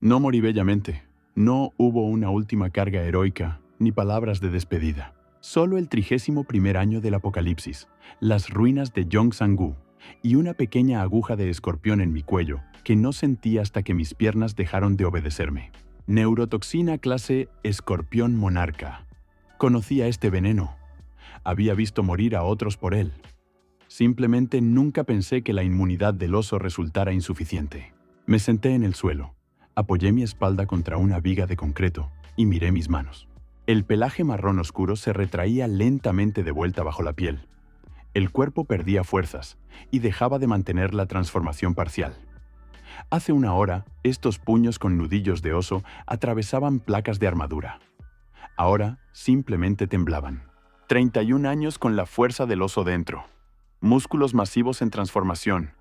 No morí bellamente. No hubo una última carga heroica, ni palabras de despedida. Solo el 31º año del apocalipsis, las ruinas de Yongsan-gu y una pequeña aguja de escorpión en mi cuello que no sentí hasta que mis piernas dejaron de obedecerme. Neurotoxina clase escorpión monarca. Conocía este veneno. Había visto morir a otros por él. Simplemente nunca pensé que la inmunidad del oso resultara insuficiente. Me senté en el suelo, apoyé mi espalda contra una viga de concreto y miré mis manos. El pelaje marrón oscuro se retraía lentamente de vuelta bajo la piel. El cuerpo perdía fuerzas y dejaba de mantener la transformación parcial. Hace una hora, estos puños con nudillos de oso atravesaban placas de armadura. Ahora, simplemente temblaban. 31 años con la fuerza del oso dentro. Músculos masivos en transformación.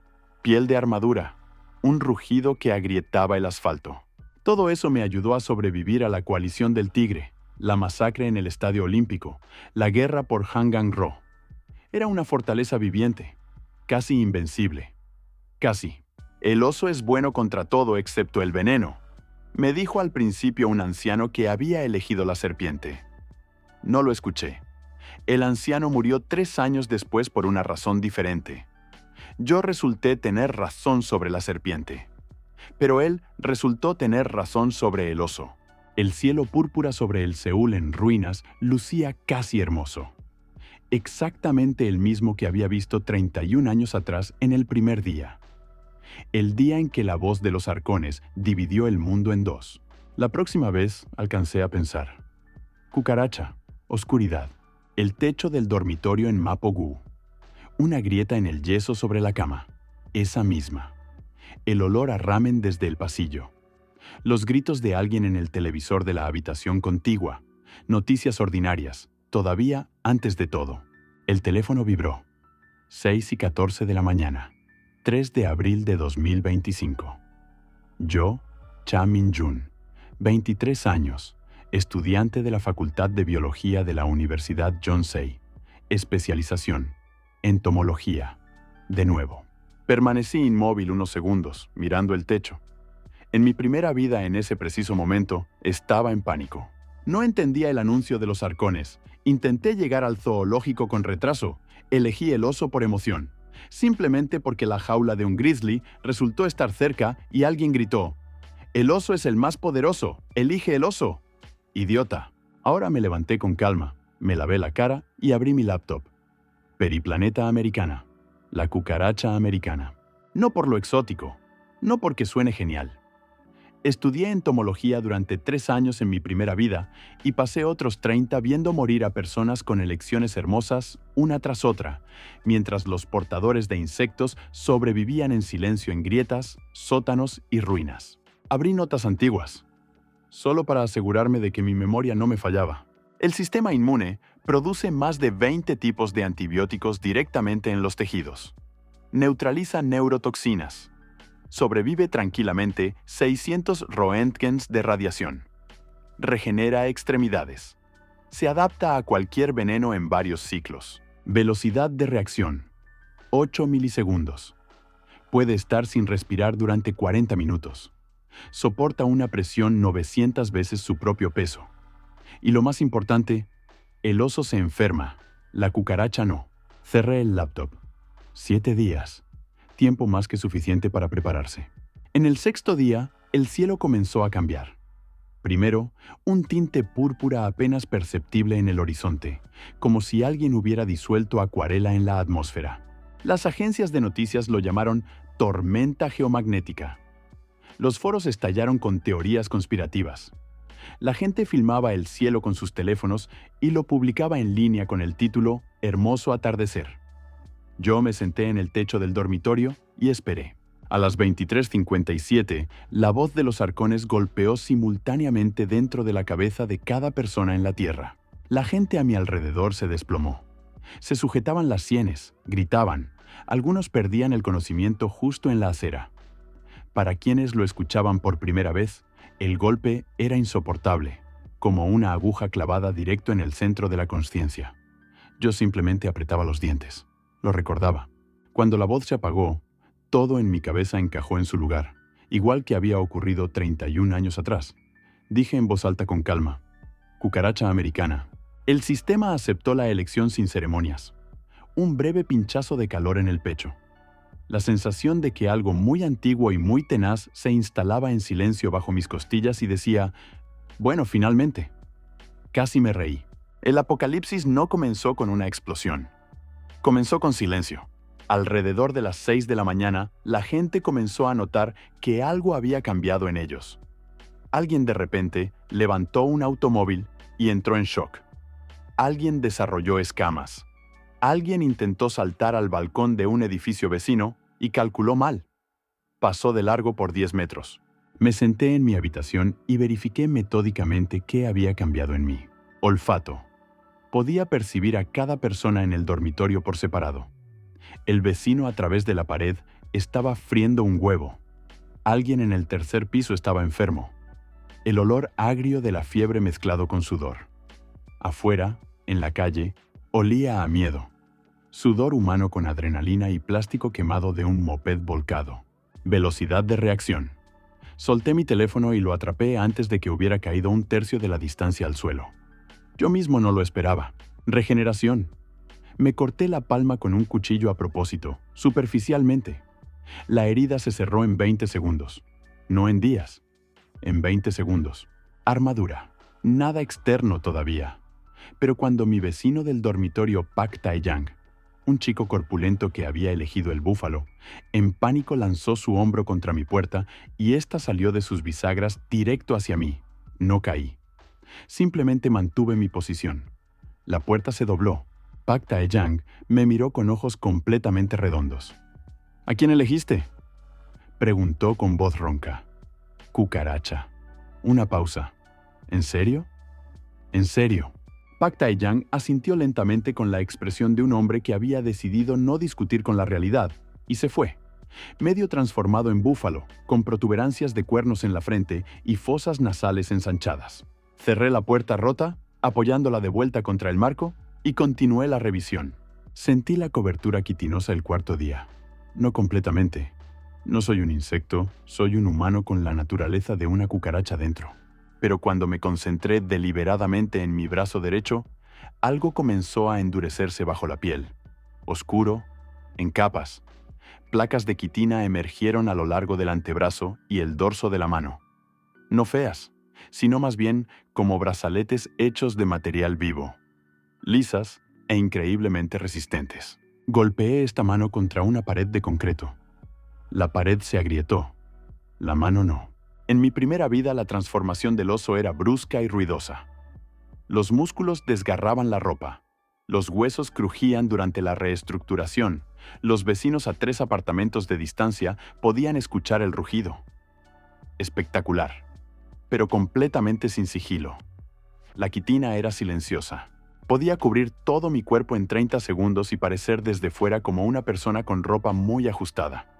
Piel de armadura. Un rugido que agrietaba el asfalto. Todo eso me ayudó a sobrevivir a la coalición del Tigre, la masacre en el Estadio Olímpico, la guerra por Hangang-ro. Era una fortaleza viviente, casi invencible. Casi. El oso es bueno contra todo excepto el veneno, me dijo al principio un anciano que había elegido la serpiente. No lo escuché. El anciano murió 3 años después por una razón diferente. Yo resulté tener razón sobre la serpiente, pero él resultó tener razón sobre el oso. El cielo púrpura sobre el Seúl en ruinas lucía casi hermoso. Exactamente el mismo que había visto 31 años atrás en el primer día. El día en que la voz de los arcones dividió el mundo en dos. La próxima vez alcancé a pensar. Cucaracha, oscuridad, el techo del dormitorio en Mapo-gu, una grieta en el yeso sobre la cama, esa misma. El olor a ramen desde el pasillo. Los gritos de alguien en el televisor de la habitación contigua. Noticias ordinarias, todavía antes de todo. El teléfono vibró. 6:14 de la mañana. 3 de abril de 2025. Yo, Cha Min-jun, 23 años, estudiante de la Facultad de Biología de la Universidad Yonsei, especialización, entomología. De nuevo. Permanecí inmóvil unos segundos, mirando el techo. En mi primera vida en ese preciso momento, estaba en pánico. No entendía el anuncio de los arcones. Intenté llegar al zoológico con retraso. Elegí el oso por emoción. Simplemente porque la jaula de un grizzly resultó estar cerca y alguien gritó: «El oso es el más poderoso, elige el oso». Idiota. Ahora me levanté con calma, me lavé la cara y abrí mi laptop. Periplaneta americana. La cucaracha americana. No por lo exótico, no porque suene genial. Estudié entomología durante 3 años en mi primera vida y pasé otros 30 viendo morir a personas con elecciones hermosas una tras otra, mientras los portadores de insectos sobrevivían en silencio en grietas, sótanos y ruinas. Abrí notas antiguas, solo para asegurarme de que mi memoria no me fallaba. El sistema inmune produce más de 20 tipos de antibióticos directamente en los tejidos. Neutraliza neurotoxinas. Sobrevive tranquilamente 600 roentgens de radiación. Regenera extremidades. Se adapta a cualquier veneno en varios ciclos. Velocidad de reacción: 8 milisegundos. Puede estar sin respirar durante 40 minutos. Soporta una presión 900 veces su propio peso. Y lo más importante, el oso se enferma, la cucaracha no. Cerré el laptop. 7 días. Tiempo más que suficiente para prepararse. En el 6º día, el cielo comenzó a cambiar. Primero, un tinte púrpura apenas perceptible en el horizonte, como si alguien hubiera disuelto acuarela en la atmósfera. Las agencias de noticias lo llamaron tormenta geomagnética. Los foros estallaron con teorías conspirativas. La gente filmaba el cielo con sus teléfonos y lo publicaba en línea con el título «Hermoso atardecer». Yo me senté en el techo del dormitorio y esperé. A las 23:57, la voz de los arcones golpeó simultáneamente dentro de la cabeza de cada persona en la Tierra. La gente a mi alrededor se desplomó. Se sujetaban las sienes, gritaban. Algunos perdían el conocimiento justo en la acera. Para quienes lo escuchaban por primera vez, el golpe era insoportable, como una aguja clavada directo en el centro de la consciencia. Yo simplemente apretaba los dientes. Lo recordaba. Cuando la voz se apagó, todo en mi cabeza encajó en su lugar, igual que había ocurrido 31 años atrás. Dije en voz alta con calma: cucaracha americana. El sistema aceptó la elección sin ceremonias. Un breve pinchazo de calor en el pecho. La sensación de que algo muy antiguo y muy tenaz se instalaba en silencio bajo mis costillas y decía: bueno, finalmente. Casi me reí. El apocalipsis no comenzó con una explosión. Comenzó con silencio. Alrededor de las 6 de la mañana, la gente comenzó a notar que algo había cambiado en ellos. Alguien de repente levantó un automóvil y entró en shock. Alguien desarrolló escamas. Alguien intentó saltar al balcón de un edificio vecino y calculó mal. Pasó de largo por 10 metros. Me senté en mi habitación y verifiqué metódicamente qué había cambiado en mí. Olfato. Podía percibir a cada persona en el dormitorio por separado. El vecino a través de la pared estaba friendo un huevo. Alguien en el tercer piso estaba enfermo. El olor agrio de la fiebre mezclado con sudor. Afuera, en la calle, olía a miedo. Sudor humano con adrenalina y plástico quemado de un moped volcado. Velocidad de reacción. Solté mi teléfono y lo atrapé antes de que hubiera caído un tercio de la distancia al suelo. Yo mismo no lo esperaba. Regeneración. Me corté la palma con un cuchillo a propósito, superficialmente. La herida se cerró en 20 segundos. No en días. En 20 segundos. Armadura. Nada externo todavía. Pero cuando mi vecino del dormitorio Pak Tae-yang, un chico corpulento que había elegido el búfalo, en pánico lanzó su hombro contra mi puerta y ésta salió de sus bisagras directo hacia mí. No caí. Simplemente mantuve mi posición. La puerta se dobló. Pak Tae-yang me miró con ojos completamente redondos. ¿A quién elegiste?, preguntó con voz ronca. Cucaracha. Una pausa. ¿En serio? En serio. Pak Tae-yang asintió lentamente con la expresión de un hombre que había decidido no discutir con la realidad, y se fue, medio transformado en búfalo, con protuberancias de cuernos en la frente y fosas nasales ensanchadas. Cerré la puerta rota, apoyándola de vuelta contra el marco, y continué la revisión. Sentí la cobertura quitinosa el cuarto día. No completamente. No soy un insecto, soy un humano con la naturaleza de una cucaracha dentro. Pero cuando me concentré deliberadamente en mi brazo derecho, algo comenzó a endurecerse bajo la piel. Oscuro, en capas. Placas de quitina emergieron a lo largo del antebrazo y el dorso de la mano. No feas, sino más bien como brazaletes hechos de material vivo. Lisas e increíblemente resistentes. Golpeé esta mano contra una pared de concreto. La pared se agrietó. La mano no. En mi primera vida la transformación del oso era brusca y ruidosa. Los músculos desgarraban la ropa. Los huesos crujían durante la reestructuración. Los vecinos a 3 apartamentos de distancia podían escuchar el rugido. Espectacular, pero completamente sin sigilo. La quitina era silenciosa. Podía cubrir todo mi cuerpo en 30 segundos y parecer desde fuera como una persona con ropa muy ajustada.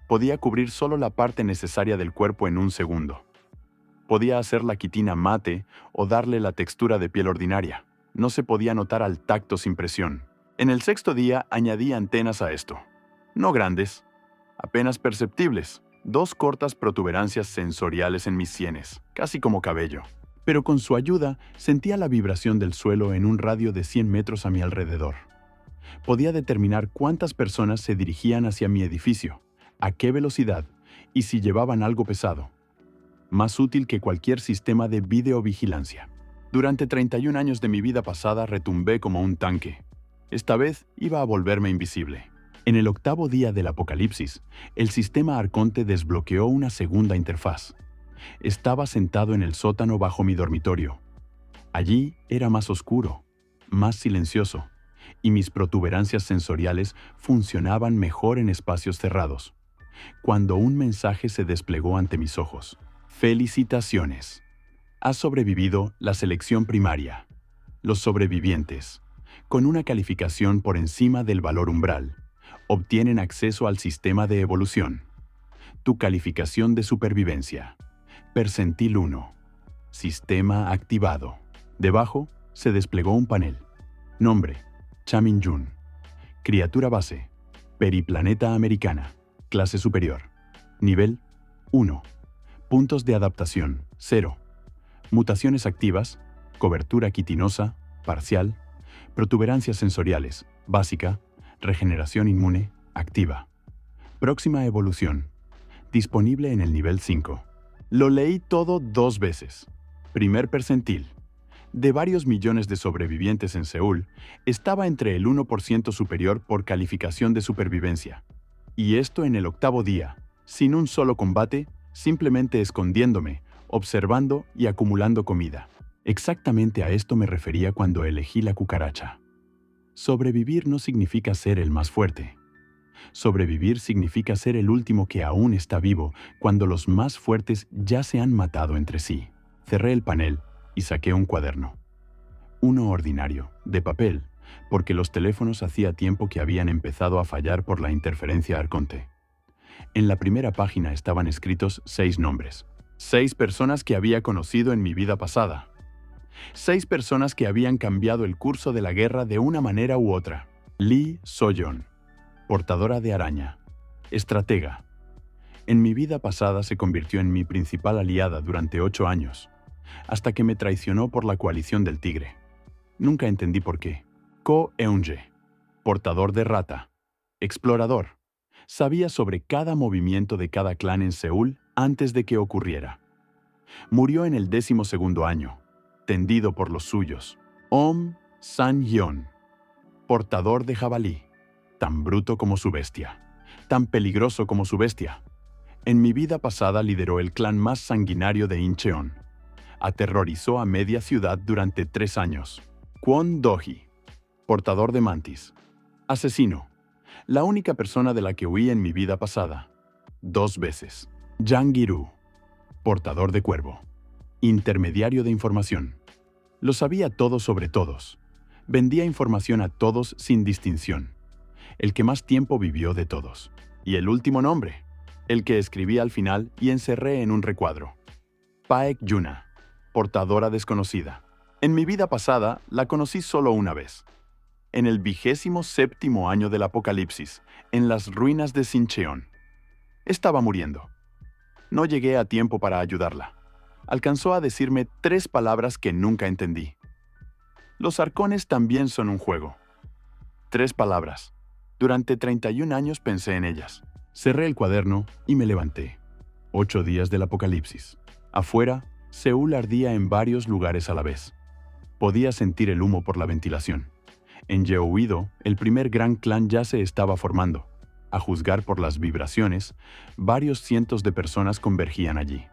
Podía cubrir solo la parte necesaria del cuerpo en un segundo. Podía hacer la quitina mate o darle la textura de piel ordinaria. No se podía notar al tacto sin presión. En el 6º día añadí antenas a esto. No grandes, apenas perceptibles. 2 cortas protuberancias sensoriales en mis sienes, casi como cabello. Pero con su ayuda sentía la vibración del suelo en un radio de 100 metros a mi alrededor. Podía determinar cuántas personas se dirigían hacia mi edificio, a qué velocidad y si llevaban algo pesado. Más útil que cualquier sistema de videovigilancia. Durante 31 años de mi vida pasada retumbé como un tanque. Esta vez iba a volverme invisible. En el 8º día del apocalipsis, el sistema Arconte desbloqueó una segunda interfaz. Estaba sentado en el sótano bajo mi dormitorio. Allí era más oscuro, más silencioso, y mis protuberancias sensoriales funcionaban mejor en espacios cerrados. Cuando un mensaje se desplegó ante mis ojos. Felicitaciones. Has sobrevivido la selección primaria. Los sobrevivientes, con una calificación por encima del valor umbral, obtienen acceso al sistema de evolución. Tu calificación de supervivencia. Percentil 1. Sistema activado. Debajo se desplegó un panel. Nombre: Chamin-Jun. Criatura base: Periplaneta americana. Clase superior. Nivel: 1. Puntos de adaptación, 0. Mutaciones activas, cobertura quitinosa, parcial, protuberancias sensoriales, básica, regeneración inmune, activa. Próxima evolución, disponible en el nivel 5. Lo leí todo 2 veces. Primer percentil. De varios millones de sobrevivientes en Seúl, estaba entre el 1% superior por calificación de supervivencia. Y esto en el 8º día, sin un solo combate, simplemente escondiéndome, observando y acumulando comida. Exactamente a esto me refería cuando elegí la cucaracha. Sobrevivir no significa ser el más fuerte. Sobrevivir significa ser el último que aún está vivo cuando los más fuertes ya se han matado entre sí. Cerré el panel y saqué un cuaderno. Uno ordinario, de papel, porque los teléfonos hacía tiempo que habían empezado a fallar por la interferencia arconte. En la primera página estaban escritos 6 nombres. 6 personas que había conocido en mi vida pasada. 6 personas que habían cambiado el curso de la guerra de una manera u otra. Lee So-yeon, portadora de araña, estratega. En mi vida pasada se convirtió en mi principal aliada durante 8 años, hasta que me traicionó por la coalición del tigre. Nunca entendí por qué. Ko Eun-je, portador de rata, explorador. Sabía sobre cada movimiento de cada clan en Seúl antes de que ocurriera. Murió en el 12º año, tendido por los suyos. Om San-hyun, portador de jabalí, tan bruto como su bestia, tan peligroso como su bestia. En mi vida pasada lideró el clan más sanguinario de Incheon. Aterrorizó a media ciudad durante 3 años. Kwon Do-hee, portador de mantis, asesino, la única persona de la que huí en mi vida pasada, 2 veces. Jang Gi-ru, portador de cuervo, intermediario de información. Lo sabía todo sobre todos. Vendía información a todos sin distinción. El que más tiempo vivió de todos. Y el último nombre, el que escribí al final y encerré en un recuadro. Paek Yuna, portadora desconocida. En mi vida pasada la conocí solo una vez. En el 27º año del apocalipsis, en las ruinas de Sincheon. Estaba muriendo. No llegué a tiempo para ayudarla. Alcanzó a decirme 3 palabras que nunca entendí. Los arcones también son un juego. 3 palabras. Durante 31 años pensé en ellas. Cerré el cuaderno y me levanté. 8 días del apocalipsis. Afuera, Seúl ardía en varios lugares a la vez. Podía sentir el humo por la ventilación. En Yeouido, el primer gran clan ya se estaba formando. A juzgar por las vibraciones, varios cientos de personas convergían allí.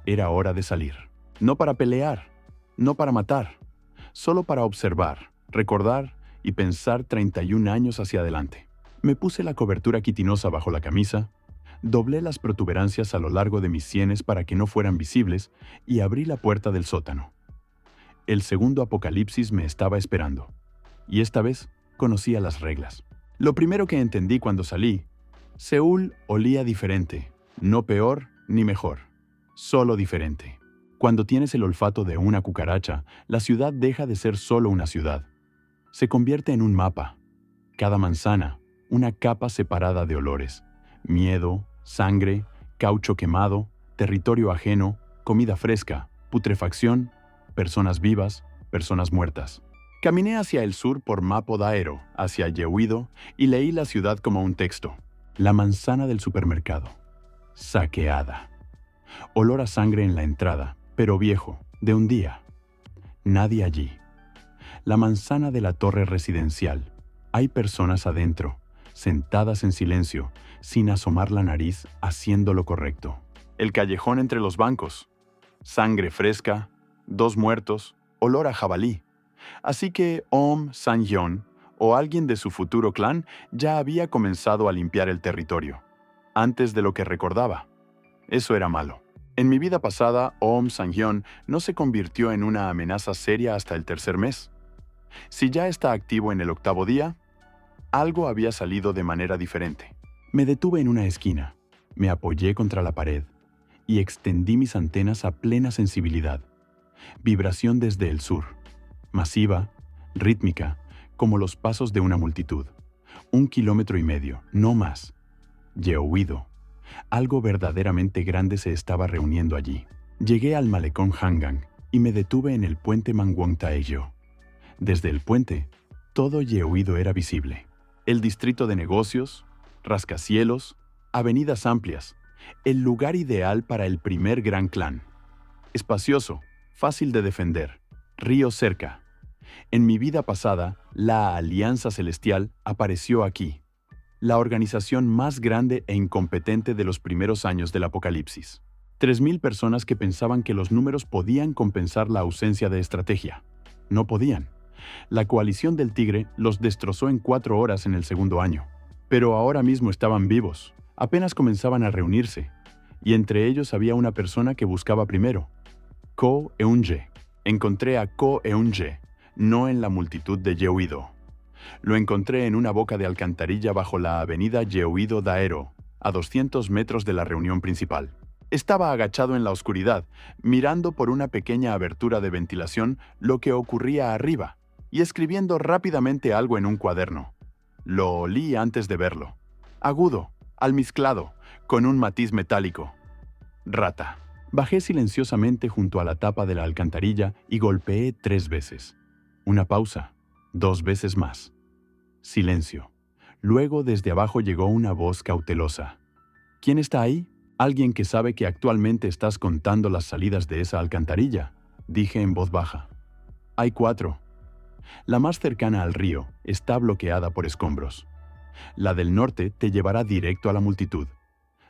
Era hora de salir. No para pelear, no para matar, solo para observar, recordar y pensar 31 años hacia adelante. Me puse la cobertura quitinosa bajo la camisa, doblé las protuberancias a lo largo de mis sienes para que no fueran visibles y abrí la puerta del sótano. El segundo apocalipsis me estaba esperando, y esta vez conocía las reglas. Lo primero que entendí cuando salí, Seúl olía diferente, no peor ni mejor, solo diferente. Cuando tienes el olfato de una cucaracha, la ciudad deja de ser solo una ciudad. Se convierte en un mapa. Cada manzana, una capa separada de olores. Miedo, sangre, caucho quemado, territorio ajeno, comida fresca, putrefacción, personas vivas, personas muertas. Caminé hacia el sur por Mapo Daero, hacia Yeouido, y leí la ciudad como un texto. La manzana del supermercado. Saqueada. Olor a sangre en la entrada, pero viejo, de un día. Nadie allí. La manzana de la torre residencial. Hay personas adentro, sentadas en silencio, sin asomar la nariz, haciendo lo correcto. El callejón entre los bancos. Sangre fresca, 2 muertos, olor a jabalí. Así que Om San-hyun, o alguien de su futuro clan, ya había comenzado a limpiar el territorio, antes de lo que recordaba. Eso era malo. En mi vida pasada, Om San-hyun no se convirtió en una amenaza seria hasta el 3er mes. Si ya está activo en el 8º día, algo había salido de manera diferente. Me detuve en una esquina, me apoyé contra la pared y extendí mis antenas a plena sensibilidad. Vibración desde el sur. Masiva, rítmica, como los pasos de una multitud. 1,5 kilómetros, no más. Yeouido. Algo verdaderamente grande se estaba reuniendo allí. Llegué al malecón Hangang y me detuve en el puente Mangwon-taejo. Desde el puente, todo Yeouido era visible. El distrito de negocios, rascacielos, avenidas amplias, el lugar ideal para el primer gran clan. Espacioso, fácil de defender, río cerca. En mi vida pasada, la Alianza Celestial apareció aquí, la organización más grande e incompetente de los primeros años del Apocalipsis. 3.000 personas que pensaban que los números podían compensar la ausencia de estrategia. No podían. La coalición del Tigre los destrozó en 4 horas en el segundo año. Pero ahora mismo estaban vivos, apenas comenzaban a reunirse, y entre ellos había una persona que buscaba primero. Ko Eun-je. Encontré a Ko Eun-je, no en la multitud de Yeouido. Lo encontré en una boca de alcantarilla bajo la avenida Yeouido-daero, a 200 metros de la reunión principal. Estaba agachado en la oscuridad, mirando por una pequeña abertura de ventilación lo que ocurría arriba, y escribiendo rápidamente algo en un cuaderno. Lo olí antes de verlo. Agudo, almizclado, con un matiz metálico. Rata. Bajé silenciosamente junto a la tapa de la alcantarilla y golpeé 3 veces. Una pausa, 2 veces más. Silencio. Luego desde abajo llegó una voz cautelosa. ¿Quién está ahí? Alguien que sabe que actualmente estás contando las salidas de esa alcantarilla, dije en voz baja. Hay 4. La más cercana al río está bloqueada por escombros. La del norte te llevará directo a la multitud.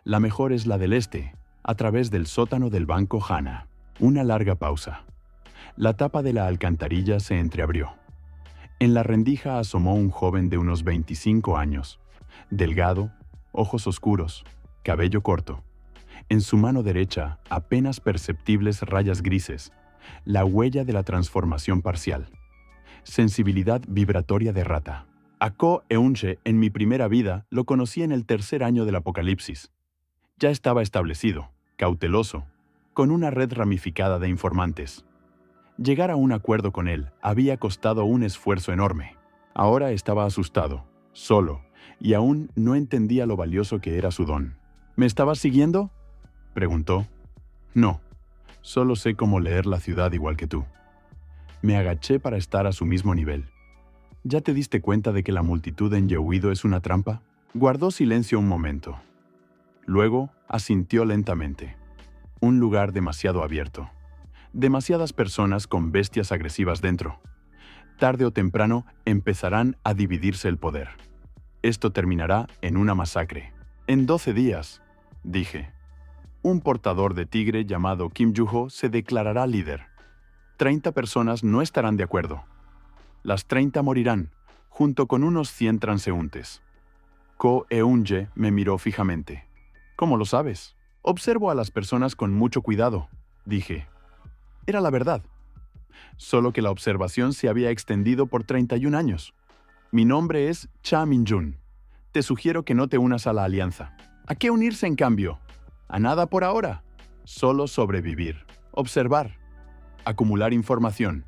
La mejor es la del este, a través del sótano del banco Hana. Una larga pausa. La tapa de la alcantarilla se entreabrió. En la rendija asomó un joven de unos 25 años, delgado, ojos oscuros, cabello corto. En su mano derecha, apenas perceptibles rayas grises, la huella de la transformación parcial. Sensibilidad vibratoria de rata. A Ko Eun-je en mi primera vida lo conocí en el 3er año del Apocalipsis. Ya estaba establecido, cauteloso, con una red ramificada de informantes. Llegar a un acuerdo con él había costado un esfuerzo enorme. Ahora estaba asustado, solo, y aún no entendía lo valioso que era su don. ¿Me estabas siguiendo?, preguntó. No, solo sé cómo leer la ciudad igual que tú. Me agaché para estar a su mismo nivel. ¿Ya te diste cuenta de que la multitud en Yeouido es una trampa? Guardó silencio un momento. Luego asintió lentamente. Un lugar demasiado abierto. Demasiadas personas con bestias agresivas dentro. Tarde o temprano empezarán a dividirse el poder. Esto terminará en una masacre. En 12 días, dije. Un portador de tigre llamado Kim Yu-ho se declarará líder. 30 personas no estarán de acuerdo. Las 30 morirán, junto con unos 100 transeúntes. Ko Eun-je me miró fijamente. ¿Cómo lo sabes? Observo a las personas con mucho cuidado, dije. Era la verdad. Solo que la observación se había extendido por 31 años. Mi nombre es Cha Min-jun. Te sugiero que no te unas a la alianza. ¿A qué unirse en cambio? A nada por ahora. Solo sobrevivir. Observar. Acumular información.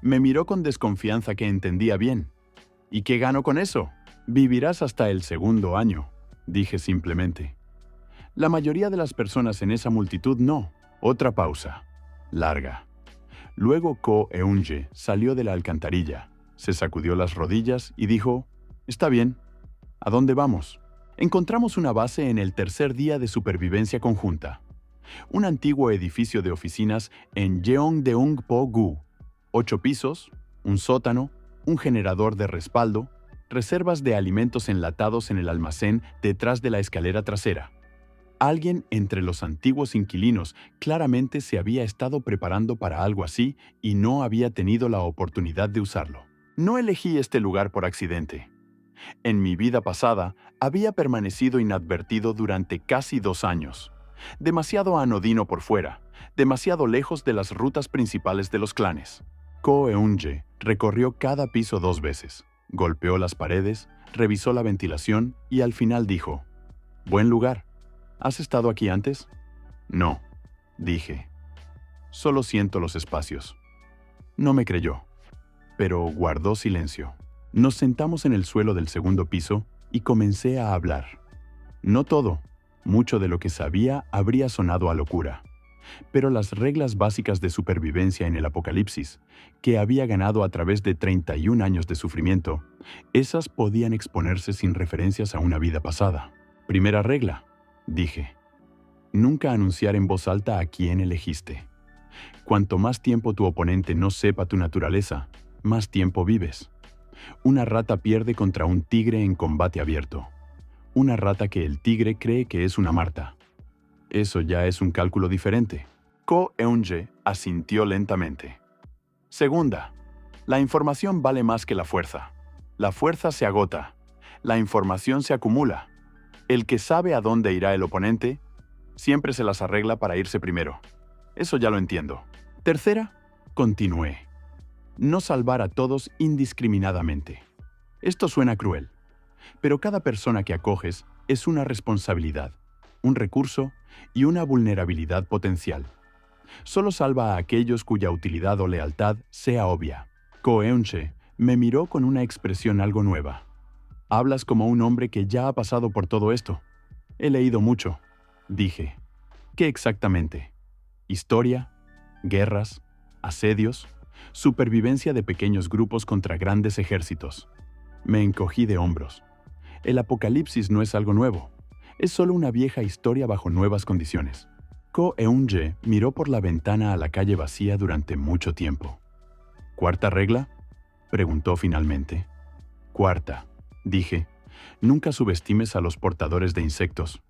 Me miró con desconfianza que entendía bien. ¿Y qué gano con eso? Vivirás hasta el 2.º año, dije simplemente. La mayoría de las personas en esa multitud no. Otra pausa. Larga. Luego Ko Eun-je salió de la alcantarilla, se sacudió las rodillas y dijo, «Está bien. ¿A dónde vamos?» Encontramos una base en el 3er día de supervivencia conjunta. Un antiguo edificio de oficinas en Jeongdeung-po-gu. 8 pisos, un sótano, un generador de respaldo, reservas de alimentos enlatados en el almacén detrás de la escalera trasera. Alguien entre los antiguos inquilinos claramente se había estado preparando para algo así y no había tenido la oportunidad de usarlo. No elegí este lugar por accidente. En mi vida pasada había permanecido inadvertido durante casi 2 años. Demasiado anodino por fuera, demasiado lejos de las rutas principales de los clanes. Ko Eun-je recorrió cada piso 2 veces, golpeó las paredes, revisó la ventilación y al final dijo, «Buen lugar. ¿Has estado aquí antes?» «No», dije. «Solo siento los espacios». No me creyó, pero guardó silencio. Nos sentamos en el suelo del 2.º piso y comencé a hablar. No todo, Mucho de lo que sabía habría sonado a locura. Pero las reglas básicas de supervivencia en el apocalipsis, que había ganado a través de 31 años de sufrimiento, esas podían exponerse sin referencias a una vida pasada. Primera regla, dije. Nunca anunciar en voz alta a quién elegiste. Cuanto más tiempo tu oponente no sepa tu naturaleza, más tiempo vives. Una rata pierde contra un tigre en combate abierto. Una rata que el tigre cree que es una marta. Eso ya es un cálculo diferente. Ko Eun-je asintió lentamente. Segunda, la información vale más que la fuerza. La fuerza se agota. La información se acumula. El que sabe a dónde irá el oponente, siempre se las arregla para irse primero. Eso ya lo entiendo. Tercera, continué. No salvar a todos indiscriminadamente. Esto suena cruel, pero cada persona que acoges es una responsabilidad, un recurso y una vulnerabilidad potencial. Solo salva a aquellos cuya utilidad o lealtad sea obvia. Ko Eun-je me miró con una expresión algo nueva. Hablas como un hombre que ya ha pasado por todo esto. He leído mucho, dije. ¿Qué exactamente? ¿Historia? ¿Guerras? ¿Asedios? ¿Supervivencia de pequeños grupos contra grandes ejércitos? Me encogí de hombros. El apocalipsis no es algo nuevo. Es solo una vieja historia bajo nuevas condiciones. Ko Eun-je miró por la ventana a la calle vacía durante mucho tiempo. ¿Cuarta regla?, preguntó finalmente. Cuarta, dije. Nunca subestimes a los portadores de insectos.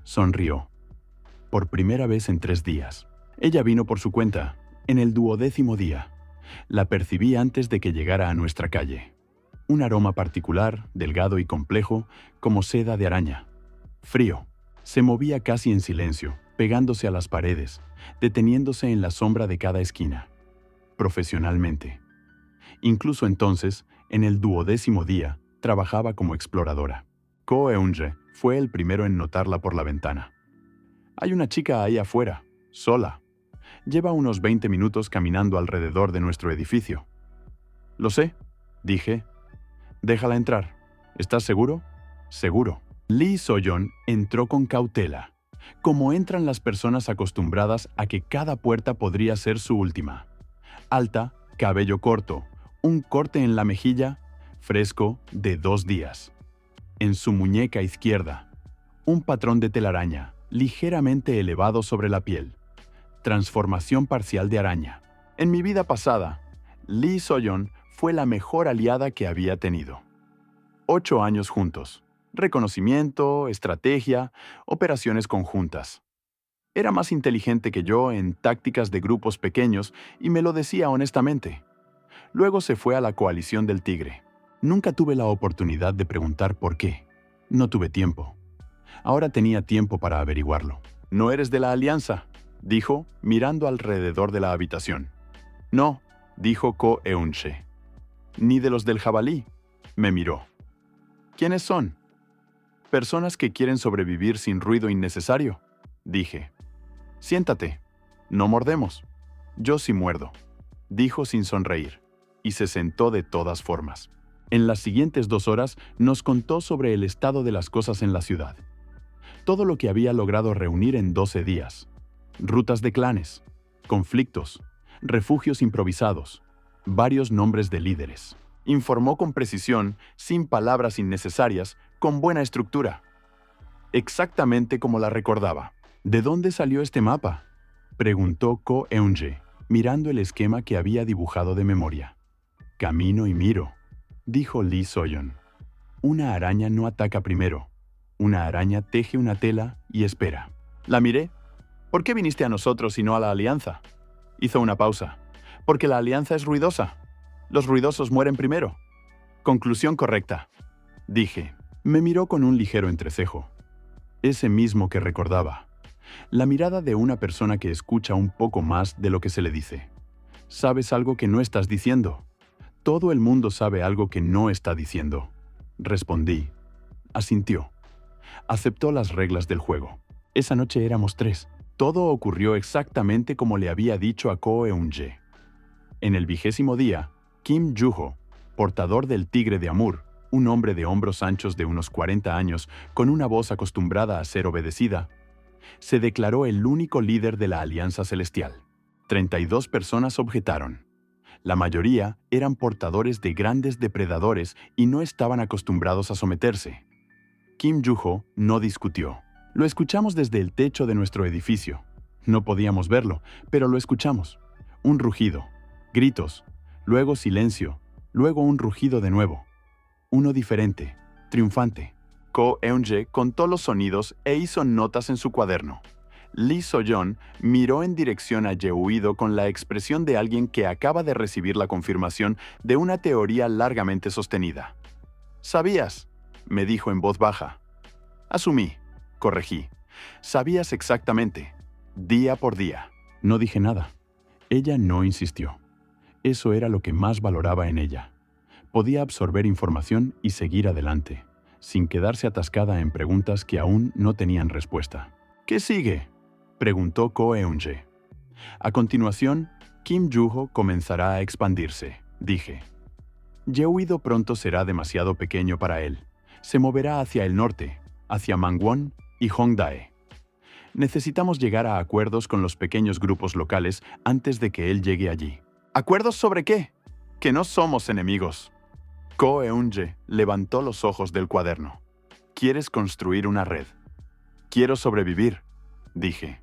Sonrió. Por primera vez en 3 días. Ella vino por su cuenta, en el 12º día. La percibí antes de que llegara a nuestra calle. Un aroma particular, delgado y complejo, como seda de araña. Frío. Se movía casi en silencio, pegándose a las paredes, deteniéndose en la sombra de cada esquina. Profesionalmente. Incluso entonces, en el 12º día, trabajaba como exploradora. Ko Eun-je fue el primero en notarla por la ventana. Hay una chica ahí afuera, sola. Lleva unos 20 minutos caminando alrededor de nuestro edificio. Lo sé, dije. Déjala entrar. ¿Estás seguro? Seguro. Lee So-yeon entró con cautela, como entran las personas acostumbradas a que cada puerta podría ser su última. Alta, cabello corto, un corte en la mejilla, fresco, de 2 días. En su muñeca izquierda, un patrón de telaraña, ligeramente elevado sobre la piel. Transformación parcial de araña. En mi vida pasada, Lee So-yeon fue la mejor aliada que había tenido. 8 años juntos. Reconocimiento, estrategia, operaciones conjuntas. Era más inteligente que yo en tácticas de grupos pequeños y me lo decía honestamente. Luego se fue a la coalición del Tigre. Nunca tuve la oportunidad de preguntar por qué. No tuve tiempo. Ahora tenía tiempo para averiguarlo. «¿No eres de la Alianza?», dijo, mirando alrededor de la habitación. «No», dijo Ko Eun-je. «¿Ni de los del jabalí?», me miró. «¿Quiénes son?». «Personas que quieren sobrevivir sin ruido innecesario», dije. «Siéntate. No mordemos». «Yo sí muerdo», dijo sin sonreír, y se sentó de todas formas. En las siguientes 2 horas nos contó sobre el estado de las cosas en la ciudad. Todo lo que había logrado reunir en 12 días. Rutas de clanes, conflictos, refugios improvisados, varios nombres de líderes. Informó con precisión, sin palabras innecesarias, con buena estructura. Exactamente como la recordaba. «¿De dónde salió este mapa?», preguntó Ko Eun-je, mirando el esquema que había dibujado de memoria. «Camino y miro», dijo Lee So-yeon. «Una araña no ataca primero. Una araña teje una tela y espera». La miré. «¿Por qué viniste a nosotros y no a la Alianza?». Hizo una pausa. «Porque la Alianza es ruidosa. Los ruidosos mueren primero». «Conclusión correcta», dije. Me miró con un ligero entrecejo. Ese mismo que recordaba. La mirada de una persona que escucha un poco más de lo que se le dice. «¿Sabes algo que no estás diciendo?». «Todo el mundo sabe algo que no está diciendo», respondí. Asintió. Aceptó las reglas del juego. Esa noche éramos 3. Todo ocurrió exactamente como le había dicho a Ko Eun-je. En el 20º día, Kim Joo-ho, portador del Tigre de Amur, un hombre de hombros anchos de unos 40 años, con una voz acostumbrada a ser obedecida, se declaró el único líder de la Alianza Celestial. 32 personas objetaron. La mayoría eran portadores de grandes depredadores y no estaban acostumbrados a someterse. Kim Joo-ho no discutió. Lo escuchamos desde el techo de nuestro edificio. No podíamos verlo, pero lo escuchamos. Un rugido, gritos, luego silencio, luego un rugido de nuevo. Uno diferente, triunfante. Ko Eun-je contó los sonidos e hizo notas en su cuaderno. Lee So-yeon miró en dirección a Ye-Uido con la expresión de alguien que acaba de recibir la confirmación de una teoría largamente sostenida. «¿Sabías?», me dijo en voz baja. «Asumí», corregí. «Sabías exactamente, día por día». No dije nada. Ella no insistió. Eso era lo que más valoraba en ella. Podía absorber información y seguir adelante, sin quedarse atascada en preguntas que aún no tenían respuesta. «¿Qué sigue?», preguntó Ko Eun-je. «A continuación, Kim Joo-ho comenzará a expandirse», dije. Ye-Uido pronto será demasiado pequeño para él. Se moverá hacia el norte, hacia Mangwon y Hongdae. Necesitamos llegar a acuerdos con los pequeños grupos locales antes de que él llegue allí. ¿Acuerdos sobre qué? Que no somos enemigos. Ko Eun-je levantó los ojos del cuaderno. ¿Quieres construir una red? Quiero sobrevivir, dije.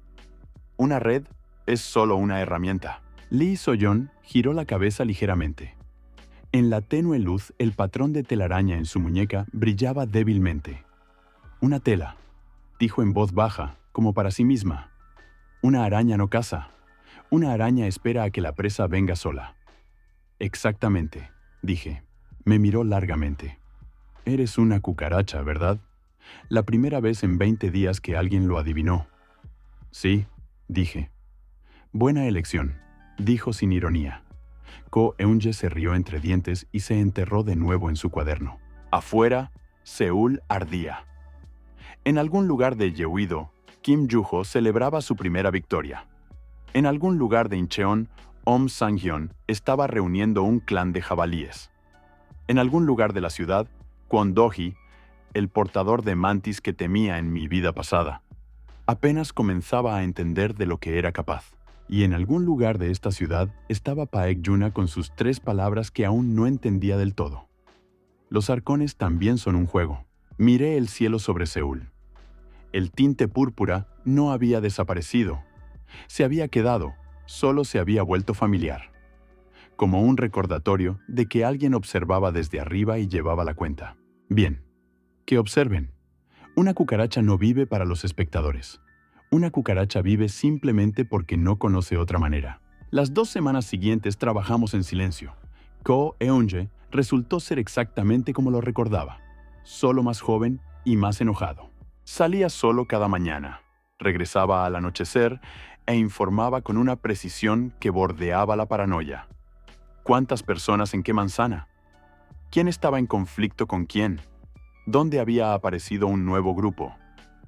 Una red es solo una herramienta. Lee So-yeon giró la cabeza ligeramente. En la tenue luz, el patrón de telaraña en su muñeca brillaba débilmente. «Una tela», dijo en voz baja, como para sí misma. «Una araña no caza. Una araña espera a que la presa venga sola». «Exactamente», dije. Me miró largamente. «Eres una cucaracha, ¿verdad? La primera vez en 20 días que alguien lo adivinó». «Sí», dije. «Buena elección», dijo sin ironía. Ko Eun-je se rió entre dientes y se enterró de nuevo en su cuaderno. Afuera, Seúl ardía. En algún lugar de Ye-Uido, Kim Joo-ho celebraba su primera victoria. En algún lugar de Incheon, Om Sang-hyun estaba reuniendo un clan de jabalíes. En algún lugar de la ciudad, Kwon Do-hee, el portador de mantis que temía en mi vida pasada, apenas comenzaba a entender de lo que era capaz. Y en algún lugar de esta ciudad estaba Paek Yuna con sus 3 palabras que aún no entendía del todo. Los arcones también son un juego. Miré el cielo sobre Seúl. El tinte púrpura no había desaparecido. Se había quedado, solo se había vuelto familiar. Como un recordatorio de que alguien observaba desde arriba y llevaba la cuenta. Bien, que observen. Una cucaracha no vive para los espectadores. Una cucaracha vive simplemente porque no conoce otra manera. Las 2 semanas siguientes trabajamos en silencio. Ko Eun-je resultó ser exactamente como lo recordaba, solo más joven y más enojado. Salía solo cada mañana, regresaba al anochecer e informaba con una precisión que bordeaba la paranoia. ¿Cuántas personas en qué manzana? ¿Quién estaba en conflicto con quién? ¿Dónde había aparecido un nuevo grupo?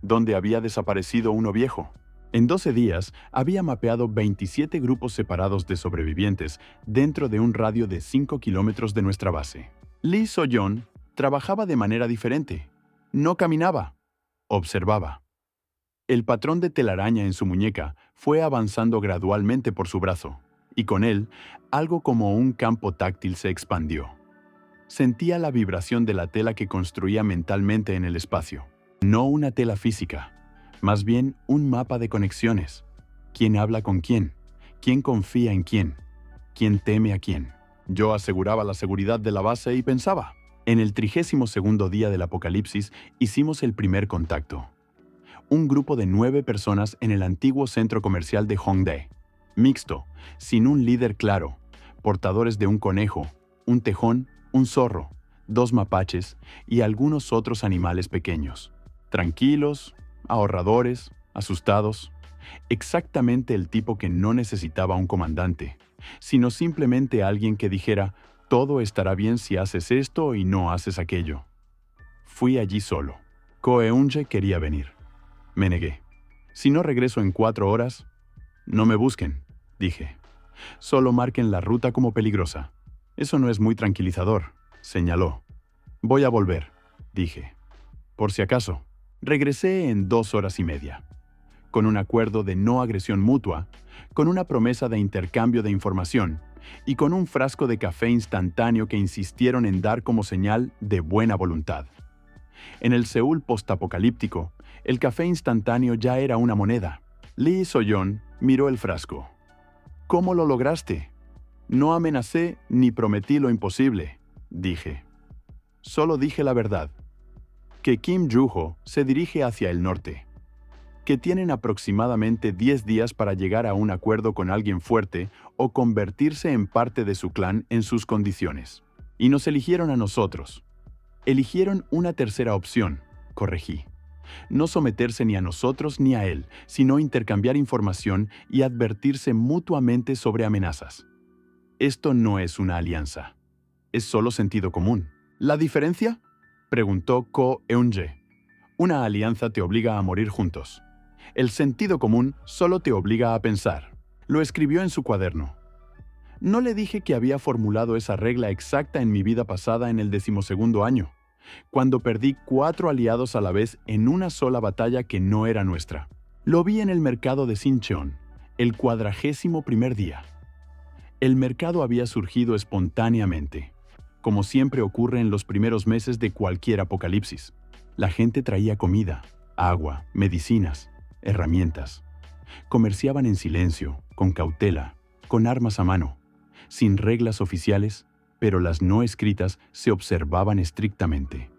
¿Dónde había desaparecido uno viejo? En 12 días había mapeado 27 grupos separados de sobrevivientes dentro de un radio de 5 kilómetros de nuestra base. Lee So-yeon trabajaba de manera diferente. No caminaba, observaba. El patrón de telaraña en su muñeca fue avanzando gradualmente por su brazo, y con él, algo como un campo táctil se expandió. Sentía la vibración de la tela que construía mentalmente en el espacio. No una tela física, más bien un mapa de conexiones. ¿Quién habla con quién? ¿Quién confía en quién? ¿Quién teme a quién? Yo aseguraba la seguridad de la base y pensaba. En el 32º día del apocalipsis hicimos el primer contacto. Un grupo de 9 personas en el antiguo centro comercial de Hongdae. Mixto, sin un líder claro, portadores de un conejo, un tejón, un zorro, 2 mapaches y algunos otros animales pequeños. Tranquilos, ahorradores, asustados. Exactamente el tipo que no necesitaba un comandante, sino simplemente alguien que dijera, todo estará bien si haces esto y no haces aquello. Fui allí solo. Ko Eun-je quería venir. Me negué. Si no regreso en 4 horas, no me busquen, dije. Solo marquen la ruta como peligrosa. Eso no es muy tranquilizador, señaló. Voy a volver, dije. Por si acaso, regresé en 2 horas y media, con un acuerdo de no agresión mutua, con una promesa de intercambio de información y con un frasco de café instantáneo que insistieron en dar como señal de buena voluntad. En el Seúl postapocalíptico, el café instantáneo ya era una moneda. Lee So-yeon miró el frasco. ¿Cómo lo lograste? No amenacé ni prometí lo imposible, dije. Solo dije la verdad. Que Kim Joo-ho se dirige hacia el norte. Que tienen aproximadamente 10 días para llegar a un acuerdo con alguien fuerte o convertirse en parte de su clan en sus condiciones. Y nos eligieron a nosotros. Eligieron una tercera opción, corregí. No someterse ni a nosotros ni a él, sino intercambiar información y advertirse mutuamente sobre amenazas. Esto no es una alianza. Es solo sentido común. ¿La diferencia? Preguntó Ko Eun-je. Una alianza te obliga a morir juntos. El sentido común solo te obliga a pensar. Lo escribió en su cuaderno. No le dije que había formulado esa regla exacta en mi vida pasada en el 12º año, cuando perdí 4 aliados a la vez en una sola batalla que no era nuestra. Lo vi en el mercado de Sincheon, el 41º día. El mercado había surgido espontáneamente, como siempre ocurre en los primeros meses de cualquier apocalipsis. La gente traía comida, agua, medicinas, herramientas. Comerciaban en silencio, con cautela, con armas a mano, sin reglas oficiales, pero las no escritas se observaban estrictamente.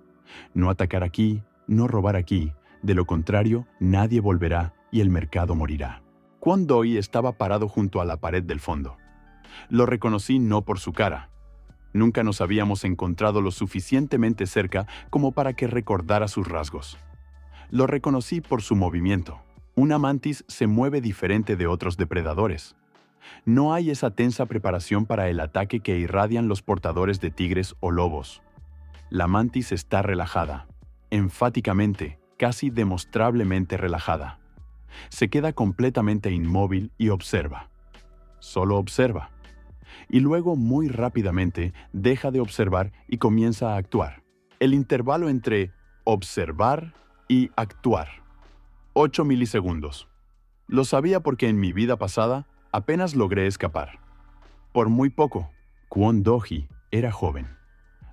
No atacar aquí, no robar aquí, de lo contrario, nadie volverá y el mercado morirá. Kwon Do-hee estaba parado junto a la pared del fondo. Lo reconocí no por su cara. Nunca nos habíamos encontrado lo suficientemente cerca como para que recordara sus rasgos. Lo reconocí por su movimiento. Una mantis se mueve diferente de otros depredadores. No hay esa tensa preparación para el ataque que irradian los portadores de tigres o lobos. La mantis está relajada, enfáticamente, casi demostrablemente relajada. Se queda completamente inmóvil y observa. Solo observa. Y luego, muy rápidamente, deja de observar y comienza a actuar. El intervalo entre observar y actuar. 8 milisegundos. Lo sabía porque en mi vida pasada apenas logré escapar. Por muy poco. Kwon Do-hee era joven,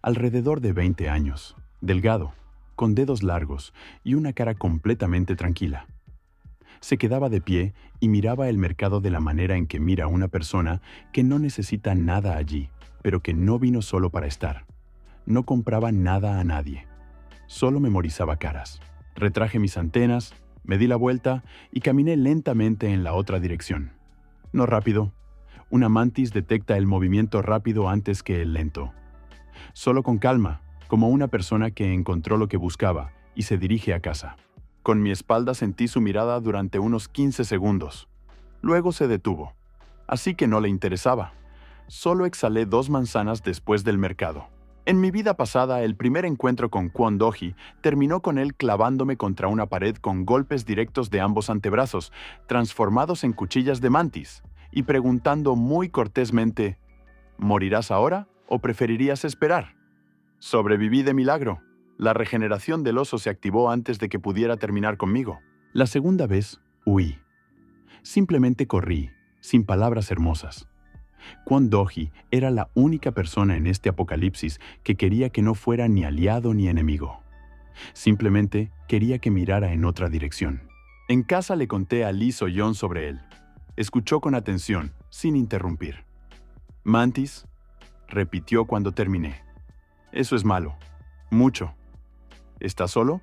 alrededor de 20 años, delgado, con dedos largos y una cara completamente tranquila. Se quedaba de pie y miraba el mercado de la manera en que mira una persona que no necesita nada allí, pero que no vino solo para estar. No compraba nada a nadie. Solo memorizaba caras. Retraje mis antenas, me di la vuelta y caminé lentamente en la otra dirección. No rápido. Una mantis detecta el movimiento rápido antes que el lento. Solo con calma, como una persona que encontró lo que buscaba y se dirige a casa. Con mi espalda sentí su mirada durante unos 15 segundos. Luego se detuvo. Así que no le interesaba. Solo exhalé 2 manzanas después del mercado. En mi vida pasada, el primer encuentro con Kwon Do-hee terminó con él clavándome contra una pared con golpes directos de ambos antebrazos, transformados en cuchillas de mantis, y preguntando muy cortésmente, ¿morirás ahora o preferirías esperar? Sobreviví de milagro. La regeneración del oso se activó antes de que pudiera terminar conmigo. La segunda vez, huí. Simplemente corrí, sin palabras hermosas. Kwon Do-hee era la única persona en este apocalipsis que quería que no fuera ni aliado ni enemigo. Simplemente quería que mirara en otra dirección. En casa le conté a Lee So-yeon sobre él. Escuchó con atención, sin interrumpir. «Mantis», repitió cuando terminé. «Eso es malo. Mucho». ¿Estás solo?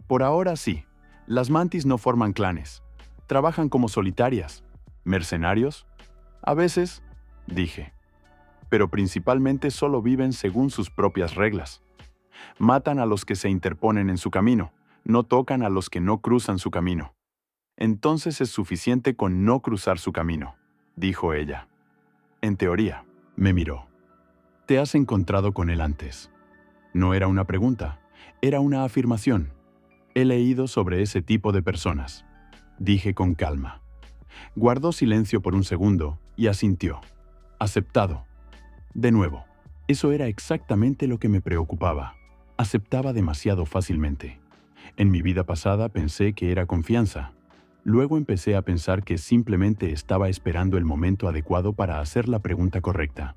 Por ahora sí. Las mantis no forman clanes. Trabajan como solitarias. ¿Mercenarios? A veces, dije. Pero principalmente solo viven según sus propias reglas. Matan a los que se interponen en su camino, no tocan a los que no cruzan su camino. Entonces es suficiente con no cruzar su camino, dijo ella. En teoría, me miró. ¿Te has encontrado con él antes? No era una pregunta. Era una afirmación. He leído sobre ese tipo de personas, dije con calma. Guardó silencio por un segundo y asintió. Aceptado. De nuevo, eso era exactamente lo que me preocupaba. Aceptaba demasiado fácilmente. En mi vida pasada pensé que era confianza. Luego empecé a pensar que simplemente estaba esperando el momento adecuado para hacer la pregunta correcta.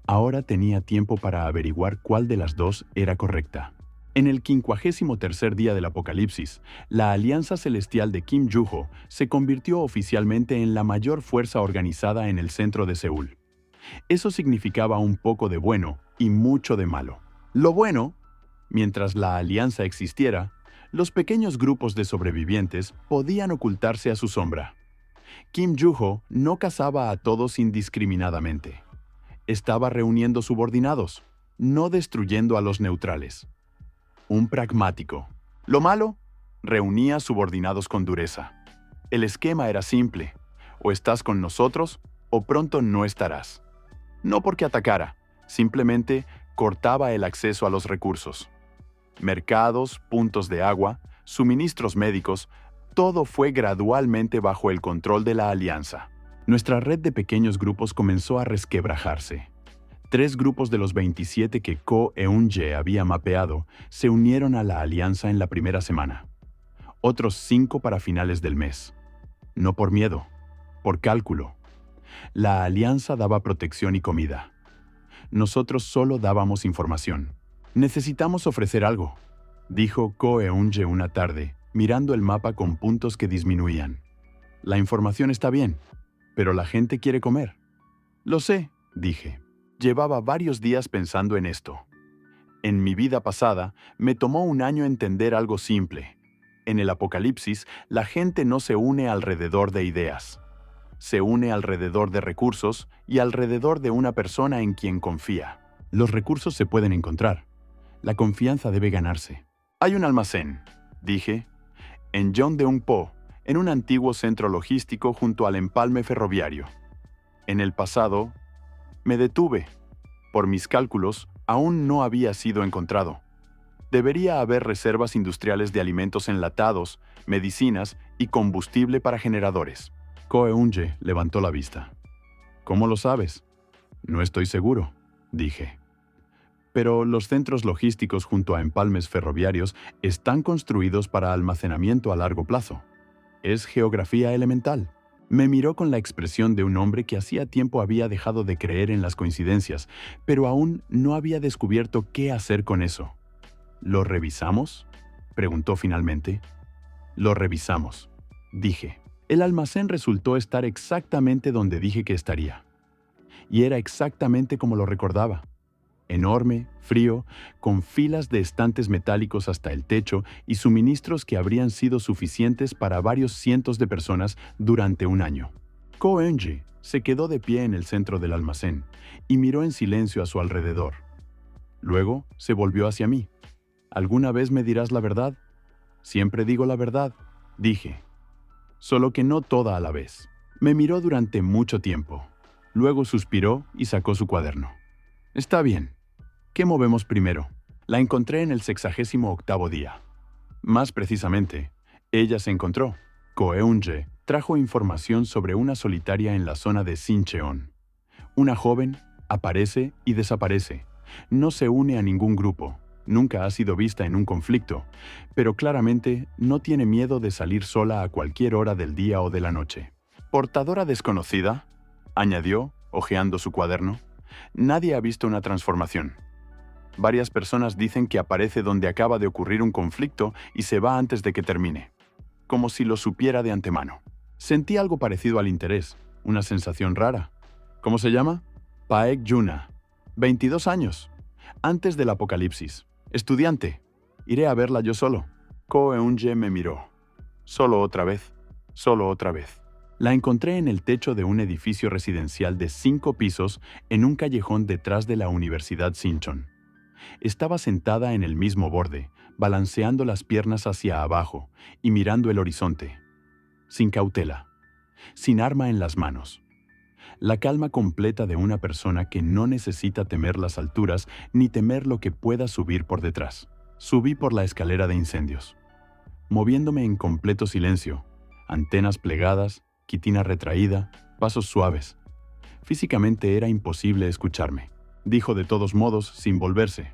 Ahora tenía tiempo para averiguar cuál de las dos era correcta. En el 53º día del Apocalipsis, la Alianza Celestial de Kim Joo-ho se convirtió oficialmente en la mayor fuerza organizada en el centro de Seúl. Eso significaba un poco de bueno y mucho de malo. Lo bueno, mientras la alianza existiera, los pequeños grupos de sobrevivientes podían ocultarse a su sombra. Kim Joo-ho no cazaba a todos indiscriminadamente. Estaba reuniendo subordinados, no destruyendo a los neutrales. Un pragmático. Lo malo, reunía subordinados con dureza. El esquema era simple: o estás con nosotros o pronto no estarás. No porque atacara, simplemente cortaba el acceso a los recursos. Mercados, puntos de agua, suministros médicos, todo fue gradualmente bajo el control de la alianza. Nuestra red de pequeños grupos comenzó a resquebrajarse. 3 grupos de los 27 que Ko Eun-je había mapeado se unieron a la alianza en la primera semana. Otros 5 para finales del mes. No por miedo, por cálculo. La alianza daba protección y comida. Nosotros solo dábamos información. «Necesitamos ofrecer algo», dijo Ko Eun-je una tarde, mirando el mapa con puntos que disminuían. «La información está bien, pero la gente quiere comer». «Lo sé», dije. Llevaba varios días pensando en esto. En mi vida pasada, me tomó un año entender algo simple. En el Apocalipsis, la gente no se une alrededor de ideas. Se une alrededor de recursos y alrededor de una persona en quien confía. Los recursos se pueden encontrar. La confianza debe ganarse. «Hay un almacén», dije, en Yeondeung-po, en un antiguo centro logístico junto al empalme ferroviario. En el pasado, me detuve. Por mis cálculos, aún no había sido encontrado. Debería haber reservas industriales de alimentos enlatados, medicinas y combustible para generadores. Ko Eun-je levantó la vista. «¿Cómo lo sabes?» «No estoy seguro», dije. «Pero los centros logísticos junto a empalmes ferroviarios están construidos para almacenamiento a largo plazo. Es geografía elemental». Me miró con la expresión de un hombre que hacía tiempo había dejado de creer en las coincidencias, pero aún no había descubierto qué hacer con eso. «¿Lo revisamos?», preguntó finalmente. «Lo revisamos», dije. El almacén resultó estar exactamente donde dije que estaría. Y era exactamente como lo recordaba. Enorme, frío, con filas de estantes metálicos hasta el techo y suministros que habrían sido suficientes para varios cientos de personas durante un año. Ko Eun-je se quedó de pie en el centro del almacén y miró en silencio a su alrededor. Luego se volvió hacia mí. «¿Alguna vez me dirás la verdad?» «Siempre digo la verdad», dije. «Solo que no toda a la vez». Me miró durante mucho tiempo. Luego suspiró y sacó su cuaderno. «Está bien. ¿Qué movemos primero?» La encontré en el 68º día. Más precisamente, ella se encontró. Ko Eun-je trajo información sobre una solitaria en la zona de Sincheon. Una joven aparece y desaparece. No se une a ningún grupo. Nunca ha sido vista en un conflicto, pero claramente no tiene miedo de salir sola a cualquier hora del día o de la noche. «Portadora desconocida», añadió, hojeando su cuaderno. «Nadie ha visto una transformación. Varias personas dicen que aparece donde acaba de ocurrir un conflicto y se va antes de que termine, como si lo supiera de antemano». Sentí algo parecido al interés, una sensación rara. «¿Cómo se llama?» «Paek Yuna. 22 años. Antes del apocalipsis. Estudiante. Iré a verla yo solo». Ko Eun-je me miró. «Solo otra vez. Solo otra vez». La encontré en el techo de un edificio residencial de 5 pisos en un callejón detrás de la Universidad Sinchon. Estaba sentada en el mismo borde, balanceando las piernas hacia abajo y mirando el horizonte. Sin cautela, sin arma en las manos. La calma completa de una persona que no necesita temer las alturas ni temer lo que pueda subir por detrás. Subí por la escalera de incendios, moviéndome en completo silencio, antenas plegadas, quitina retraída, pasos suaves. Físicamente era imposible escucharme. Dijo de todos modos sin volverse.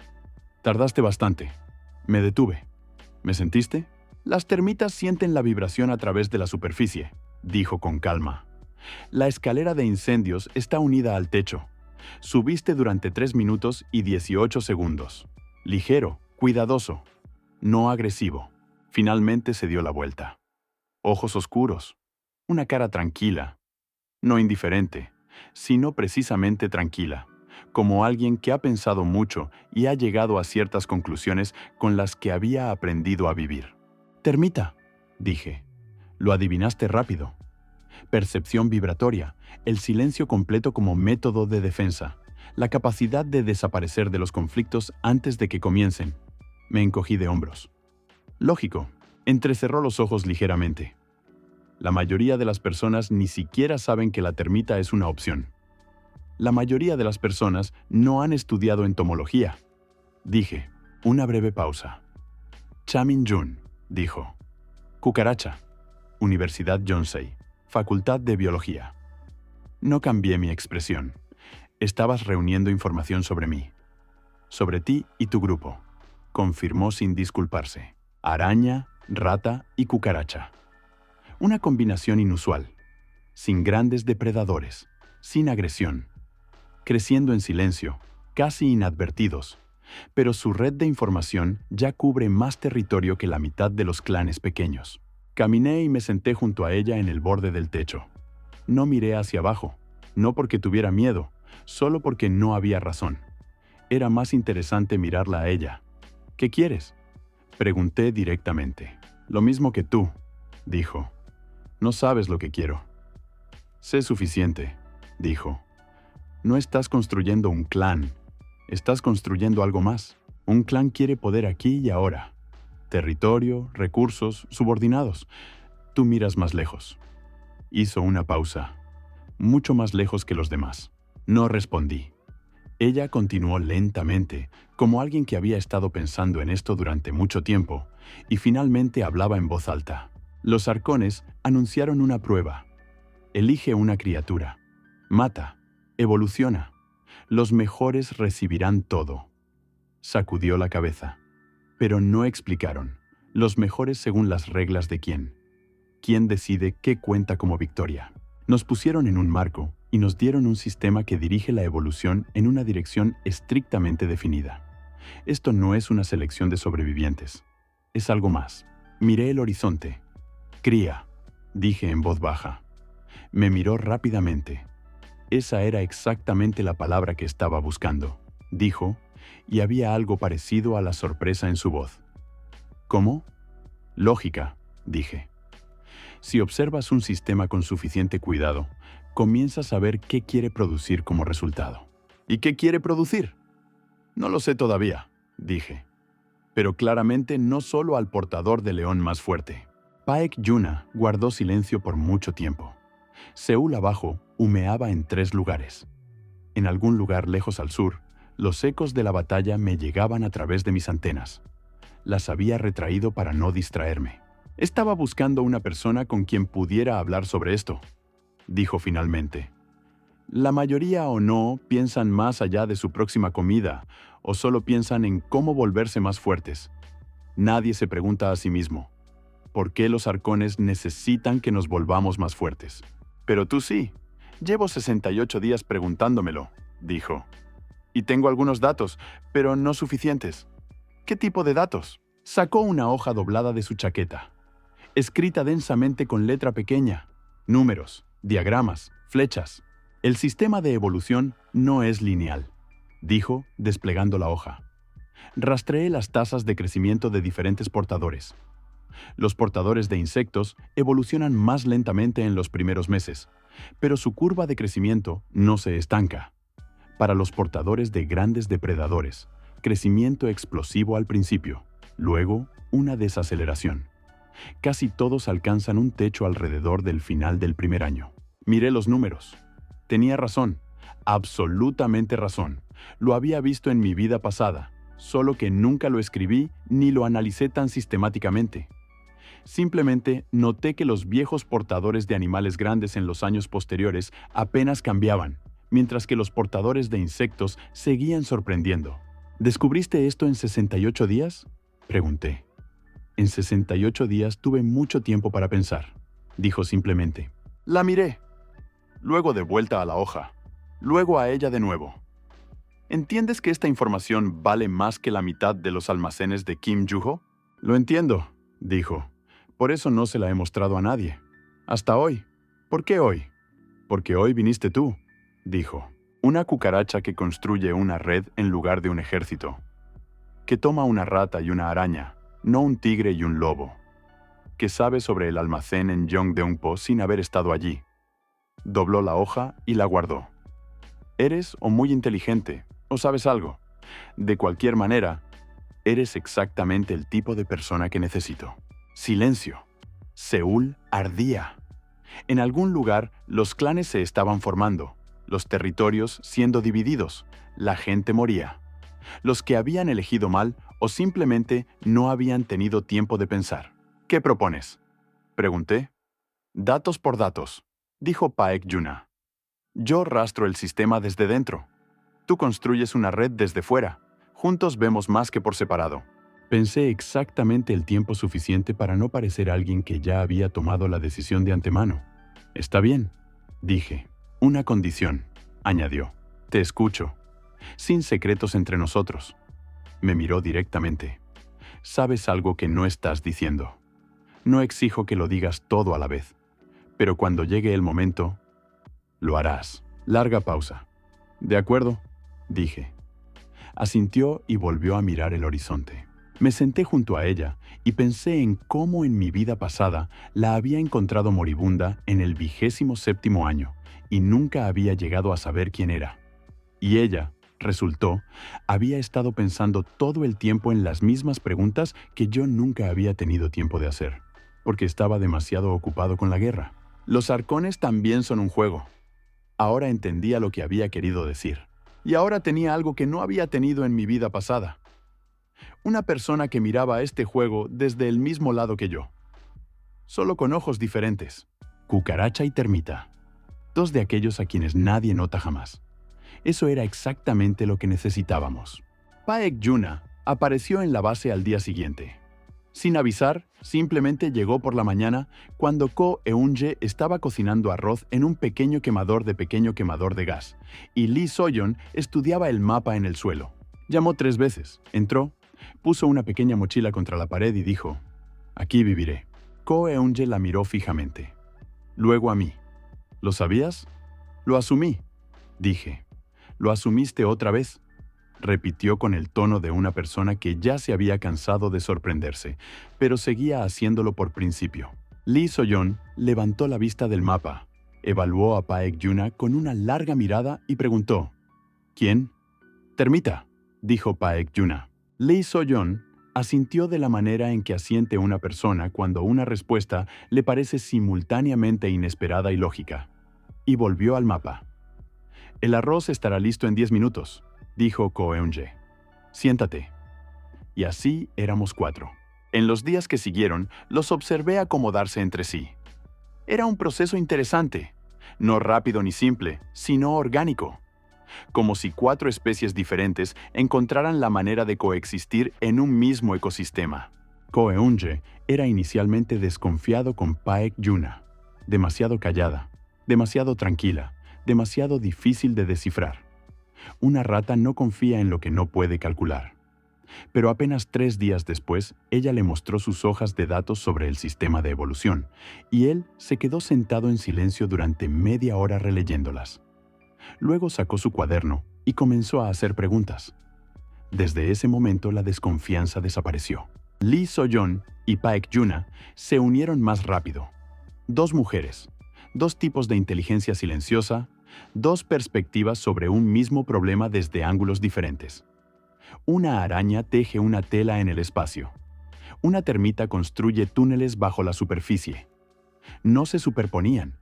«Tardaste bastante. Me detuve. ¿Me sentiste? Las termitas sienten la vibración a través de la superficie, dijo con calma. La escalera de incendios está unida al techo. Subiste durante 3 minutos y 18 segundos. Ligero, cuidadoso, no agresivo. Finalmente se dio la vuelta. Ojos oscuros, una cara tranquila, no indiferente, sino precisamente tranquila, como alguien que ha pensado mucho y ha llegado a ciertas conclusiones con las que había aprendido a vivir. Termita, dije. Lo adivinaste rápido. Percepción vibratoria, el silencio completo como método de defensa, la capacidad de desaparecer de los conflictos antes de que comiencen. Me encogí de hombros. Lógico, entrecerró los ojos ligeramente. La mayoría de las personas ni siquiera saben que la termita es una opción. La mayoría de las personas no han estudiado entomología. Dije, una breve pausa. Chamin-Jun, dijo. Cucaracha, Universidad Yonsei, Facultad de Biología. No cambié mi expresión. Estabas reuniendo información sobre mí. Sobre ti y tu grupo. Confirmó sin disculparse. Araña, rata y cucaracha. Una combinación inusual. Sin grandes depredadores. Sin agresión. Creciendo en silencio, casi inadvertidos. Pero su red de información ya cubre más territorio que la mitad de los clanes pequeños. Caminé y me senté junto a ella en el borde del techo. No miré hacia abajo, no porque tuviera miedo, solo porque no había razón. Era más interesante mirarla a ella. ¿Qué quieres? Pregunté directamente. Lo mismo que tú, dijo. No sabes lo que quiero. Sé suficiente, dijo. No estás construyendo un clan, estás construyendo algo más. Un clan quiere poder aquí y ahora. Territorio, recursos, subordinados. Tú miras más lejos. Hizo una pausa. Mucho más lejos que los demás. No respondí. Ella continuó lentamente, como alguien que había estado pensando en esto durante mucho tiempo, y finalmente hablaba en voz alta. Los arcones anunciaron una prueba. Elige una criatura. Mata. Evoluciona. Los mejores recibirán todo. Sacudió la cabeza. Pero no explicaron. Los mejores según las reglas de quién. ¿Quién decide qué cuenta como victoria? Nos pusieron en un marco y nos dieron un sistema que dirige la evolución en una dirección estrictamente definida. Esto no es una selección de sobrevivientes. Es algo más. Miré el horizonte. Cría, dije en voz baja. Me miró rápidamente. Esa era exactamente la palabra que estaba buscando, dijo, y había algo parecido a la sorpresa en su voz. ¿Cómo? Lógica, dije. Si observas un sistema con suficiente cuidado, comienzas a ver qué quiere producir como resultado. ¿Y qué quiere producir? No lo sé todavía, dije. Pero claramente no solo al portador de león más fuerte. Paek Yuna guardó silencio por mucho tiempo. Seúl abajo humeaba en 3 lugares. En algún lugar lejos al sur, los ecos de la batalla me llegaban a través de mis antenas. Las había retraído para no distraerme. Estaba buscando una persona con quien pudiera hablar sobre esto, dijo finalmente. La mayoría o no piensan más allá de su próxima comida, o solo piensan en cómo volverse más fuertes. Nadie se pregunta a sí mismo, ¿por qué los arcones necesitan que nos volvamos más fuertes? Pero tú sí. Llevo 68 días preguntándomelo, dijo. Y tengo algunos datos, pero no suficientes. ¿Qué tipo de datos? Sacó una hoja doblada de su chaqueta, escrita densamente con letra pequeña, números, diagramas, flechas. El sistema de evolución no es lineal, dijo, desplegando la hoja. Rastreé las tasas de crecimiento de diferentes portadores. Los portadores de insectos evolucionan más lentamente en los primeros meses, pero su curva de crecimiento no se estanca. Para los portadores de grandes depredadores, crecimiento explosivo al principio, luego una desaceleración. Casi todos alcanzan un techo alrededor del final del primer año. Miré los números. Tenía razón, absolutamente razón. Lo había visto en mi vida pasada, solo que nunca lo escribí ni lo analicé tan sistemáticamente. Simplemente noté que los viejos portadores de animales grandes en los años posteriores apenas cambiaban, mientras que los portadores de insectos seguían sorprendiendo. ¿Descubriste esto en 68 días? Pregunté. En 68 días tuve mucho tiempo para pensar. Dijo simplemente. La miré. Luego de vuelta a la hoja. Luego a ella de nuevo. ¿Entiendes que esta información vale más que la mitad de los almacenes de Kim Yoo-ho? Lo entiendo, dijo. Por eso no se la he mostrado a nadie. Hasta hoy. ¿Por qué hoy? Porque hoy viniste tú, dijo. Una cucaracha que construye una red en lugar de un ejército. Que toma una rata y una araña, no un tigre y un lobo. Que sabe sobre el almacén en Yeongdeungpo sin haber estado allí. Dobló la hoja y la guardó. Eres o muy inteligente, o sabes algo. De cualquier manera, eres exactamente el tipo de persona que necesito. Silencio. Seúl ardía. En algún lugar, los clanes se estaban formando, los territorios siendo divididos, la gente moría. Los que habían elegido mal o simplemente no habían tenido tiempo de pensar. ¿Qué propones? Pregunté. Datos por datos, dijo Paek-Yuna. Yo rastro el sistema desde dentro. Tú construyes una red desde fuera. Juntos vemos más que por separado. Pensé exactamente el tiempo suficiente para no parecer alguien que ya había tomado la decisión de antemano. Está bien, dije. Una condición, añadió. Te escucho. Sin secretos entre nosotros. Me miró directamente. Sabes algo que no estás diciendo. No exijo que lo digas todo a la vez. Pero cuando llegue el momento, lo harás. Larga pausa. De acuerdo, dije. Asintió y volvió a mirar el horizonte. Me senté junto a ella y pensé en cómo en mi vida pasada la había encontrado moribunda en el 27º año y nunca había llegado a saber quién era. Y ella, resultó, había estado pensando todo el tiempo en las mismas preguntas que yo nunca había tenido tiempo de hacer, porque estaba demasiado ocupado con la guerra. Los arcones también son un juego. Ahora entendía lo que había querido decir. Y ahora tenía algo que no había tenido en mi vida pasada. Una persona que miraba este juego desde el mismo lado que yo. Solo con ojos diferentes. Cucaracha y termita. Dos de aquellos a quienes nadie nota jamás. Eso era exactamente lo que necesitábamos. Paek-Yuna apareció en la base al día siguiente. Sin avisar, simplemente llegó por la mañana cuando Ko Eun-je estaba cocinando arroz en un pequeño quemador de gas, y Lee So-yeon estudiaba el mapa en el suelo. Llamó 3 veces, entró, puso una pequeña mochila contra la pared y dijo, «Aquí viviré». Ko Eun-je la miró fijamente. Luego a mí. «¿Lo sabías?» «Lo asumí», dije. «¿Lo asumiste otra vez?» Repitió con el tono de una persona que ya se había cansado de sorprenderse, pero seguía haciéndolo por principio. Lee So-yeon levantó la vista del mapa, evaluó a Paek-Yuna con una larga mirada y preguntó, «¿Quién?» «Termita», dijo Paek-Yuna. Lee So-yeon asintió de la manera en que asiente una persona cuando una respuesta le parece simultáneamente inesperada y lógica, y volvió al mapa. «El arroz estará listo en 10 minutos», dijo Ko Eun-je. «Siéntate». Y así éramos 4. En los días que siguieron, los observé acomodarse entre sí. Era un proceso interesante, no rápido ni simple, sino orgánico. Como si 4 especies diferentes encontraran la manera de coexistir en un mismo ecosistema. Ko Eun-je era inicialmente desconfiado con Paek-Yuna. Demasiado callada, demasiado tranquila, demasiado difícil de descifrar. Una rata no confía en lo que no puede calcular. Pero apenas 3 días después, ella le mostró sus hojas de datos sobre el sistema de evolución, y él se quedó sentado en silencio durante media hora releyéndolas. Luego sacó su cuaderno y comenzó a hacer preguntas. Desde ese momento la desconfianza desapareció. Lee So-yeon y Paek-Yuna se unieron más rápido. 2 mujeres, 2 tipos de inteligencia silenciosa, 2 perspectivas sobre un mismo problema desde ángulos diferentes. Una araña teje una tela en el espacio. Una termita construye túneles bajo la superficie. No se superponían,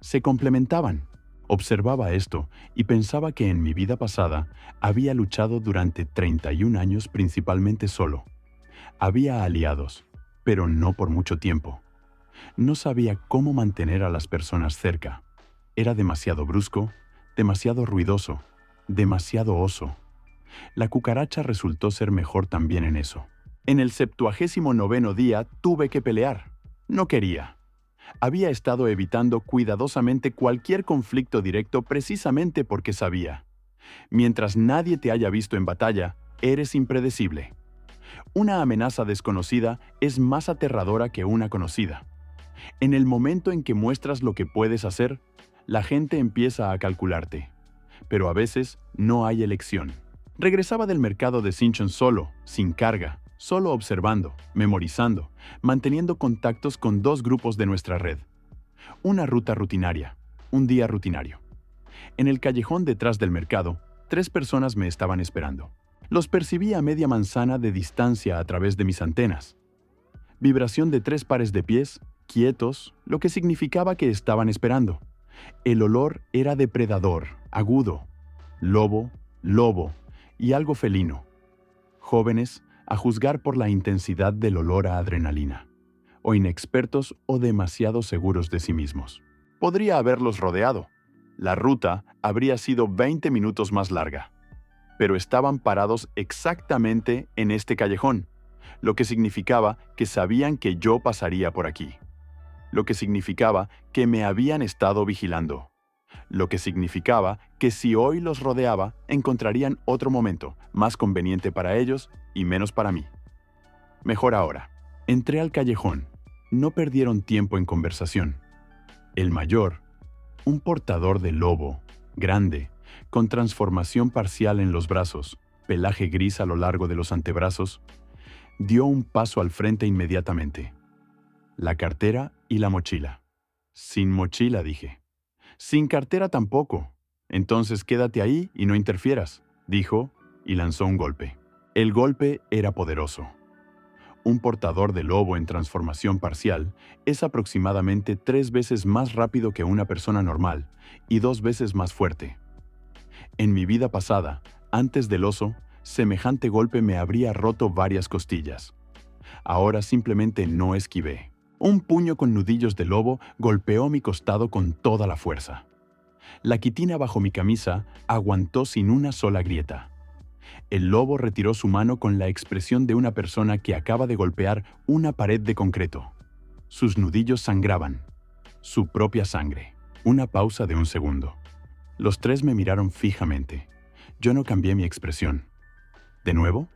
se complementaban. Observaba esto y pensaba que en mi vida pasada había luchado durante 31 años principalmente solo. Había aliados, pero no por mucho tiempo. No sabía cómo mantener a las personas cerca. Era demasiado brusco, demasiado ruidoso, demasiado oso. La cucaracha resultó ser mejor también en eso. En el 79º día tuve que pelear. No quería. Había estado evitando cuidadosamente cualquier conflicto directo precisamente porque sabía. Mientras nadie te haya visto en batalla, eres impredecible. Una amenaza desconocida es más aterradora que una conocida. En el momento en que muestras lo que puedes hacer, la gente empieza a calcularte. Pero a veces no hay elección. Regresaba del mercado de Sinchon solo, sin carga, solo observando, memorizando, manteniendo contactos con 2 grupos de nuestra red. Una ruta rutinaria, un día rutinario. En el callejón detrás del mercado, 3 personas me estaban esperando. Los percibí a media manzana de distancia a través de mis antenas. Vibración de 3 pares de pies, quietos, lo que significaba que estaban esperando. El olor era depredador, agudo. Lobo, lobo y algo felino. Jóvenes, a juzgar por la intensidad del olor a adrenalina. O inexpertos o demasiado seguros de sí mismos. Podría haberlos rodeado. La ruta habría sido 20 minutos más larga. Pero estaban parados exactamente en este callejón, lo que significaba que sabían que yo pasaría por aquí. Lo que significaba que me habían estado vigilando. Lo que significaba que si hoy los rodeaba, encontrarían otro momento, más conveniente para ellos y menos para mí. Mejor ahora. Entré al callejón. No perdieron tiempo en conversación. El mayor, un portador de lobo, grande, con transformación parcial en los brazos, pelaje gris a lo largo de los antebrazos, dio un paso al frente inmediatamente. La cartera y la mochila. Sin mochila, dije. Sin cartera tampoco. Entonces quédate ahí y no interfieras, dijo y lanzó un golpe. El golpe era poderoso. Un portador de lobo en transformación parcial es aproximadamente 3 veces más rápido que una persona normal y 2 veces más fuerte. En mi vida pasada, antes del oso, semejante golpe me habría roto varias costillas. Ahora simplemente no esquivé. Un puño con nudillos de lobo golpeó mi costado con toda la fuerza. La quitina bajo mi camisa aguantó sin una sola grieta. El lobo retiró su mano con la expresión de una persona que acaba de golpear una pared de concreto. Sus nudillos sangraban. Su propia sangre. Una pausa de 1 segundo. Los 3 me miraron fijamente. Yo no cambié mi expresión. ¿De nuevo?,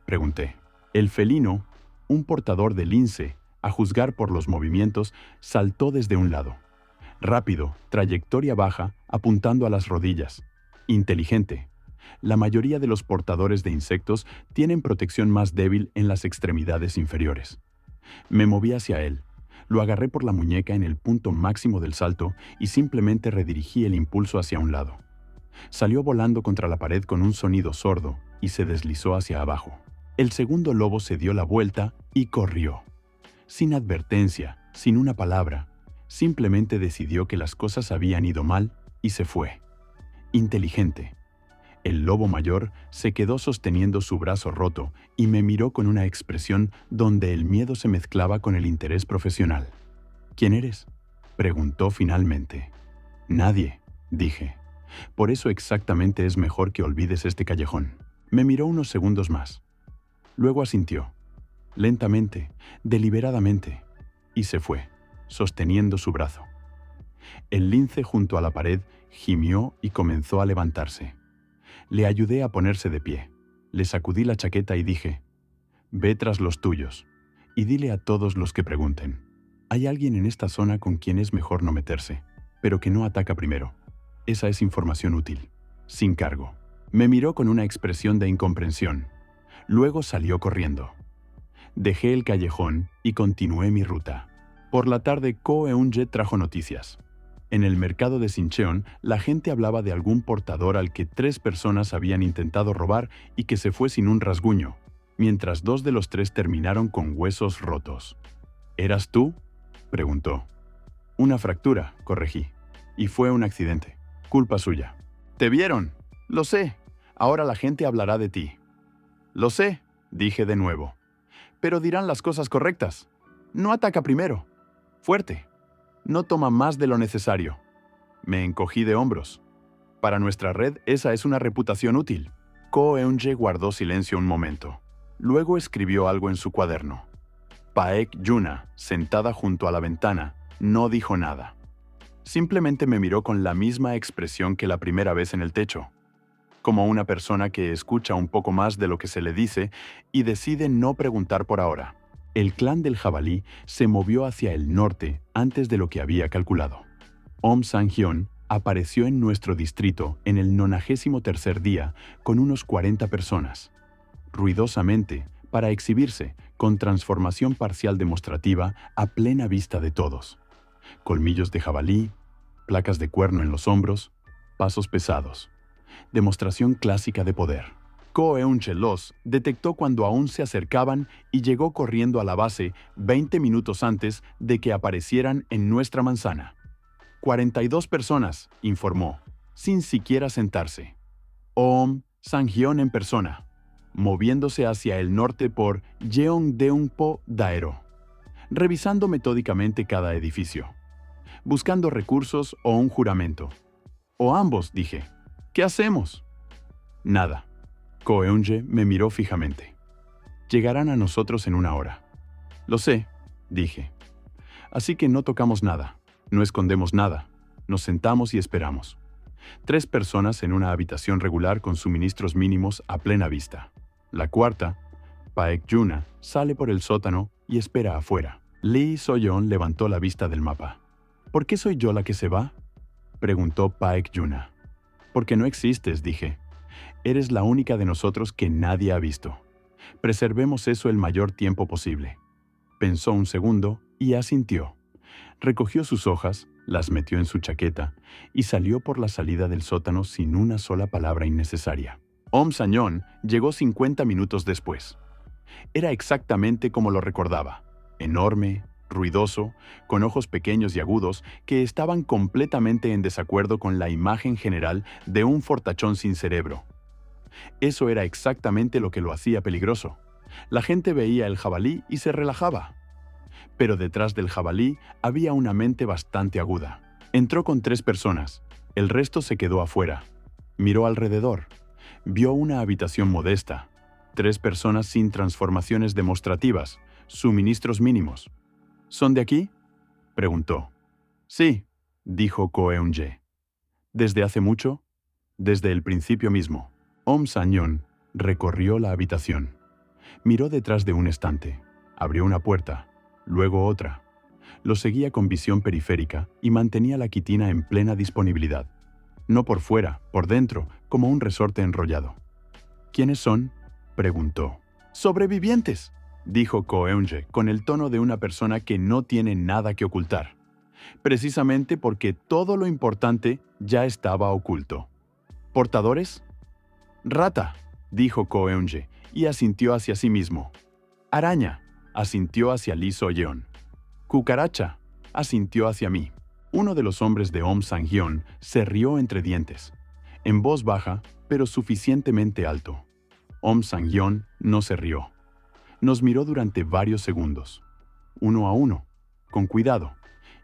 pregunté. El felino, un portador de lince, a juzgar por los movimientos, saltó desde un lado. Rápido, trayectoria baja, apuntando a las rodillas. Inteligente. La mayoría de los portadores de insectos tienen protección más débil en las extremidades inferiores. Me moví hacia él. Lo agarré por la muñeca en el punto máximo del salto y simplemente redirigí el impulso hacia un lado. Salió volando contra la pared con un sonido sordo y se deslizó hacia abajo. El segundo lobo se dio la vuelta y corrió. Sin advertencia, sin una palabra, simplemente decidió que las cosas habían ido mal y se fue. Inteligente. El lobo mayor se quedó sosteniendo su brazo roto y me miró con una expresión donde el miedo se mezclaba con el interés profesional. ¿Quién eres?, preguntó finalmente. Nadie, dije. Por eso exactamente es mejor que olvides este callejón. Me miró unos segundos más. Luego asintió. Lentamente, deliberadamente, y se fue, sosteniendo su brazo. El lince junto a la pared gimió y comenzó a levantarse. Le ayudé a ponerse de pie. Le sacudí la chaqueta y dije, «Ve tras los tuyos, y dile a todos los que pregunten. Hay alguien en esta zona con quien es mejor no meterse, pero que no ataca primero. Esa es información útil, sin cargo». Me miró con una expresión de incomprensión. Luego salió corriendo. Dejé el callejón y continué mi ruta. Por la tarde, Ko Eun-je trajo noticias. En el mercado de Sincheon, la gente hablaba de algún portador al que 3 personas habían intentado robar y que se fue sin un rasguño, mientras 2 de los 3 terminaron con huesos rotos. ¿Eras tú?, preguntó. Una fractura, corregí. Y fue un accidente. Culpa suya. ¿Te vieron? Lo sé. Ahora la gente hablará de ti. Lo sé, dije de nuevo. Pero dirán las cosas correctas. No ataca primero. Fuerte. No toma más de lo necesario. Me encogí de hombros. Para nuestra red esa es una reputación útil. Ko Eun-je guardó silencio un momento. Luego escribió algo en su cuaderno. Paek Yuna, sentada junto a la ventana, no dijo nada. Simplemente me miró con la misma expresión que la primera vez en el techo, como una persona que escucha un poco más de lo que se le dice y decide no preguntar por ahora. El clan del jabalí se movió hacia el norte antes de lo que había calculado. Om Sang-hyun apareció en nuestro distrito en el 93º día con unos 40 personas, ruidosamente, para exhibirse con transformación parcial demostrativa a plena vista de todos. Colmillos de jabalí, placas de cuerno en los hombros, pasos pesados. Demostración clásica de poder. Ko Eun-che los detectó cuando aún se acercaban y llegó corriendo a la base 20 minutos antes de que aparecieran en nuestra manzana. 42 personas, informó, sin siquiera sentarse. Om Sang-hyun en persona, moviéndose hacia el norte por Jeongdeungpo-daero, revisando metódicamente cada edificio, buscando recursos o un juramento. O ambos, dije. ¿Qué hacemos? Nada. Ko Eun-je me miró fijamente. Llegarán a nosotros en una hora. Lo sé, dije. Así que no tocamos nada, no escondemos nada, nos sentamos y esperamos. 3 personas en una habitación regular con suministros mínimos a plena vista. La cuarta, Paek Yuna, sale por el sótano y espera afuera. Lee So-yeon levantó la vista del mapa. ¿Por qué soy yo la que se va?, preguntó Paek Yuna. Porque no existes, dije. Eres la única de nosotros que nadie ha visto. Preservemos eso el mayor tiempo posible. Pensó un segundo y asintió. Recogió sus hojas, las metió en su chaqueta y salió por la salida del sótano sin una sola palabra innecesaria. Om Sang-hyun llegó 50 minutos después. Era exactamente como lo recordaba. Enorme, ruidoso, con ojos pequeños y agudos que estaban completamente en desacuerdo con la imagen general de un fortachón sin cerebro. Eso era exactamente lo que lo hacía peligroso. La gente veía el jabalí y se relajaba. Pero detrás del jabalí había una mente bastante aguda. Entró con 3 personas. El resto se quedó afuera. Miró alrededor. Vio una habitación modesta. 3 personas sin transformaciones demostrativas, suministros mínimos. ¿Son de aquí?, preguntó. Sí, dijo Ko Eun-je. ¿Desde hace mucho? Desde el principio mismo. Om Sang-hyun recorrió la habitación. Miró detrás de un estante. Abrió una puerta, luego otra. Lo seguía con visión periférica y mantenía la quitina en plena disponibilidad. No por fuera, por dentro, como un resorte enrollado. ¿Quiénes son?, preguntó. ¡Sobrevivientes!, dijo Ko Eun-je con el tono de una persona que no tiene nada que ocultar. Precisamente porque todo lo importante ya estaba oculto. ¿Portadores? Rata, dijo Ko Eun-je y asintió hacia sí mismo. Araña, asintió hacia Lee So-yeon. Cucaracha, asintió hacia mí. Uno de los hombres de Om Sang-hyun se rió entre dientes, en voz baja, pero suficientemente alto. Om Sang-hyun no se rió. Nos miró durante varios segundos, uno a uno, con cuidado,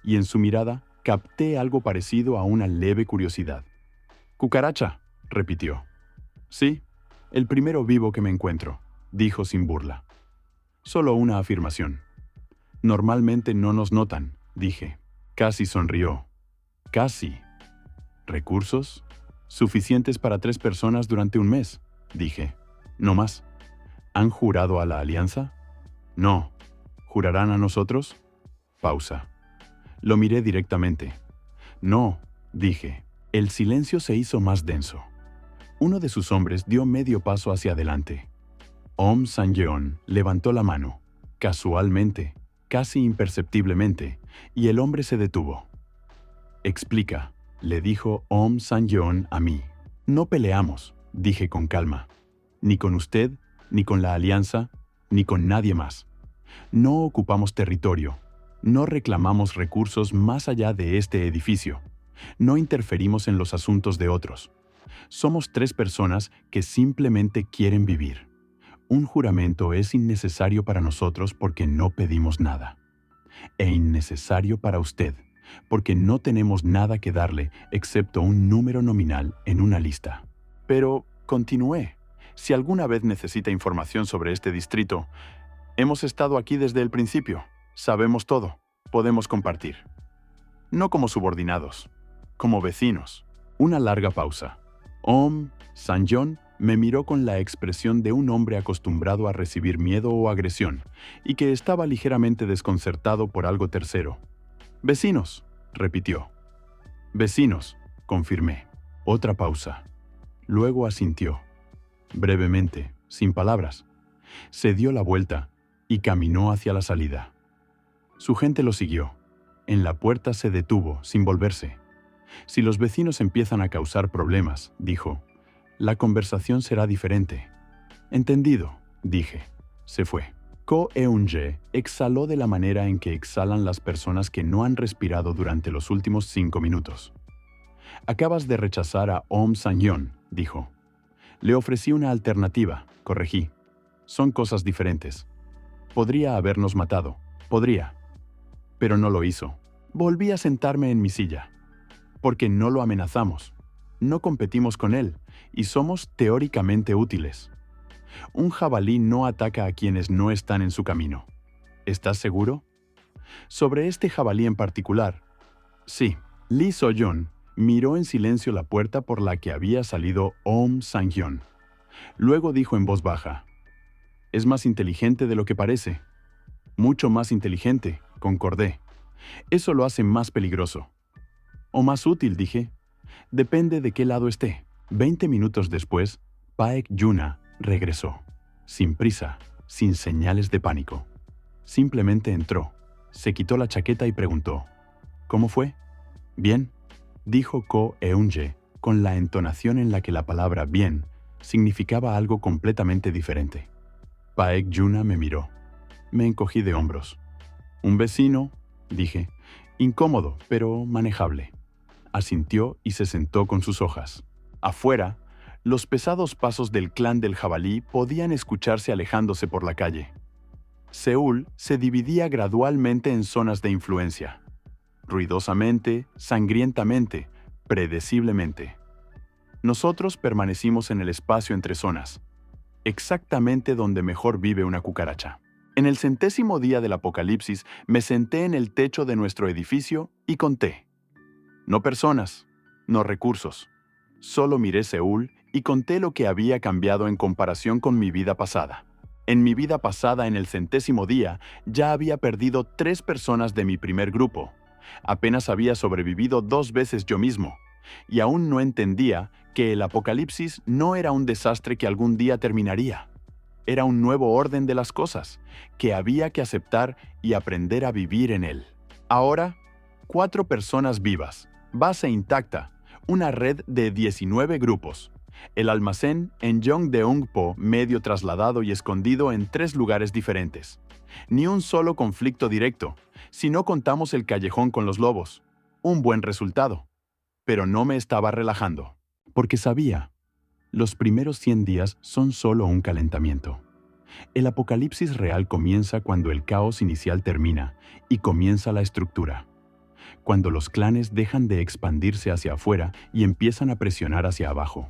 y en su mirada capté algo parecido a una leve curiosidad. «Cucaracha», repitió. «Sí, el primero vivo que me encuentro», dijo sin burla. Solo una afirmación. «Normalmente no nos notan», dije. Casi sonrió. «Casi». «¿Recursos? Suficientes para 3 personas durante un mes», dije. «No más». ¿Han jurado a la alianza? No. ¿Jurarán a nosotros? Pausa. Lo miré directamente. No, dije. El silencio se hizo más denso. Uno de sus hombres dio medio paso hacia adelante. Om Sang-yeon levantó la mano, casualmente, casi imperceptiblemente, y el hombre se detuvo. Explica, le dijo Om Sang-yeon a mí. No peleamos, dije con calma. Ni con usted, ni con la alianza, ni con nadie más. No ocupamos territorio, no reclamamos recursos más allá de este edificio, no interferimos en los asuntos de otros. Somos 3 personas que simplemente quieren vivir. Un juramento es innecesario para nosotros porque no pedimos nada. E innecesario para usted, porque no tenemos nada que darle excepto un número nominal en una lista. Pero continué. Si alguna vez necesita información sobre este distrito, hemos estado aquí desde el principio. Sabemos todo. Podemos compartir. No como subordinados, como vecinos. Una larga pausa. Sang-yeon me miró con la expresión de un hombre acostumbrado a recibir miedo o agresión y que estaba ligeramente desconcertado por algo tercero. «Vecinos», repitió. «Vecinos», confirmé. Otra pausa. Luego asintió. Brevemente, sin palabras. Se dio la vuelta y caminó hacia la salida. Su gente lo siguió. En la puerta se detuvo, sin volverse. «Si los vecinos empiezan a causar problemas», dijo, «la conversación será diferente». «Entendido», dije. Se fue. Ko Eun-je exhaló de la manera en que exhalan las personas que no han respirado durante los últimos 5 minutos. «Acabas de rechazar a Sang-yeon», dijo. «Le ofrecí una alternativa», corregí. «Son cosas diferentes. Podría habernos matado. Podría. Pero no lo hizo. Volví a sentarme en mi silla. Porque no lo amenazamos. No competimos con él y somos teóricamente útiles. Un jabalí no ataca a quienes no están en su camino. ¿Estás seguro? Sobre este jabalí en particular. Sí. Lee So-yeon miró en silencio la puerta por la que había salido Sang-yeon. Luego dijo en voz baja: «Es más inteligente de lo que parece». «Mucho más inteligente», concordé. «Eso lo hace más peligroso». «O más útil», dije. «Depende de qué lado esté». 20 minutos después, Paek-yuna regresó. Sin prisa, sin señales de pánico. Simplemente entró, se quitó la chaqueta y preguntó: «¿Cómo fue?» «Bien», dijo Ko Eun-je, con la entonación en la que la palabra «bien» significaba algo completamente diferente. Paek-yuna me miró. Me encogí de hombros. «Un vecino», dije. «Incómodo, pero manejable». Asintió y se sentó con sus hojas. Afuera, los pesados pasos del clan del jabalí podían escucharse alejándose por la calle. Seúl se dividía gradualmente en zonas de influencia. Ruidosamente, sangrientamente, predeciblemente. Nosotros permanecimos en el espacio entre zonas, exactamente donde mejor vive una cucaracha. En el 100º día del apocalipsis me senté en el techo de nuestro edificio y conté. No personas, no recursos. Solo miré Seúl y conté lo que había cambiado en comparación con mi vida pasada. En mi vida pasada, en el 100º día, ya había perdido 3 personas de mi primer grupo. Apenas había sobrevivido 2 veces yo mismo. Y aún no entendía que el apocalipsis no era un desastre que algún día terminaría. Era un nuevo orden de las cosas, que había que aceptar y aprender a vivir en él. Ahora, 4 personas vivas, base intacta, una red de 19 grupos. El almacén en Yongdeungpo medio trasladado y escondido en 3 lugares diferentes. Ni un solo conflicto directo, si no contamos el callejón con los lobos. Un buen resultado. Pero no me estaba relajando, porque sabía, los primeros 100 días son solo un calentamiento. El apocalipsis real comienza cuando el caos inicial termina y comienza la estructura. Cuando los clanes dejan de expandirse hacia afuera y empiezan a presionar hacia abajo.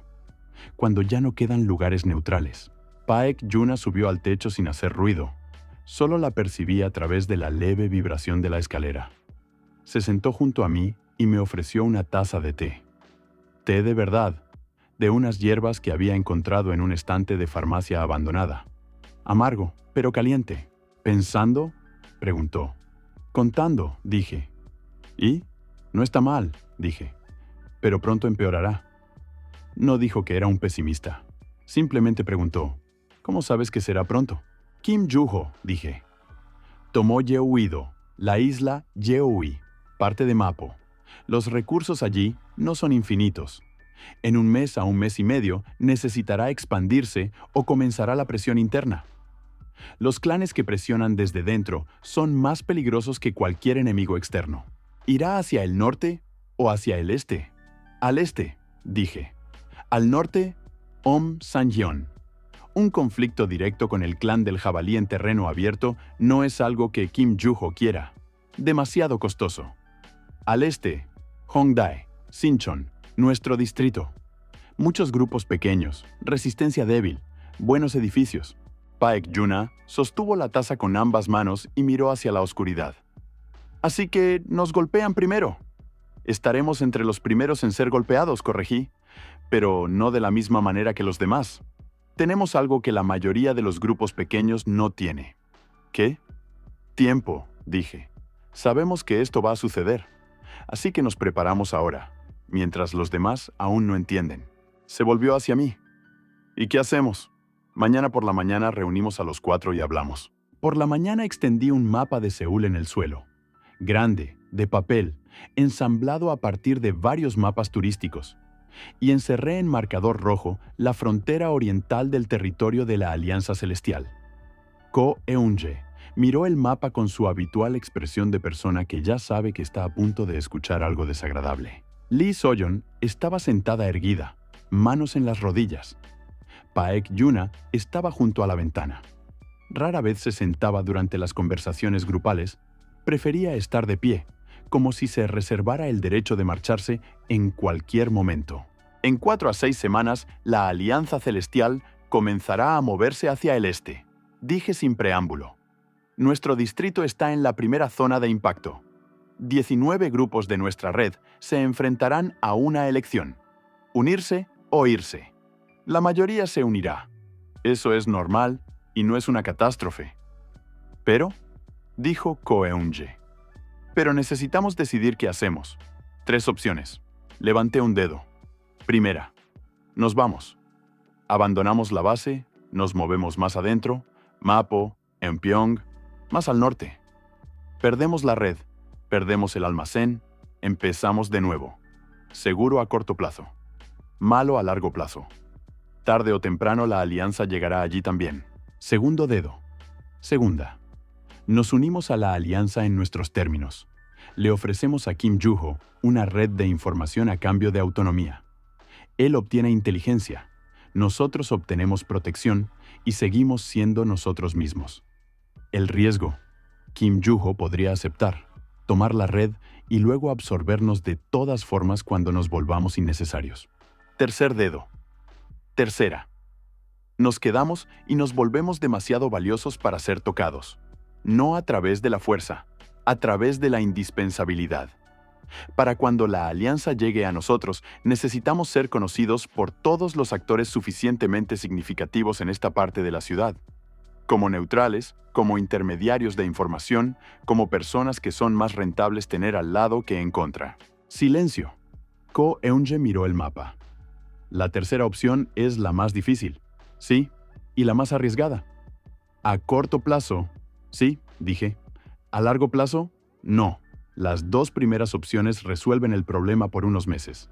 Cuando ya no quedan lugares neutrales. Paek-yuna subió al techo sin hacer ruido. Solo la percibí a través de la leve vibración de la escalera. Se sentó junto a mí y me ofreció una taza de té. Té de verdad, de unas hierbas que había encontrado en un estante de farmacia abandonada. Amargo, pero caliente. ¿Pensando?, preguntó. Contando, dije. ¿Y? No está mal, dije. Pero pronto empeorará. No dijo que era un pesimista. Simplemente preguntó, ¿cómo sabes que será pronto? Kim Joo, dije. Tomó Yeouido, la isla Yeoui, parte de Mapo. Los recursos allí no son infinitos. En 1 mes a 1 mes y medio necesitará expandirse o comenzará la presión interna. Los clanes que presionan desde dentro son más peligrosos que cualquier enemigo externo. ¿Irá hacia el norte o hacia el este? Al este, dije. Al norte, Sang-yeon. Un conflicto directo con el clan del jabalí en terreno abierto no es algo que Kim Joo quiera. Demasiado costoso. Al este, Hongdae, Sinchon, nuestro distrito. Muchos grupos pequeños, resistencia débil, Buenos edificios. Paek Yuna sostuvo la taza con ambas manos y miró hacia la oscuridad. Así que nos golpean primero. Estaremos entre los primeros en ser golpeados, corregí, pero no de la misma manera que los demás. Tenemos algo que la mayoría de los grupos pequeños no tiene. ¿Qué? Tiempo, dije. Sabemos que esto va a suceder, así que nos preparamos ahora, mientras los demás aún no entienden. Se volvió hacia mí. ¿Y qué hacemos? Mañana por la mañana reunimos a los 4 y hablamos. Por la mañana extendí un mapa de Seúl en el suelo. Grande, de papel, ensamblado a partir de varios mapas turísticos, y encerré en marcador rojo la frontera oriental del territorio de la Alianza Celestial. Ko Eun-je miró el mapa con su habitual expresión de persona que ya sabe que está a punto de escuchar algo desagradable. Lee So-yeon estaba sentada erguida, manos en las rodillas. Paek Yuna estaba junto a la ventana. Rara vez se sentaba durante las conversaciones grupales. Prefería estar de pie, como si se reservara el derecho de marcharse en cualquier momento. En 4 a 6 semanas, la Alianza Celestial comenzará a moverse hacia el este, dije sin preámbulo. Nuestro distrito está en la primera zona de impacto. 19 grupos de nuestra red se enfrentarán a una elección: unirse o irse. La mayoría se unirá. Eso es normal y no es una catástrofe. Pero, dijo Ko Eun-je, pero necesitamos decidir qué hacemos. 3 opciones. Levanté un dedo. Primera, nos vamos. Abandonamos la base, nos movemos más adentro, Mapo, Eunpyeong, más al norte. Perdemos la red, perdemos el almacén, empezamos de nuevo. Seguro a corto plazo. Malo a largo plazo. Tarde o temprano la alianza llegará allí también. Segundo dedo. Segunda. Nos unimos a la alianza en nuestros términos. Le ofrecemos a Kim Joo-ho una red de información a cambio de autonomía. Él obtiene inteligencia, nosotros obtenemos protección y seguimos siendo nosotros mismos. El riesgo. Kim Joo-ho podría aceptar, tomar la red y luego absorbernos de todas formas cuando nos volvamos innecesarios. Tercer dedo. Tercera. Nos quedamos y nos volvemos demasiado valiosos para ser tocados. No a través de la fuerza, a través de la indispensabilidad. Para cuando la alianza llegue a nosotros, necesitamos ser conocidos por todos los actores suficientemente significativos en esta parte de la ciudad. Como neutrales, como intermediarios de información, como personas que son más rentables tener al lado que en contra. Silencio. Ko Eun-je miró el mapa. La tercera opción es la más difícil. Sí, y la más arriesgada. A corto plazo, sí, dije. A largo plazo, no. Las 2 primeras opciones resuelven el problema por unos meses.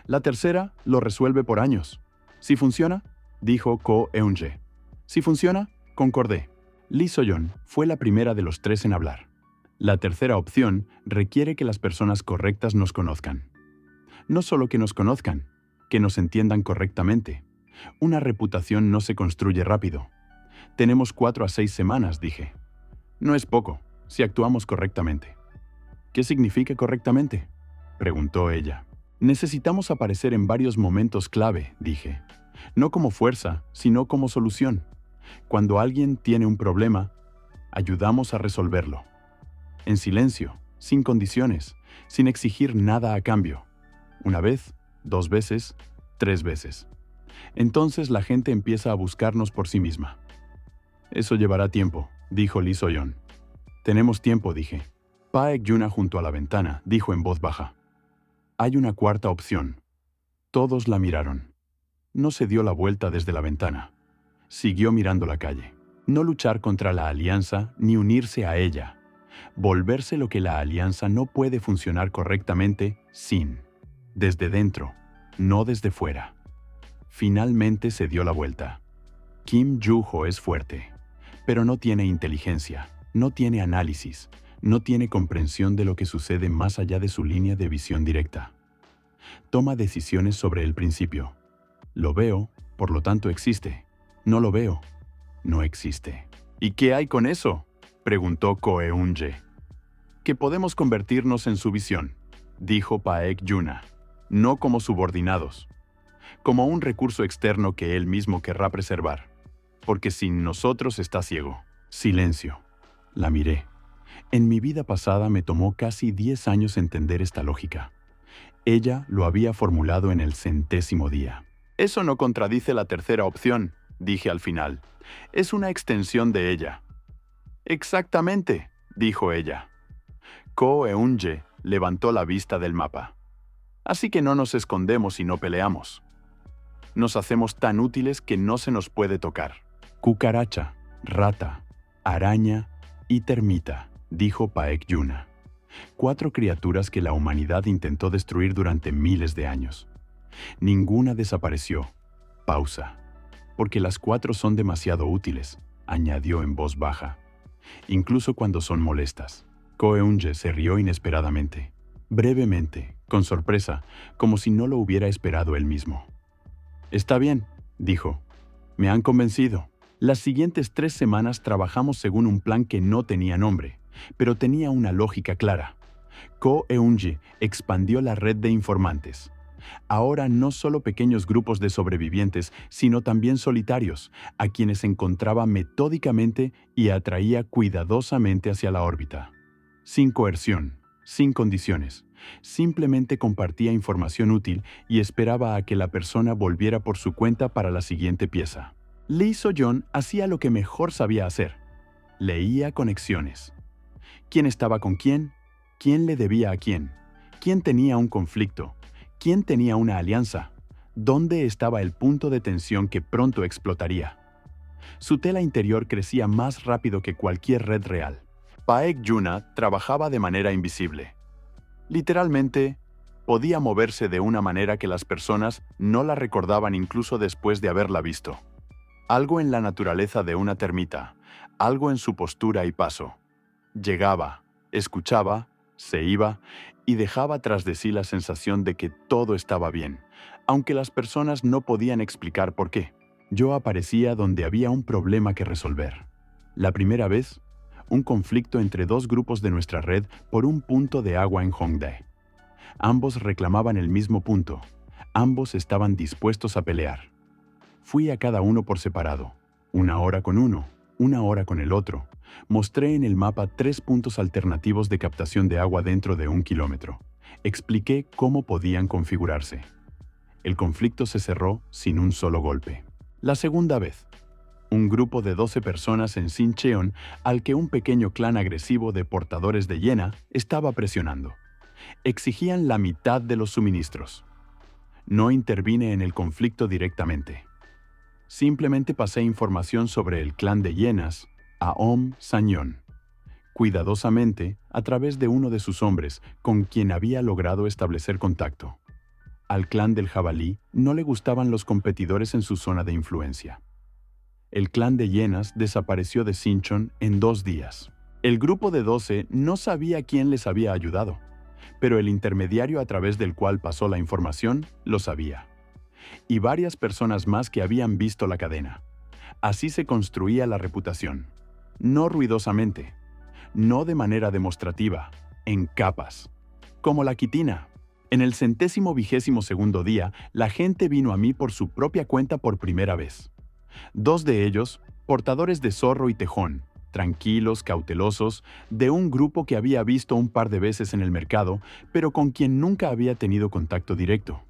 La tercera lo resuelve por años. Si funciona, dijo Ko Eun-je. Si funciona, concordé. Lee So-yeon fue la primera de los 3 en hablar. La tercera opción requiere que las personas correctas nos conozcan. No solo que nos conozcan, que nos entiendan correctamente. Una reputación no se construye rápido. Tenemos 4 a 6 semanas, dije. No es poco, si actuamos correctamente. ¿Qué significa correctamente?, preguntó ella. Necesitamos aparecer en varios momentos clave, dije. No como fuerza, sino como solución. Cuando alguien tiene un problema, ayudamos a resolverlo. En silencio, sin condiciones, sin exigir nada a cambio. 1 vez, 2 veces, 3 veces. Entonces la gente empieza a buscarnos por sí misma. Eso llevará tiempo, dijo Lee So-yeon. Tenemos tiempo, dije. Paek Yuna junto a la ventana dijo en voz baja. Hay una cuarta opción. Todos la miraron. No se dio la vuelta desde la ventana. Siguió mirando la calle. No luchar contra la alianza ni unirse a ella. Volverse lo que la alianza no puede funcionar correctamente sin. Desde dentro, no desde fuera. Finalmente se dio la vuelta. Kim Joo-ho es fuerte, pero no tiene inteligencia, no tiene análisis, no tiene comprensión de lo que sucede más allá de su línea de visión directa. Toma decisiones sobre el principio. Lo veo, por lo tanto existe. No lo veo, no existe. ¿Y qué hay con eso?, preguntó Ko Eun-je. Que podemos convertirnos en su visión, dijo Paek Yuna, no como subordinados, como un recurso externo que él mismo querrá preservar. porque sin nosotros está ciego. Silencio. La miré. En mi vida pasada me tomó casi 10 años entender esta lógica. Ella lo había formulado en el 100º día. Eso no contradice la tercera opción, dije al final. Es una extensión de ella. Exactamente, dijo ella. Ko Eun-je levantó la vista del mapa. Así que no nos escondemos y no peleamos. Nos hacemos tan útiles que no se nos puede tocar. Cucaracha, rata, araña y termita, dijo Paek Yuna. 4 criaturas que la humanidad intentó destruir durante miles de años. Ninguna desapareció. Pausa. Porque las 4 son demasiado útiles, añadió en voz baja. Incluso cuando son molestas. Ko Eun-je se rió inesperadamente. Brevemente, con sorpresa, como si no lo hubiera esperado él mismo. Está bien, dijo. Me han convencido. Las siguientes 3 semanas trabajamos según un plan que no tenía nombre, pero tenía una lógica clara. Ko Eun-je expandió la red de informantes. Ahora no solo pequeños grupos de sobrevivientes, sino también solitarios, a quienes encontraba metódicamente y atraía cuidadosamente hacia la órbita. Sin coerción, sin condiciones. Simplemente compartía información útil y esperaba a que la persona volviera por su cuenta para la siguiente pieza. Lee So-yeon hacía lo que mejor sabía hacer. Leía conexiones. ¿Quién estaba con quién? ¿Quién le debía a quién? ¿Quién tenía un conflicto? ¿Quién tenía una alianza? ¿Dónde estaba el punto de tensión que pronto explotaría? Su tela interior crecía más rápido que cualquier red real. Paek Yuna trabajaba de manera invisible. Literalmente, podía moverse de una manera que las personas no la recordaban incluso después de haberla visto. Algo en la naturaleza de una termita, algo en su postura y paso. Llegaba, escuchaba, se iba y dejaba tras de sí la sensación de que todo estaba bien, aunque las personas no podían explicar por qué. Yo aparecía donde había un problema que resolver. La primera vez, un conflicto entre 2 grupos de nuestra red por un punto de agua en Hongdae. Ambos reclamaban el mismo punto. Ambos estaban dispuestos a pelear. Fui a cada uno por separado. 1 hora con uno, 1 hora con el otro. Mostré en el mapa 3 puntos alternativos de captación de agua dentro de 1 kilómetro. Expliqué cómo podían configurarse. El conflicto se cerró sin un solo golpe. La segunda vez, un grupo de 12 personas en Sincheon al que un pequeño clan agresivo de portadores de hiena estaba presionando. Exigían la mitad de los suministros. No intervine en el conflicto directamente. Simplemente pasé información sobre el clan de hienas a Om Sanyeon, cuidadosamente a través de uno de sus hombres con quien había logrado establecer contacto. Al clan del jabalí no le gustaban los competidores en su zona de influencia. El clan de hienas desapareció de Sinchon en 2 días. El grupo de 12 no sabía quién les había ayudado, pero el intermediario a través del cual pasó la información lo sabía. Y varias personas más que habían visto la cadena. Así se construía la reputación. No ruidosamente, no de manera demostrativa, en capas. Como la quitina. En el 122º día, la gente vino a mí por su propia cuenta por primera vez. 2 de ellos, portadores de zorro y tejón, tranquilos, cautelosos, de un grupo que había visto un par de veces en el mercado, pero con quien nunca había tenido contacto directo.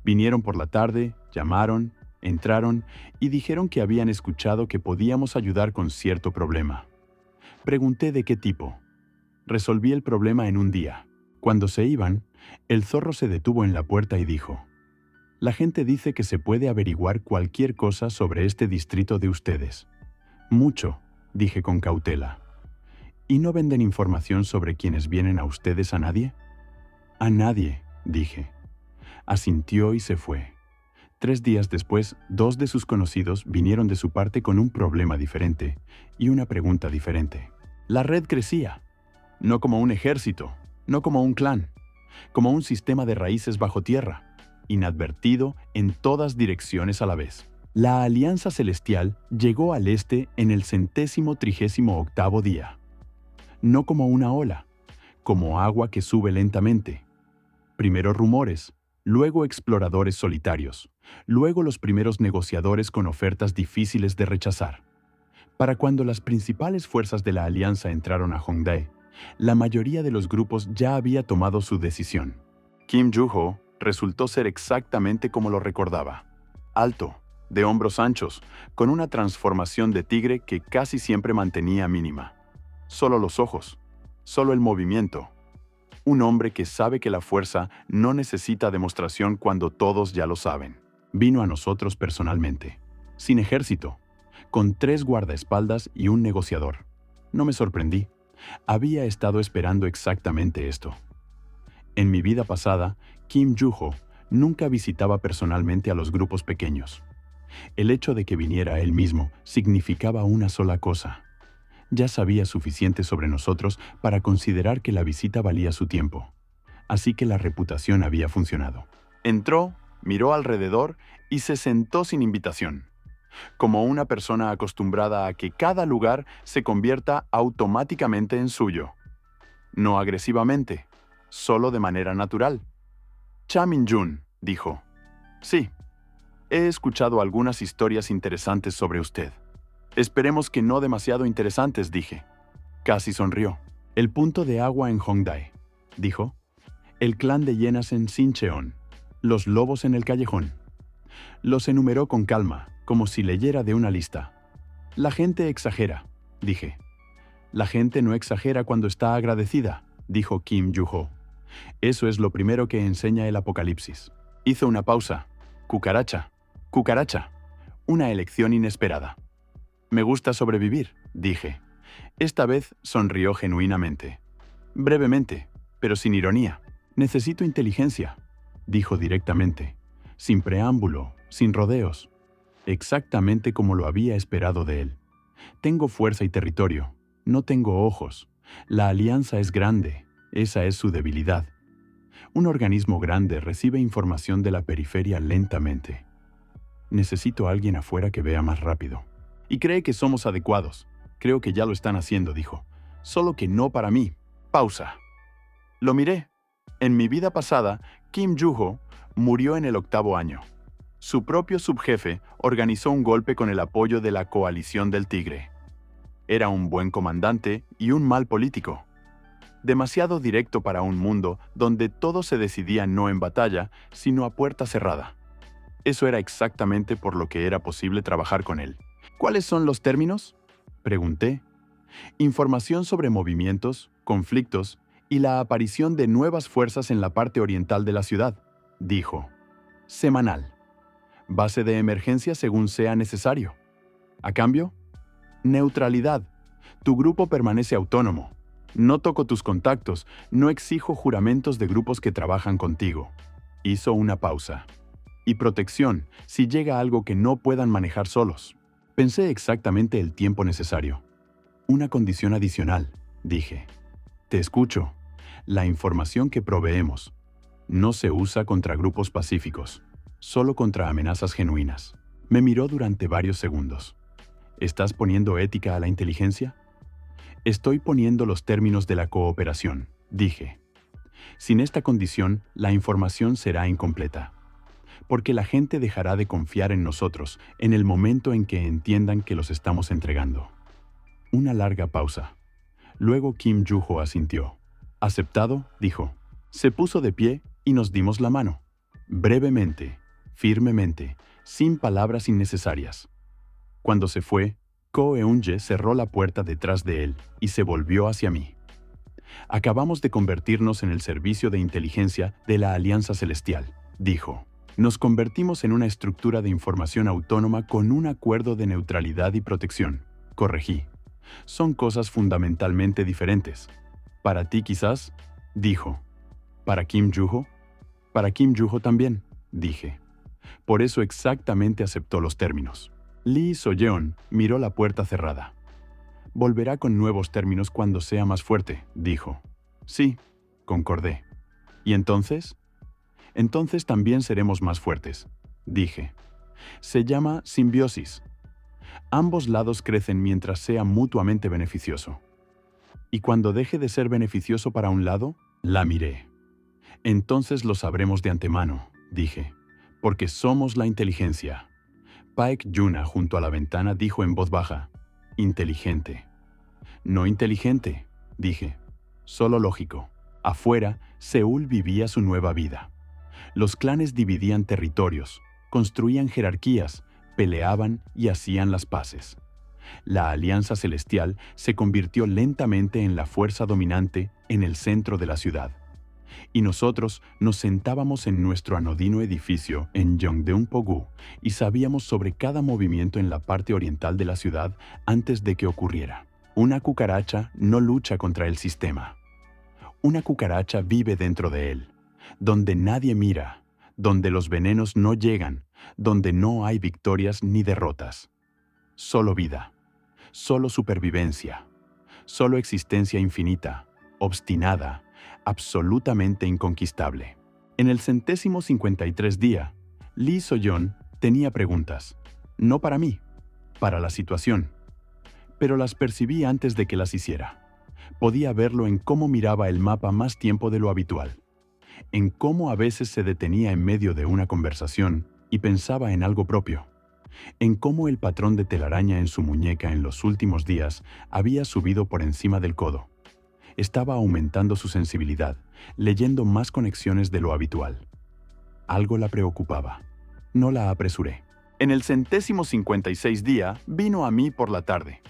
Vinieron por la tarde, llamaron, entraron y dijeron que habían escuchado que podíamos ayudar con cierto problema. Pregunté de qué tipo. Resolví el problema en un día. Cuando se iban, el zorro se detuvo en la puerta y dijo: «La gente dice que se puede averiguar cualquier cosa sobre este distrito de ustedes». «Mucho», dije con cautela. «¿Y no venden información sobre quienes vienen a ustedes a nadie?» «A nadie», dije. Asintió y se fue. 3 días después, 2 de sus conocidos vinieron de su parte con un problema diferente y una pregunta diferente. La red crecía. No como un ejército, no como un clan, como un sistema de raíces bajo tierra, inadvertido en todas direcciones a la vez. La Alianza Celestial llegó al este en el 138º día. No como una ola, como agua que sube lentamente. Primero rumores, luego exploradores solitarios, luego los primeros negociadores con ofertas difíciles de rechazar. Para cuando las principales fuerzas de la alianza entraron a Hongdae, la mayoría de los grupos ya había tomado su decisión. Kim Joo-ho resultó ser exactamente como lo recordaba. Alto, de hombros anchos, con una transformación de tigre que casi siempre mantenía mínima. Solo los ojos, solo el movimiento. Un hombre que sabe que la fuerza no necesita demostración cuando todos ya lo saben. Vino a nosotros personalmente, sin ejército, con 3 guardaespaldas y un negociador. No me sorprendí. Había estado esperando exactamente esto. En mi vida pasada, Kim Joo-ho nunca visitaba personalmente a los grupos pequeños. El hecho de que viniera él mismo significaba una sola cosa. Ya sabía suficiente sobre nosotros para considerar que la visita valía su tiempo. Así que la reputación había funcionado. Entró, miró alrededor y se sentó sin invitación, como una persona acostumbrada a que cada lugar se convierta automáticamente en suyo. No agresivamente, solo de manera natural. Cha Min-jun dijo: «Sí, he escuchado algunas historias interesantes sobre usted». «Esperemos que no demasiado interesantes», dije. Casi sonrió. «El punto de agua en Hongdae», dijo. «El clan de hienas en Sincheon. Los lobos en el callejón». Los enumeró con calma, como si leyera de una lista. «La gente exagera», dije. «La gente no exagera cuando está agradecida», dijo Kim Joo-ho. «Eso es lo primero que enseña el Apocalipsis». Hizo una pausa. «Cucaracha, cucaracha». Una elección inesperada. «Me gusta sobrevivir», dije. Esta vez sonrió genuinamente. Brevemente, pero sin ironía. «Necesito inteligencia», dijo directamente, sin preámbulo, sin rodeos. Exactamente como lo había esperado de él. «Tengo fuerza y territorio. No tengo ojos. La alianza es grande. Esa es su debilidad. Un organismo grande recibe información de la periferia lentamente. Necesito a alguien afuera que vea más rápido. Y cree que somos adecuados. Creo que ya lo están haciendo», dijo. «Solo que no para mí». Pausa. Lo miré. En mi vida pasada, Kim Joo-ho murió en el 8º año. Su propio subjefe organizó un golpe con el apoyo de la coalición del Tigre. Era un buen comandante y un mal político. Demasiado directo para un mundo donde todo se decidía no en batalla, sino a puerta cerrada. Eso era exactamente por lo que era posible trabajar con él. «¿Cuáles son los términos?», pregunté. «Información sobre movimientos, conflictos y la aparición de nuevas fuerzas en la parte oriental de la ciudad», dijo. «Semanal. Base de emergencia según sea necesario. A cambio, neutralidad. Tu grupo permanece autónomo. No toco tus contactos, no exijo juramentos de grupos que trabajan contigo». Hizo una pausa. «Y protección, si llega algo que no puedan manejar solos». Pensé exactamente el tiempo necesario. «Una condición adicional», dije. «Te escucho. La información que proveemos no se usa contra grupos pacíficos, solo contra amenazas genuinas». Me miró durante varios segundos. «¿Estás poniendo ética a la inteligencia?». «Estoy poniendo los términos de la cooperación», dije. «Sin esta condición, la información será incompleta. Porque la gente dejará de confiar en nosotros en el momento en que entiendan que los estamos entregando». Una larga pausa. Luego Kim Joo-ho asintió. «Aceptado», dijo. Se puso de pie y nos dimos la mano. Brevemente, firmemente, sin palabras innecesarias. Cuando se fue, Ko Eun-je cerró la puerta detrás de él y se volvió hacia mí. «Acabamos de convertirnos en el servicio de inteligencia de la Alianza Celestial», dijo. «Nos convertimos en una estructura de información autónoma con un acuerdo de neutralidad y protección», corregí. «Son cosas fundamentalmente diferentes. Para ti quizás», dijo. «¿Para Kim Joo-ho?». «Para Kim Joo-ho también», dije. Por eso exactamente aceptó los términos. Lee So-yeon miró la puerta cerrada. «Volverá con nuevos términos cuando sea más fuerte», dijo. «Sí», concordé. «¿Y entonces?». «Entonces también seremos más fuertes», dije. «Se llama simbiosis. Ambos lados crecen mientras sea mutuamente beneficioso. Y cuando deje de ser beneficioso para un lado, la miré. Entonces lo sabremos de antemano», dije, porque somos la inteligencia. Paek Yuna, junto a la ventana, dijo en voz baja, inteligente. No inteligente, dije, solo lógico. Afuera, Seúl vivía su nueva vida. Los clanes dividían territorios, construían jerarquías, peleaban y hacían las paces. La Alianza Celestial se convirtió lentamente en la fuerza dominante en el centro de la ciudad. Y nosotros nos sentábamos en nuestro anodino edificio en Yeongdeung-pogu y sabíamos sobre cada movimiento en la parte oriental de la ciudad antes de que ocurriera. Una cucaracha no lucha contra el sistema. Una cucaracha vive dentro de él, donde nadie mira, donde los venenos no llegan, donde no hay victorias ni derrotas. Solo vida, solo supervivencia, solo existencia infinita, obstinada, absolutamente inconquistable. En el 153 día, Lee So-yeon tenía preguntas, no para mí, para la situación, pero las percibí antes de que las hiciera. Podía verlo en cómo miraba el mapa más tiempo de lo habitual, en cómo a veces se detenía en medio de una conversación y pensaba en algo propio, en cómo el patrón de telaraña en su muñeca en los últimos días había subido por encima del codo. Estaba aumentando su sensibilidad, leyendo más conexiones de lo habitual. Algo la preocupaba. No la apresuré. En el 156 día vino a mí por la tarde,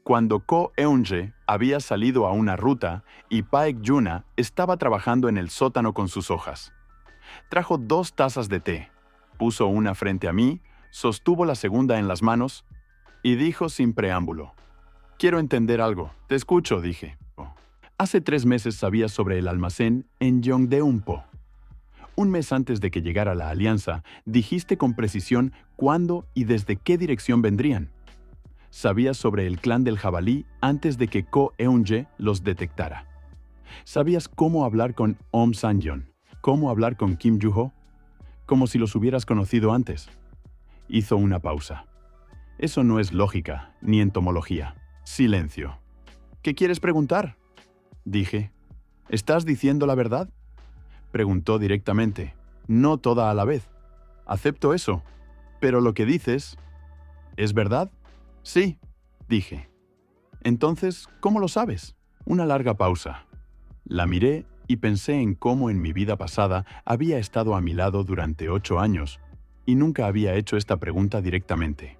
cuando Ko Eun-je había salido a una ruta y Paek Yuna estaba trabajando en el sótano con sus hojas. Trajo 2 tazas de té, puso una frente a mí, sostuvo la segunda en las manos y dijo sin preámbulo, «Quiero entender algo, te escucho», dije. Hace 3 meses sabía sobre el almacén en Yeongdeung-po. Un mes antes de que llegara la alianza, dijiste con precisión cuándo y desde qué dirección vendrían. Sabías sobre el clan del jabalí antes de que Ko Eun-je los detectara. Sabías cómo hablar con Om San-yeon, cómo hablar con Kim Yu-ho, como si los hubieras conocido antes. Hizo una pausa. Eso no es lógica, ni entomología. Silencio. ¿Qué quieres preguntar?, dije. ¿Estás diciendo la verdad?, preguntó directamente. No toda a la vez. Acepto eso. Pero lo que dices, ¿es verdad? Sí, dije. Entonces, ¿cómo lo sabes? Una larga pausa. La miré y pensé en cómo en mi vida pasada había estado a mi lado durante 8 años y nunca había hecho esta pregunta directamente.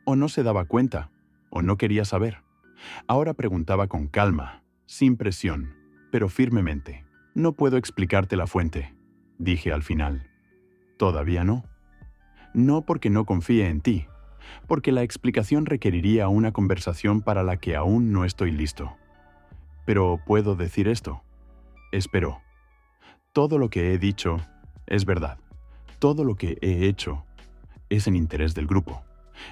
O no se daba cuenta, o no quería saber. Ahora preguntaba con calma, sin presión, pero firmemente. No puedo explicarte la fuente, dije al final. Todavía no. No porque no confíe en ti, porque la explicación requeriría una conversación para la que aún no estoy listo. Pero puedo decir esto. Espero. Todo lo que he dicho es verdad. Todo lo que he hecho es en interés del grupo.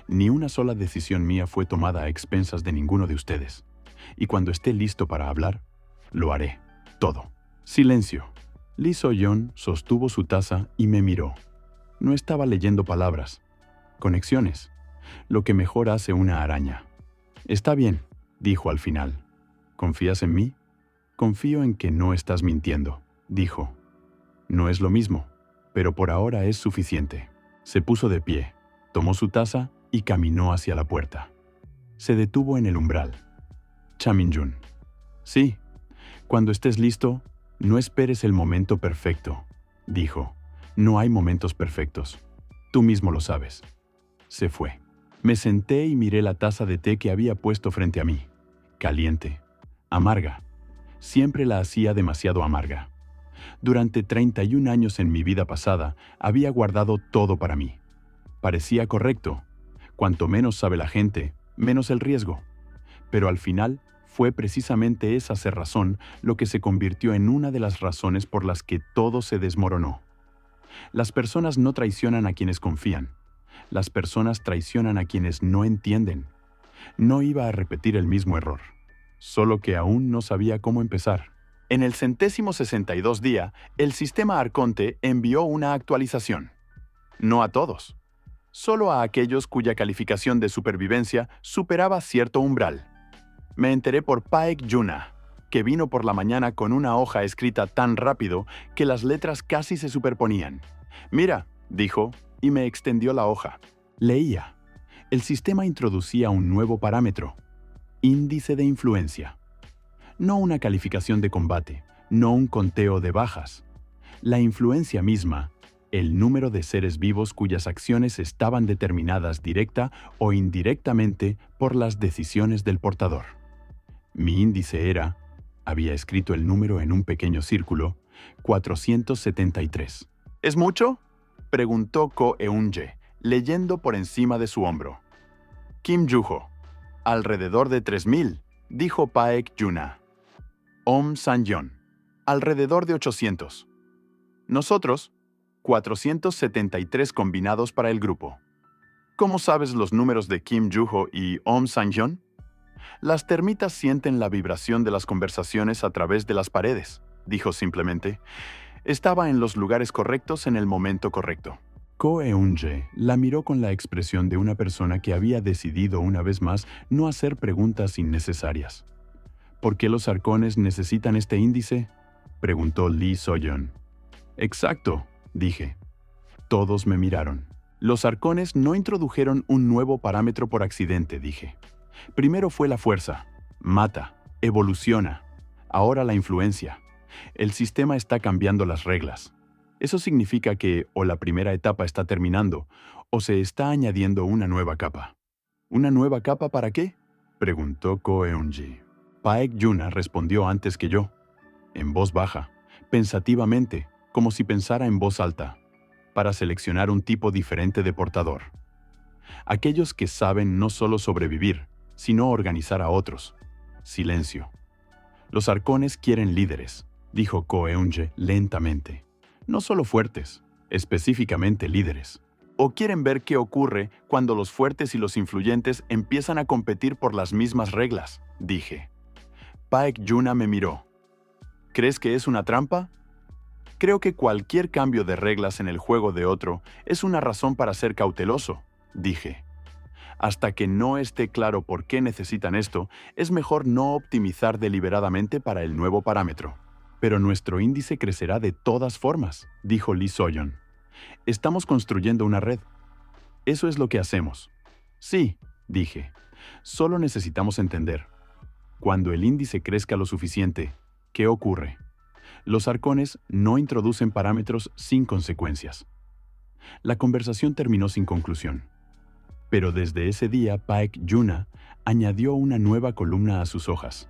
Ni una sola decisión mía fue tomada a expensas de ninguno de ustedes. Y cuando esté listo para hablar, lo haré. Todo. Silencio. Lee So-yeon sostuvo su taza y me miró. No estaba leyendo palabras. Conexiones. Lo que mejor hace una araña. Está bien, dijo al final. ¿Confías en mí? Confío en que no estás mintiendo, dijo. No es lo mismo, pero por ahora es suficiente. Se puso de pie, tomó su taza y caminó hacia la puerta. Se detuvo en el umbral. Cha Min-jun. Sí, cuando estés listo, no esperes el momento perfecto, dijo. No hay momentos perfectos. Tú mismo lo sabes. Se fue. Me senté y miré la taza de té que había puesto frente a mí. Caliente. Amarga. Siempre la hacía demasiado amarga. Durante 31 años en mi vida pasada, había guardado todo para mí. Parecía correcto. Cuanto menos sabe la gente, menos el riesgo. Pero al final, fue precisamente esa cerrazón lo que se convirtió en una de las razones por las que todo se desmoronó. Las personas no traicionan a quienes confían. Las personas traicionan a quienes no entienden. No iba a repetir el mismo error, solo que aún no sabía cómo empezar. En el 162 día, el sistema Arconte envió una actualización. No a todos, solo a aquellos cuya calificación de supervivencia superaba cierto umbral. Me enteré por Paek Yuna, que vino por la mañana con una hoja escrita tan rápido que las letras casi se superponían. Mira, dijo, y me extendió la hoja. Leía. El sistema introducía un nuevo parámetro. Índice de influencia. No una calificación de combate, no un conteo de bajas. La influencia misma, el número de seres vivos cuyas acciones estaban determinadas directa o indirectamente por las decisiones del portador. Mi índice era, había escrito el número en un pequeño círculo, 473. ¿Es mucho?, preguntó Ko Eun-je, leyendo por encima de su hombro. Kim Joo-ho. Alrededor de 3000, dijo Paek Yuna. Om San-yeon. Alrededor de 800. Nosotros, 473 combinados para el grupo. ¿Cómo sabes los números de Kim Joo-ho y Om San-yeon? Las termitas sienten la vibración de las conversaciones a través de las paredes, dijo simplemente. Estaba en los lugares correctos en el momento correcto. Ko Eun-je la miró con la expresión de una persona que había decidido una vez más no hacer preguntas innecesarias. ¿Por qué los arcones necesitan este índice?, preguntó Lee So-yeon. Exacto, dije. Todos me miraron. Los arcones no introdujeron un nuevo parámetro por accidente, dije. Primero fue la fuerza. Mata, evoluciona. Ahora la influencia. El sistema está cambiando las reglas. Eso significa que o la primera etapa está terminando, o se está añadiendo una nueva capa. ¿Una nueva capa para qué?, preguntó Ko Eun-je. Paek Yuna respondió antes que yo, en voz baja, pensativamente, como si pensara en voz alta, para seleccionar un tipo diferente de portador. Aquellos que saben no solo sobrevivir, sino organizar a otros. Silencio. Los arcones quieren líderes, dijo Ko Eun-je lentamente. No solo fuertes, específicamente líderes. O quieren ver qué ocurre cuando los fuertes y los influyentes empiezan a competir por las mismas reglas, dije. Paek Yuna me miró. ¿Crees que es una trampa? Creo que cualquier cambio de reglas en el juego de otro es una razón para ser cauteloso, dije. Hasta que no esté claro por qué necesitan esto, es mejor no optimizar deliberadamente para el nuevo parámetro. Pero nuestro índice crecerá de todas formas, dijo Lee So-yeon. Estamos construyendo una red. Eso es lo que hacemos. Sí, dije. Solo necesitamos entender. Cuando el índice crezca lo suficiente, ¿qué ocurre? Los arcones no introducen parámetros sin consecuencias. La conversación terminó sin conclusión. Pero desde ese día, Paek Yuna añadió una nueva columna a sus hojas.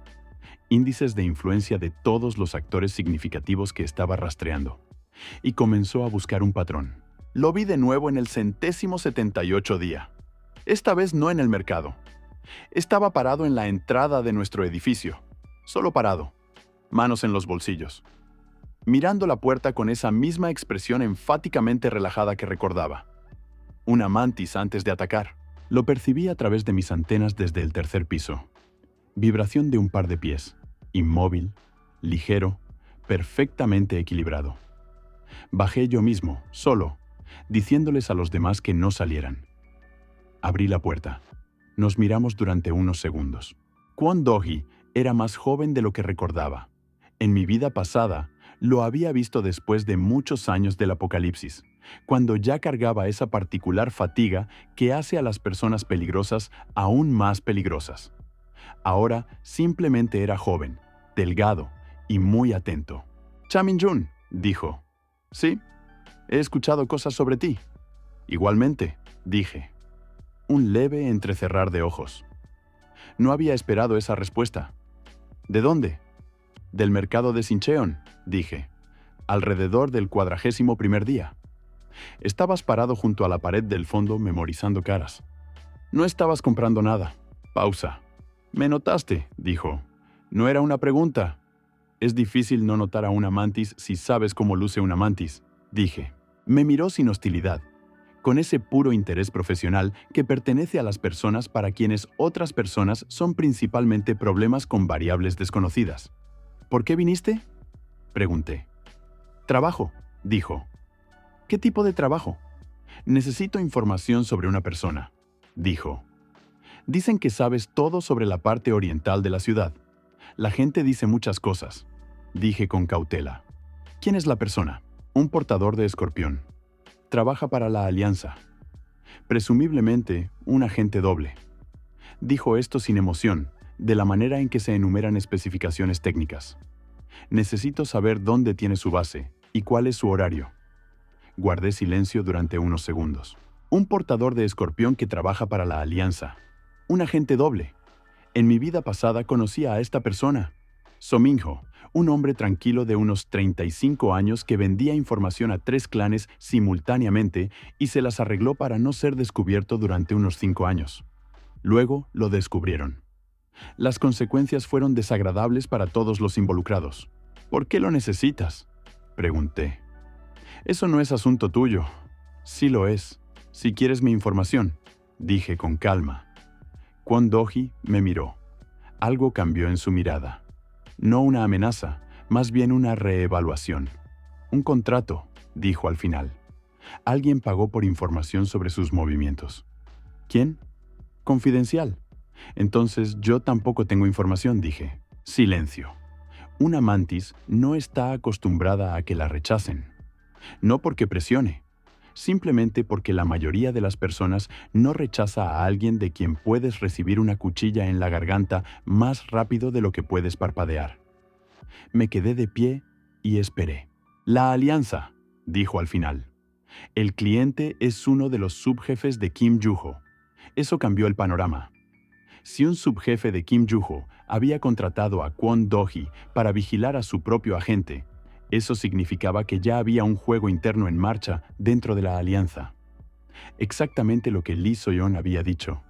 Índices de influencia de todos los actores significativos que estaba rastreando. Y comenzó a buscar un patrón. Lo vi de nuevo en el 178 día. Esta vez no en el mercado. Estaba parado en la entrada de nuestro edificio. Solo parado. Manos en los bolsillos. Mirando la puerta con esa misma expresión enfáticamente relajada que recordaba. Una mantis antes de atacar. Lo percibí a través de mis antenas desde el tercer piso. Vibración de un par de pies. Inmóvil, ligero, perfectamente equilibrado. Bajé yo mismo, solo, diciéndoles a los demás que no salieran. Abrí la puerta. Nos miramos durante unos segundos. Kwon Do-hee era más joven de lo que recordaba. En mi vida pasada, lo había visto después de muchos años del apocalipsis, cuando ya cargaba esa particular fatiga que hace a las personas peligrosas aún más peligrosas. Ahora simplemente era joven, delgado y muy atento. «Cha Min-jun», dijo. «Sí, he escuchado cosas sobre ti». «Igualmente», dije. Un leve entrecerrar de ojos. No había esperado esa respuesta. «¿De dónde?» «Del mercado de Sincheon», dije. «Alrededor del 41º día». Estabas parado junto a la pared del fondo memorizando caras. No estabas comprando nada. Pausa. «Me notaste», dijo. «No era una pregunta». «Es difícil no notar a una mantis si sabes cómo luce una mantis», dije. Me miró sin hostilidad, con ese puro interés profesional que pertenece a las personas para quienes otras personas son principalmente problemas con variables desconocidas. «¿Por qué viniste?», pregunté. «Trabajo», dijo. «¿Qué tipo de trabajo?» «Necesito información sobre una persona», dijo. «Dicen que sabes todo sobre la parte oriental de la ciudad. La gente dice muchas cosas», dije con cautela. «¿Quién es la persona?» «Un portador de escorpión». Trabaja para la Alianza. Presumiblemente, un agente doble. Dijo esto sin emoción, de la manera en que se enumeran especificaciones técnicas. Necesito saber dónde tiene su base y cuál es su horario. Guardé silencio durante unos segundos. Un portador de escorpión que trabaja para la Alianza. Un agente doble. En mi vida pasada conocí a esta persona. Sominho, un hombre tranquilo de unos 35 años que vendía información a 3 clanes simultáneamente y se las arregló para no ser descubierto durante unos 5 años. Luego lo descubrieron. Las consecuencias fueron desagradables para todos los involucrados. ¿Por qué lo necesitas?, pregunté. Eso no es asunto tuyo. Sí lo es. Si quieres mi información, dije con calma. Kwon Do-hee me miró. Algo cambió en su mirada. No una amenaza, más bien una reevaluación. Un contrato, dijo al final. Alguien pagó por información sobre sus movimientos. ¿Quién? Confidencial. Entonces yo tampoco tengo información, dije. Silencio. Una mantis no está acostumbrada a que la rechacen. No porque presione, simplemente porque la mayoría de las personas no rechaza a alguien de quien puedes recibir una cuchilla en la garganta más rápido de lo que puedes parpadear. Me quedé de pie y esperé. La Alianza, dijo al final. El cliente es uno de los subjefes de Kim Joo-ho. Eso cambió el panorama. Si un subjefe de Kim Joo-ho había contratado a Kwon Do-hee para vigilar a su propio agente, eso significaba que ya había un juego interno en marcha dentro de la Alianza. Exactamente lo que Lee So-yeon había dicho.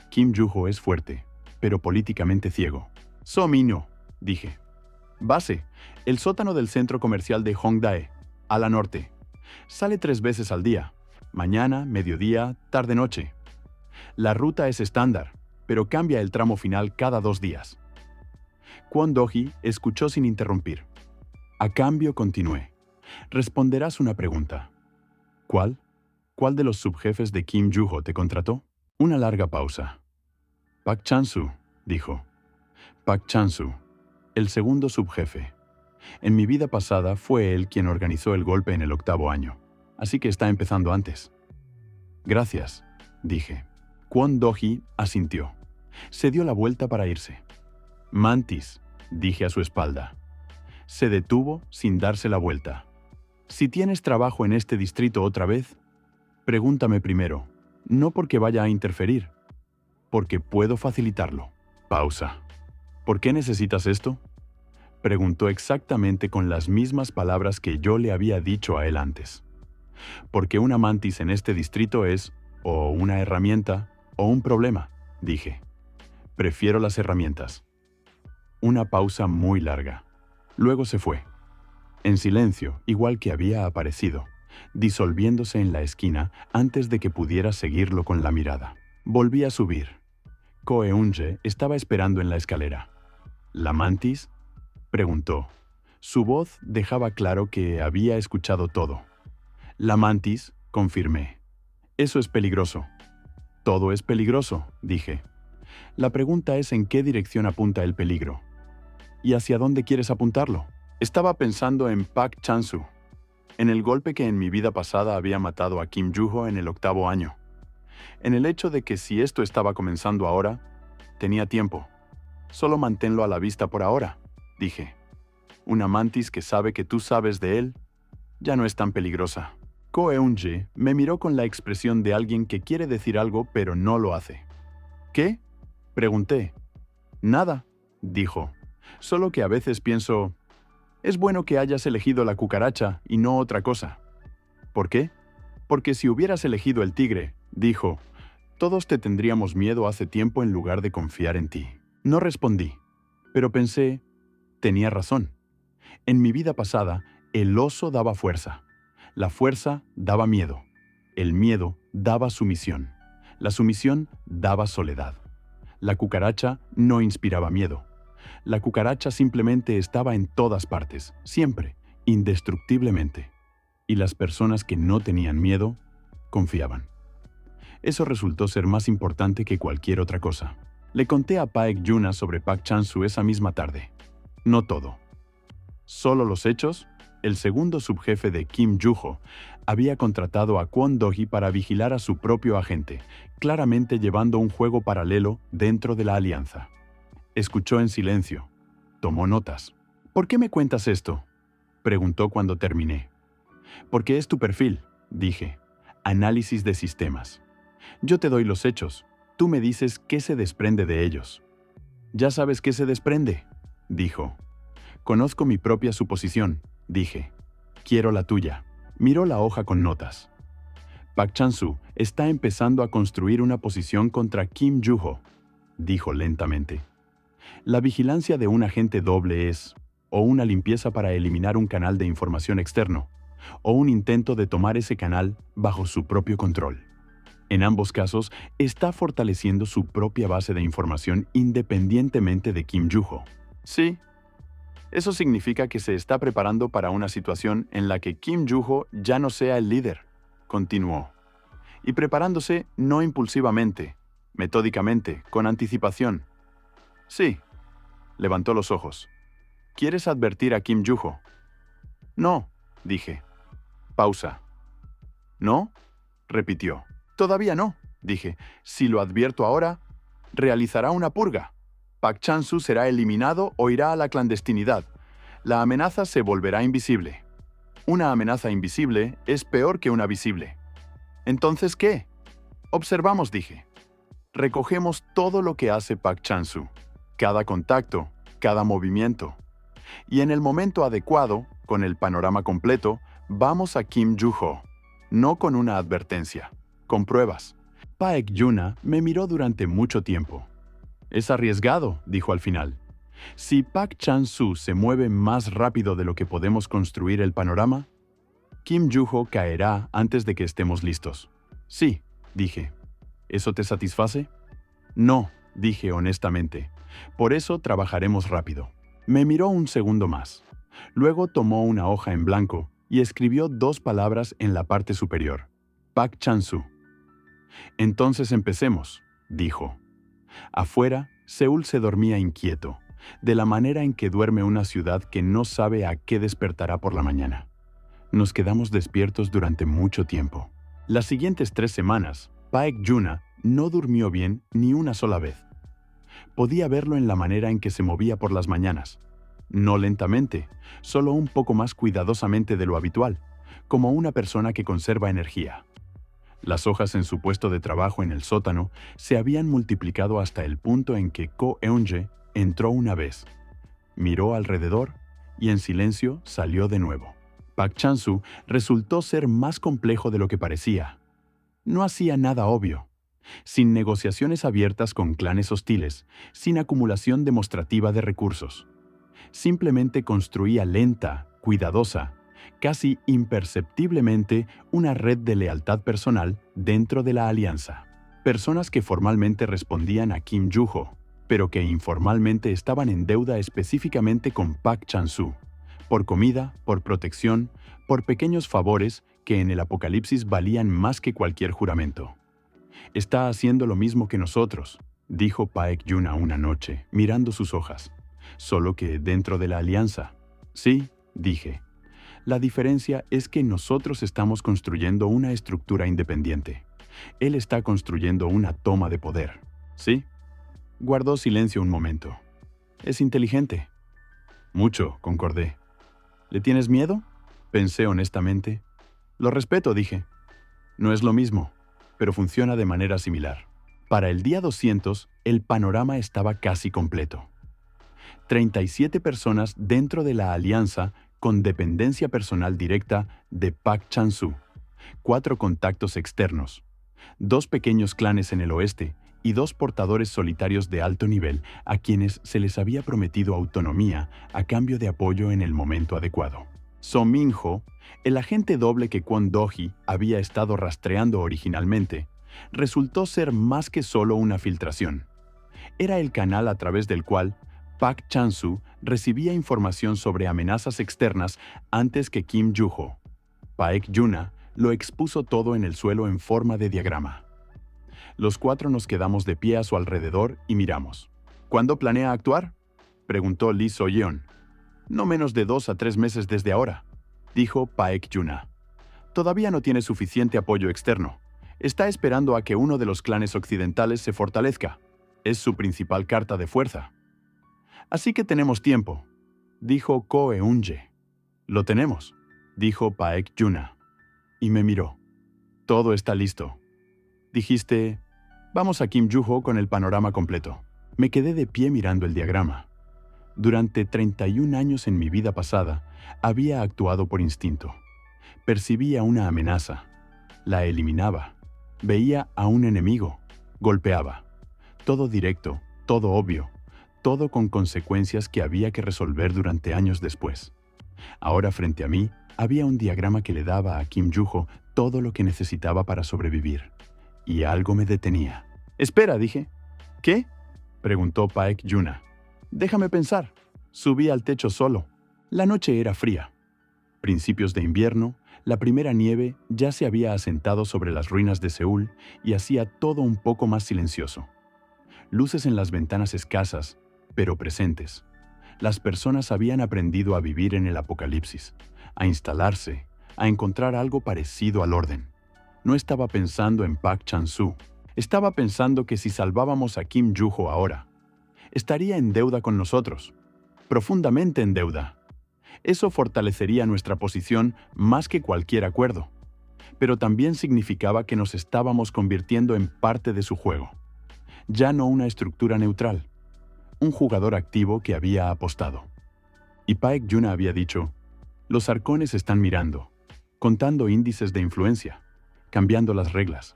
Kim Joo-ho es fuerte, pero políticamente ciego. So-minho, dije. Base, el sótano del centro comercial de Hongdae, a la norte. Sale 3 veces al día, mañana, mediodía, tarde-noche. La ruta es estándar, pero cambia el tramo final cada 2 días. Kwon Do-hee escuchó sin interrumpir. A cambio, continué. Responderás una pregunta. ¿Cuál? ¿Cuál de los subjefes de Kim Joo-ho te contrató? Una larga pausa. Park Chan-soo, dijo. Park Chan-soo, el segundo subjefe. En mi vida pasada fue él quien organizó el golpe en el 8º año, así que está empezando antes. Gracias, dije. Kwon Do-hee asintió. Se dio la vuelta para irse. Mantis, dije a su espalda. Se detuvo sin darse la vuelta. Si tienes trabajo en este distrito otra vez, pregúntame primero, no porque vaya a interferir, porque puedo facilitarlo. Pausa. ¿Por qué necesitas esto?, preguntó exactamente con las mismas palabras que yo le había dicho a él antes. Porque una mantis en este distrito es o una herramienta o un problema, dije. Prefiero las herramientas. Una pausa muy larga. Luego se fue. En silencio, igual que había aparecido, disolviéndose en la esquina antes de que pudiera seguirlo con la mirada. Volví a subir. Ko Eun-je estaba esperando en la escalera. ¿La mantis?, preguntó. Su voz dejaba claro que había escuchado todo. La mantis, confirmé. Eso es peligroso. Todo es peligroso, dije. La pregunta es en qué dirección apunta el peligro. ¿Y hacia dónde quieres apuntarlo? Estaba pensando en Park Chan-soo, en el golpe que en mi vida pasada había matado a Kim Joo-ho en el 8º año. En el hecho de que si esto estaba comenzando ahora, tenía tiempo. Solo manténlo a la vista por ahora, dije. Una mantis que sabe que tú sabes de él, ya no es tan peligrosa. Ko Eun-je me miró con la expresión de alguien que quiere decir algo pero no lo hace. ¿Qué?, pregunté. Nada, dijo. Solo que a veces pienso, es bueno que hayas elegido la cucaracha y no otra cosa. ¿Por qué? Porque si hubieras elegido el tigre, dijo, todos te tendríamos miedo hace tiempo en lugar de confiar en ti. No respondí, pero pensé, tenía razón. En mi vida pasada, el oso daba fuerza. La fuerza daba miedo. El miedo daba sumisión. La sumisión daba soledad. La cucaracha no inspiraba miedo. La cucaracha simplemente estaba en todas partes, siempre, indestructiblemente. Y las personas que no tenían miedo, confiaban. Eso resultó ser más importante que cualquier otra cosa. Le conté a Paek Yuna sobre Park Chan-soo esa misma tarde. No todo. ¿Solo los hechos? el segundo subjefe de Kim Joo-ho, había contratado a Kwon Do-hee para vigilar a su propio agente, claramente llevando un juego paralelo dentro de la alianza. Escuchó en silencio. Tomó notas. ¿Por qué me cuentas esto?, preguntó cuando terminé. Porque es tu perfil, dije. Análisis de sistemas. Yo te doy los hechos. Tú me dices qué se desprende de ellos. Ya sabes qué se desprende, dijo. Conozco mi propia suposición, dije. Quiero la tuya. Miró la hoja con notas. Park Chan-soo está empezando a construir una posición contra Kim Joo-ho, dijo lentamente. La vigilancia de un agente doble es o una limpieza para eliminar un canal de información externo, o un intento de tomar ese canal bajo su propio control. En ambos casos, está fortaleciendo su propia base de información independientemente de Kim Joo-ho. Sí, eso significa que se está preparando para una situación en la que Kim Joo-ho ya no sea el líder, continuó. Y preparándose no impulsivamente, metódicamente, con anticipación. Sí, levantó los ojos. ¿Quieres advertir a Kim Joo-ho? No, dije. Pausa. ¿No?, repitió. Todavía no, dije. Si lo advierto ahora, realizará una purga. Park Chan-soo será eliminado o irá a la clandestinidad. La amenaza se volverá invisible. Una amenaza invisible es peor que una visible. ¿Entonces qué? Observamos, dije. Recogemos todo lo que hace Park Chan-soo. Cada contacto, cada movimiento. Y en el momento adecuado, con el panorama completo, vamos a Kim Joo-ho. No con una advertencia, con pruebas. Paek Yuna me miró durante mucho tiempo. Es arriesgado, dijo al final. Si Park Chan-soo se mueve más rápido de lo que podemos construir el panorama, Kim Joo-ho caerá antes de que estemos listos. Sí, dije. ¿Eso te satisface? No, dije honestamente. Por eso trabajaremos rápido. Me miró un segundo más. Luego tomó una hoja en blanco y escribió 2 palabras en la parte superior. Park Chan-soo. Entonces empecemos, dijo. Afuera, Seúl se dormía inquieto, de la manera en que duerme una ciudad que no sabe a qué despertará por la mañana. Nos quedamos despiertos durante mucho tiempo. Las siguientes 3 semanas, Paek Yuna no durmió bien ni una sola vez. Podía verlo en la manera en que se movía por las mañanas. No lentamente, solo un poco más cuidadosamente de lo habitual, como una persona que conserva energía. Las hojas en su puesto de trabajo en el sótano se habían multiplicado hasta el punto en que Ko Eun-je entró una vez, miró alrededor y en silencio salió de nuevo. Park Chan-soo resultó ser más complejo de lo que parecía. No hacía nada obvio. Sin negociaciones abiertas con clanes hostiles, sin acumulación demostrativa de recursos. Simplemente construía lenta, cuidadosa, casi imperceptiblemente una red de lealtad personal dentro de la alianza. Personas que formalmente respondían a Kim Joo-ho, pero que informalmente estaban en deuda específicamente con Park Chan-soo, por comida, por protección, por pequeños favores que en el apocalipsis valían más que cualquier juramento. Está haciendo lo mismo que nosotros, dijo Paek Yuna una noche, mirando sus hojas. Solo que dentro de la alianza. Sí, dije. La diferencia es que nosotros estamos construyendo una estructura independiente. Él está construyendo una toma de poder. ¿Sí? Guardó silencio un momento. Es inteligente. Mucho, concordé. ¿Le tienes miedo? Pensé honestamente. Lo respeto, dije. No es lo mismo, pero funciona de manera similar. Para el día 200, el panorama estaba casi completo. 37 personas dentro de la alianza con dependencia personal directa de Park Chan-soo, 4 contactos externos, 2 pequeños clanes en el oeste y 2 portadores solitarios de alto nivel a quienes se les había prometido autonomía a cambio de apoyo en el momento adecuado. So Min-ho, el agente doble que Kwon Do-hee había estado rastreando originalmente, resultó ser más que solo una filtración. Era el canal a través del cual Park Chan-soo recibía información sobre amenazas externas antes que Kim Joo-ho. Paek Yuna lo expuso todo en el suelo en forma de diagrama. Los 4 nos quedamos de pie a su alrededor y miramos. ¿Cuándo planea actuar?, preguntó Lee So-yeon. No menos de 2 a 3 meses desde ahora, dijo Paek Yuna. Todavía no tiene suficiente apoyo externo. Está esperando a que uno de los clanes occidentales se fortalezca. Es su principal carta de fuerza. Así que tenemos tiempo, dijo Ko Eunje. Lo tenemos, dijo Paek Yuna. Y me miró. Todo está listo. Dijiste, vamos a Kim Juho con el panorama completo. Me quedé de pie mirando el diagrama. Durante 31 años en mi vida pasada, había actuado por instinto. Percibía una amenaza. La eliminaba. Veía a un enemigo. Golpeaba. Todo directo, todo obvio, todo con consecuencias que había que resolver durante años después. Ahora frente a mí, había un diagrama que le daba a Kim Juho todo lo que necesitaba para sobrevivir. Y algo me detenía. «Espera», dije. «¿Qué?», preguntó Paek Yuna. «Déjame pensar». Subí al techo solo. La noche era fría. Principios de invierno, la primera nieve ya se había asentado sobre las ruinas de Seúl y hacía todo un poco más silencioso. Luces en las ventanas escasas, pero presentes. Las personas habían aprendido a vivir en el apocalipsis, a instalarse, a encontrar algo parecido al orden. No estaba pensando en Park Chan-soo. Estaba pensando que si salvábamos a Kim Juho ahora, estaría en deuda con nosotros, profundamente en deuda. Eso fortalecería nuestra posición más que cualquier acuerdo, pero también significaba que nos estábamos convirtiendo en parte de su juego. Ya no una estructura neutral, un jugador activo que había apostado. Y Paek Yuna había dicho, los arcones están mirando, contando índices de influencia, cambiando las reglas.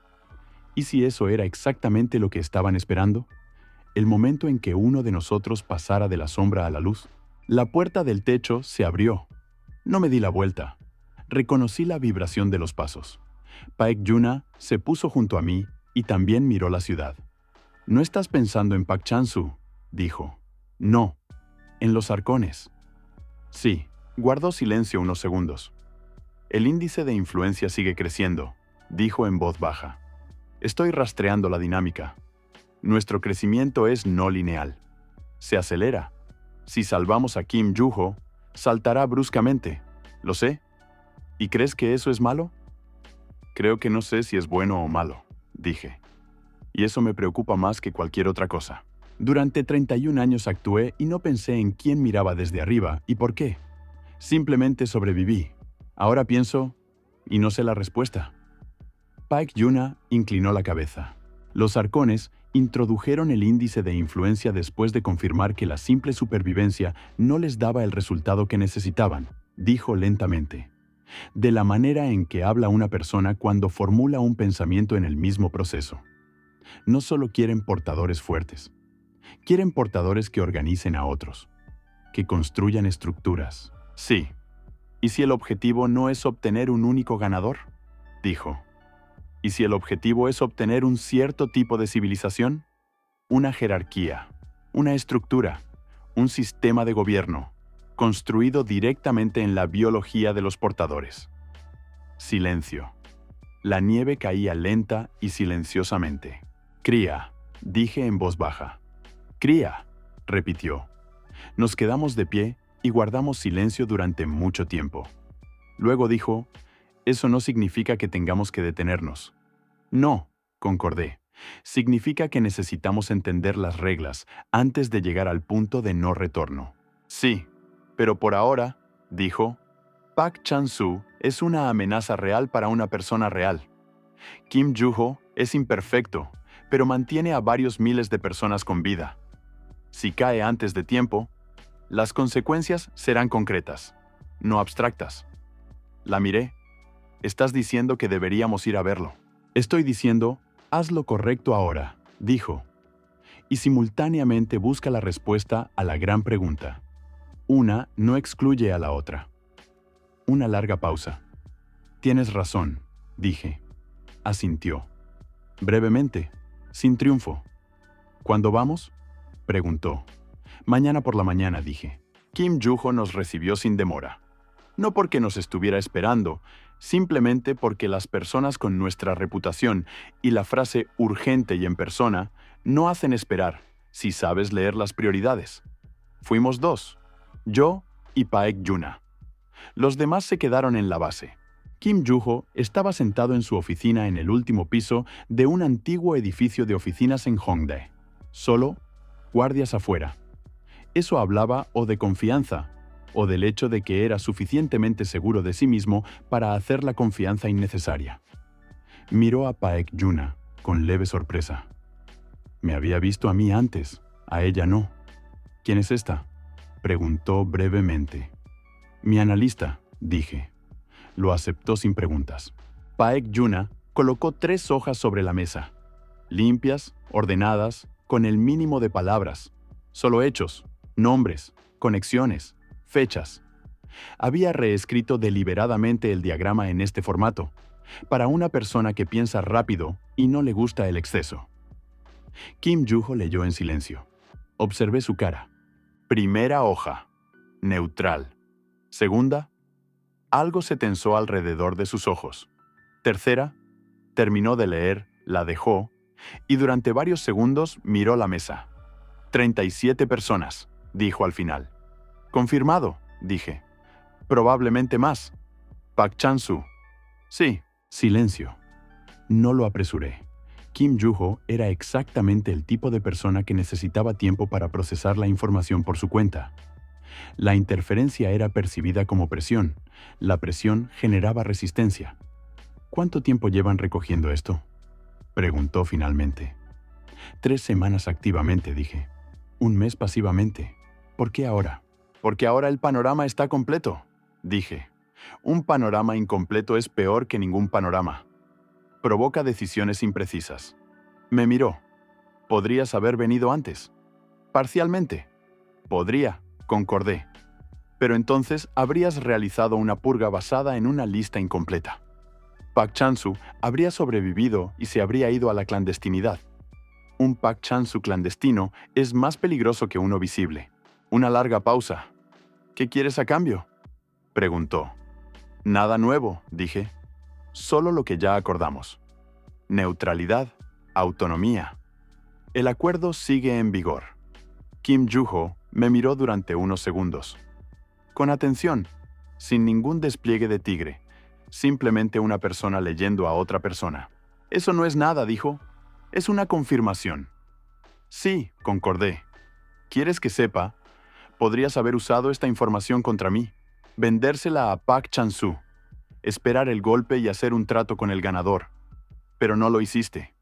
¿Y si eso era exactamente lo que estaban esperando? El momento en que uno de nosotros pasara de la sombra a la luz. La puerta del techo se abrió. No me di la vuelta. Reconocí la vibración de los pasos. Paek Yuna se puso junto a mí y también miró la ciudad. «¿No estás pensando en Park Chan-soo?», dijo. «No, en los arcones». Sí, guardó silencio unos segundos. «El índice de influencia sigue creciendo», dijo en voz baja. «Estoy rastreando la dinámica. Nuestro crecimiento es no lineal. Se acelera. Si salvamos a Kim Juho, saltará bruscamente. Lo sé. ¿Y crees que eso es malo?». «Creo que no sé si es bueno o malo», dije. «Y eso me preocupa más que cualquier otra cosa». Durante 31 años actué y no pensé en quién miraba desde arriba y por qué. Simplemente sobreviví. Ahora pienso, y no sé la respuesta. Paek Yuna inclinó la cabeza. Los arcones introdujeron el índice de influencia después de confirmar que la simple supervivencia no les daba el resultado que necesitaban, dijo lentamente. De la manera en que habla una persona cuando formula un pensamiento en el mismo proceso. No solo quieren portadores fuertes. Quieren portadores que organicen a otros, que construyan estructuras. Sí. ¿Y si el objetivo no es obtener un único ganador?, dijo. ¿Y si el objetivo es obtener un cierto tipo de civilización? Una jerarquía, una estructura, un sistema de gobierno, construido directamente en la biología de los portadores. Silencio. La nieve caía lenta y silenciosamente. «Cría», dije en voz baja. «Cría», repitió. Nos quedamos de pie y guardamos silencio durante mucho tiempo. Luego dijo, «Eso no significa que tengamos que detenernos». «No», concordé. «Significa que necesitamos entender las reglas antes de llegar al punto de no retorno». «Sí, pero por ahora», dijo, «Park Chan-soo es una amenaza real para una persona real. Kim Juho es imperfecto, pero mantiene a varios miles de personas con vida. Si cae antes de tiempo, las consecuencias serán concretas, no abstractas». La miré. «Estás diciendo que deberíamos ir a verlo». «Estoy diciendo, haz lo correcto ahora», dijo. Y simultáneamente busca la respuesta a la gran pregunta. Una no excluye a la otra. Una larga pausa. «Tienes razón», dije. Asintió. Brevemente, sin triunfo. «¿Cuándo vamos?», preguntó. «Mañana por la mañana», dije. Kim Juho nos recibió sin demora. No porque nos estuviera esperando, simplemente porque las personas con nuestra reputación y la frase urgente y en persona no hacen esperar si sabes leer las prioridades. Fuimos dos, yo y Paek Yuna. Los demás se quedaron en la base. Kim Joo-ho estaba sentado en su oficina en el último piso de un antiguo edificio de oficinas en Hongdae. Solo guardias afuera. Eso hablaba o de confianza, o del hecho de que era suficientemente seguro de sí mismo para hacer la confianza innecesaria. Miró a Paek-juna con leve sorpresa. Me había visto a mí antes, a ella no. ¿Quién es esta?, preguntó brevemente. Mi analista, dije. Lo aceptó sin preguntas. Paek-juna colocó 3 hojas sobre la mesa. Limpias, ordenadas, con el mínimo de palabras. Solo hechos, nombres, conexiones, fechas. Había reescrito deliberadamente el diagrama en este formato, para una persona que piensa rápido y no le gusta el exceso. Kim Joo-ho leyó en silencio. Observé su cara. Primera hoja. Neutral. Segunda. Algo se tensó alrededor de sus ojos. Tercera. Terminó de leer, la dejó, y durante varios segundos miró la mesa. 37 personas, dijo al final. Confirmado, dije. Probablemente más. Park Chan-soo. Sí. Silencio. No lo apresuré. Kim Joo-ho era exactamente el tipo de persona que necesitaba tiempo para procesar la información por su cuenta. La interferencia era percibida como presión. La presión generaba resistencia. ¿Cuánto tiempo llevan recogiendo esto?, preguntó finalmente. 3 semanas activamente, dije. 1 mes pasivamente. ¿Por qué ahora? Porque ahora el panorama está completo, dije. Un panorama incompleto es peor que ningún panorama. Provoca decisiones imprecisas. Me miró. ¿Podrías haber venido antes? Parcialmente. Podría, concordé. Pero entonces habrías realizado una purga basada en una lista incompleta. Park Chan-soo habría sobrevivido y se habría ido a la clandestinidad. Un Park Chan-soo clandestino es más peligroso que uno visible. Una larga pausa. ¿Qué quieres a cambio?, preguntó. Nada nuevo, dije. Solo lo que ya acordamos. Neutralidad, autonomía. El acuerdo sigue en vigor. Kim Joo-ho me miró durante unos segundos. Con atención, sin ningún despliegue de tigre, simplemente una persona leyendo a otra persona. Eso no es nada, dijo. Es una confirmación. Sí, concordé. ¿Quieres que sepa? Podrías haber usado esta información contra mí. Vendérsela a Park Chan-soo. Esperar el golpe y hacer un trato con el ganador. Pero no lo hiciste.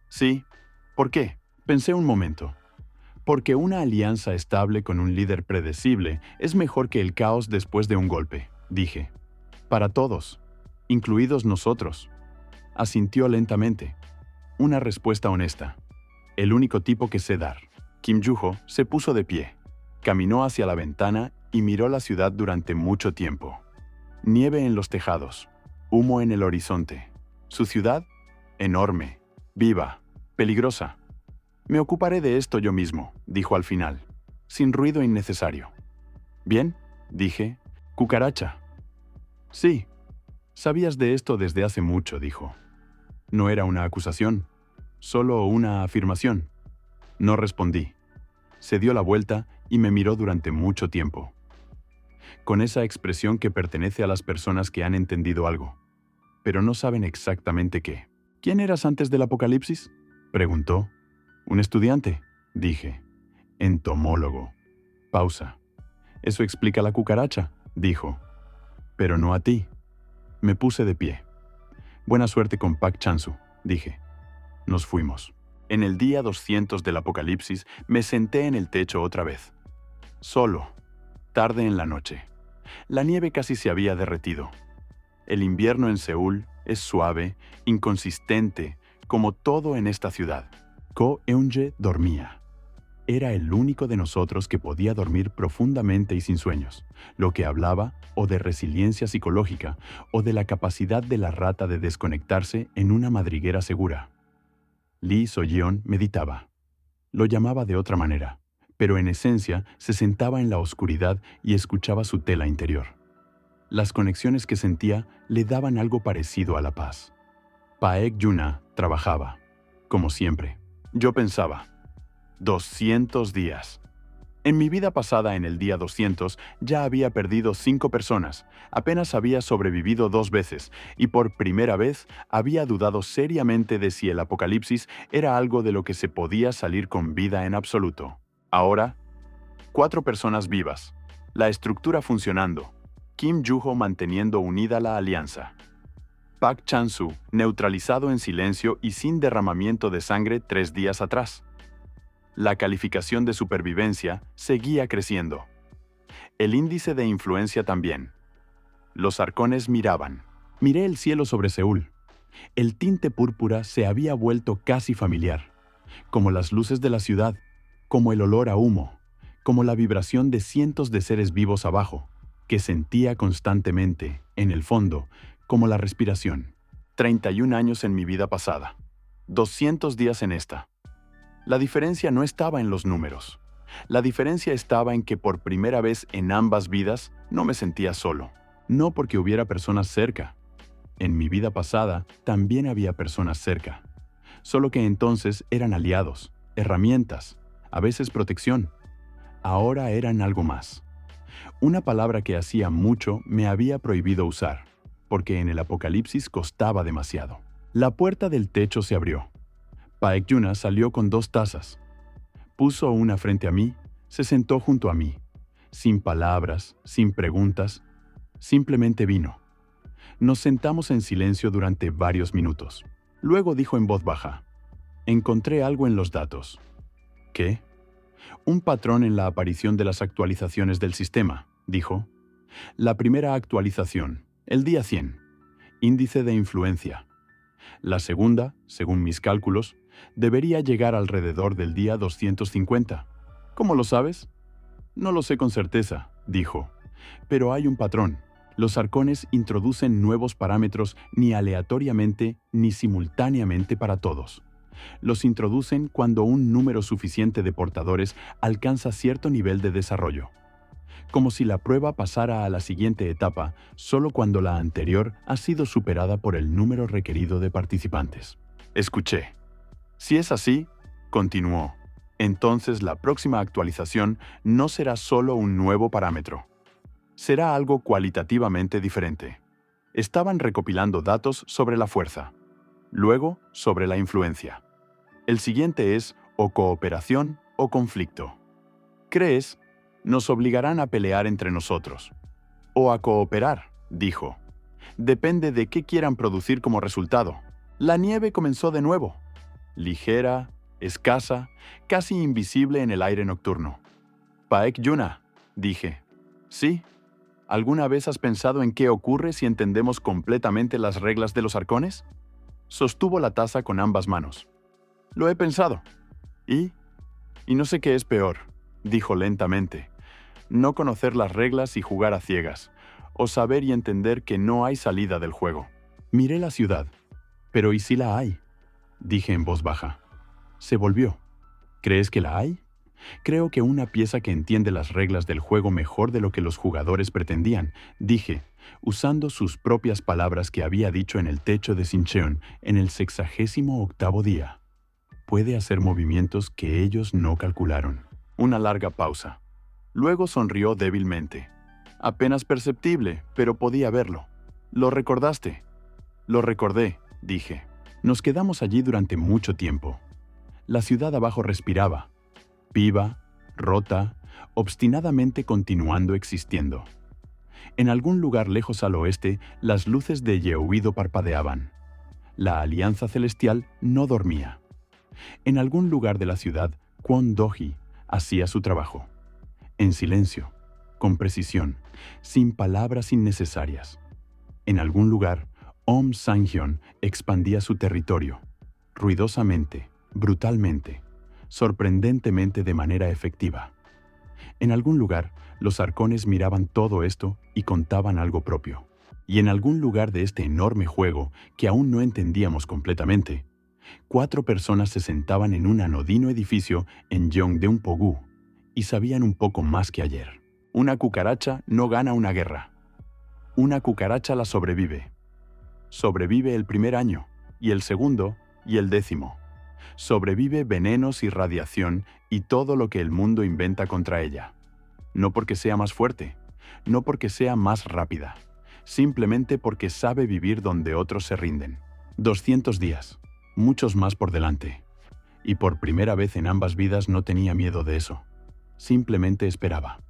Sí. ¿Por qué? Pensé un momento. Porque una alianza estable con un líder predecible es mejor que el caos después de un golpe, dije. Para todos, incluidos nosotros. Asintió lentamente. Una respuesta honesta. El único tipo que sé dar. Kim Joo-ho se puso de pie. Caminó hacia la ventana y miró la ciudad durante mucho tiempo. Nieve en los tejados, humo en el horizonte. Su ciudad, enorme, viva, peligrosa. Me ocuparé de esto yo mismo, dijo al final, sin ruido innecesario. Bien, dije. Cucaracha. Sí. Sabías de esto desde hace mucho, dijo. No era una acusación, solo una afirmación. No respondí. Se dio la vuelta y me miró durante mucho tiempo. Con esa expresión que pertenece a las personas que han entendido algo, pero no saben exactamente qué. ¿Quién eras antes del apocalipsis?, preguntó. Un estudiante, dije. Entomólogo. Pausa. Eso explica la cucaracha, dijo. Pero no a ti. Me puse de pie. Buena suerte con Park Chan-soo, dije. Nos fuimos. En el día 200 del apocalipsis me senté en el techo otra vez. Solo. Tarde en la noche. La nieve casi se había derretido. El invierno en Seúl es suave, inconsistente, como todo en esta ciudad. Ko Eun-je dormía. Era el único de nosotros que podía dormir profundamente y sin sueños, lo que hablaba o de resiliencia psicológica o de la capacidad de la rata de desconectarse en una madriguera segura. Lee So-yeon meditaba. Lo llamaba de otra manera, pero en esencia se sentaba en la oscuridad y escuchaba su tela interior. Las conexiones que sentía le daban algo parecido a la paz. Paek-juna trabajaba, como siempre. Yo pensaba, 200 días. En mi vida pasada, en el día 200, ya había perdido 5 personas, apenas había sobrevivido 2 veces, y por primera vez había dudado seriamente de si el apocalipsis era algo de lo que se podía salir con vida en absoluto. Ahora, 4 personas vivas, la estructura funcionando, Kim Joo-ho manteniendo unida la alianza. Park Chan-soo neutralizado en silencio y sin derramamiento de sangre 3 días atrás. La calificación de supervivencia seguía creciendo. El índice de influencia también. Los arcones miraban. Miré el cielo sobre Seúl. El tinte púrpura se había vuelto casi familiar, como las luces de la ciudad, como el olor a humo, como la vibración de cientos de seres vivos abajo, que sentía constantemente, en el fondo, como la respiración. 31 años en mi vida pasada. 200 días en esta. La diferencia no estaba en los números. La diferencia estaba en que por primera vez en ambas vidas no me sentía solo. No porque hubiera personas cerca. En mi vida pasada también había personas cerca. Solo que entonces eran aliados, herramientas, a veces protección. Ahora eran algo más. Una palabra que hacía mucho me había prohibido usar, porque en el apocalipsis costaba demasiado. La puerta del techo se abrió. Paek-yuna salió con 2 tazas. Puso una frente a mí, se sentó junto a mí. Sin palabras, sin preguntas, simplemente vino. Nos sentamos en silencio durante varios minutos. Luego dijo en voz baja: encontré algo en los datos. ¿Qué? Un patrón en la aparición de las actualizaciones del sistema, dijo. La primera actualización, el día 100, índice de influencia. La segunda, según mis cálculos, debería llegar alrededor del día 250. ¿Cómo lo sabes? No lo sé con certeza, dijo. Pero hay un patrón. Los arcones introducen nuevos parámetros ni aleatoriamente ni simultáneamente para todos. Los introducen cuando un número suficiente de portadores alcanza cierto nivel de desarrollo. Como si la prueba pasara a la siguiente etapa solo cuando la anterior ha sido superada por el número requerido de participantes. Escuché. Si es así, continuó, entonces la próxima actualización no será solo un nuevo parámetro. Será algo cualitativamente diferente. Estaban recopilando datos sobre la fuerza, luego sobre la influencia. El siguiente es o cooperación o conflicto. ¿Crees? Nos obligarán a pelear entre nosotros. O a cooperar, dijo. Depende de qué quieran producir como resultado. La nieve comenzó de nuevo. Ligera, escasa, casi invisible en el aire nocturno. Paek-yuna, dije. Sí. ¿Alguna vez has pensado en qué ocurre si entendemos completamente las reglas de los arcones? Sostuvo la taza con ambas manos. Lo he pensado. Y no sé qué es peor, dijo lentamente. No conocer las reglas y jugar a ciegas, o saber y entender que no hay salida del juego. Miré la ciudad. Pero ¿y si la hay? Dije en voz baja. Se volvió. ¿Crees que la hay? Creo que una pieza que entiende las reglas del juego mejor de lo que los jugadores pretendían, dije, usando sus propias palabras que había dicho en el techo de Sincheon en el 68º día. Puede hacer movimientos que ellos no calcularon. Una larga pausa. Luego sonrió débilmente. Apenas perceptible, pero podía verlo. ¿Lo recordaste? Lo recordé, dije. Nos quedamos allí durante mucho tiempo. La ciudad abajo respiraba, viva, rota, obstinadamente continuando existiendo. En algún lugar lejos al oeste, las luces de Yehuido parpadeaban. La Alianza Celestial no dormía. En algún lugar de la ciudad, Kwon Do-hee hacía su trabajo. En silencio, con precisión, sin palabras innecesarias. En algún lugar, Om Sang-hyun expandía su territorio, ruidosamente, brutalmente, sorprendentemente de manera efectiva. En algún lugar, los arcones miraban todo esto y contaban algo propio. Y en algún lugar de este enorme juego, que aún no entendíamos completamente, 4 personas se sentaban en un anodino edificio en Gyeongdeung-pogu y sabían un poco más que ayer. Una cucaracha no gana una guerra. Una cucaracha la sobrevive. Sobrevive el primer año, y el segundo, y el 10º. Sobrevive venenos y radiación y todo lo que el mundo inventa contra ella. No porque sea más fuerte, no porque sea más rápida, simplemente porque sabe vivir donde otros se rinden. 200 días, muchos más por delante. Y por primera vez en ambas vidas no tenía miedo de eso. Simplemente esperaba.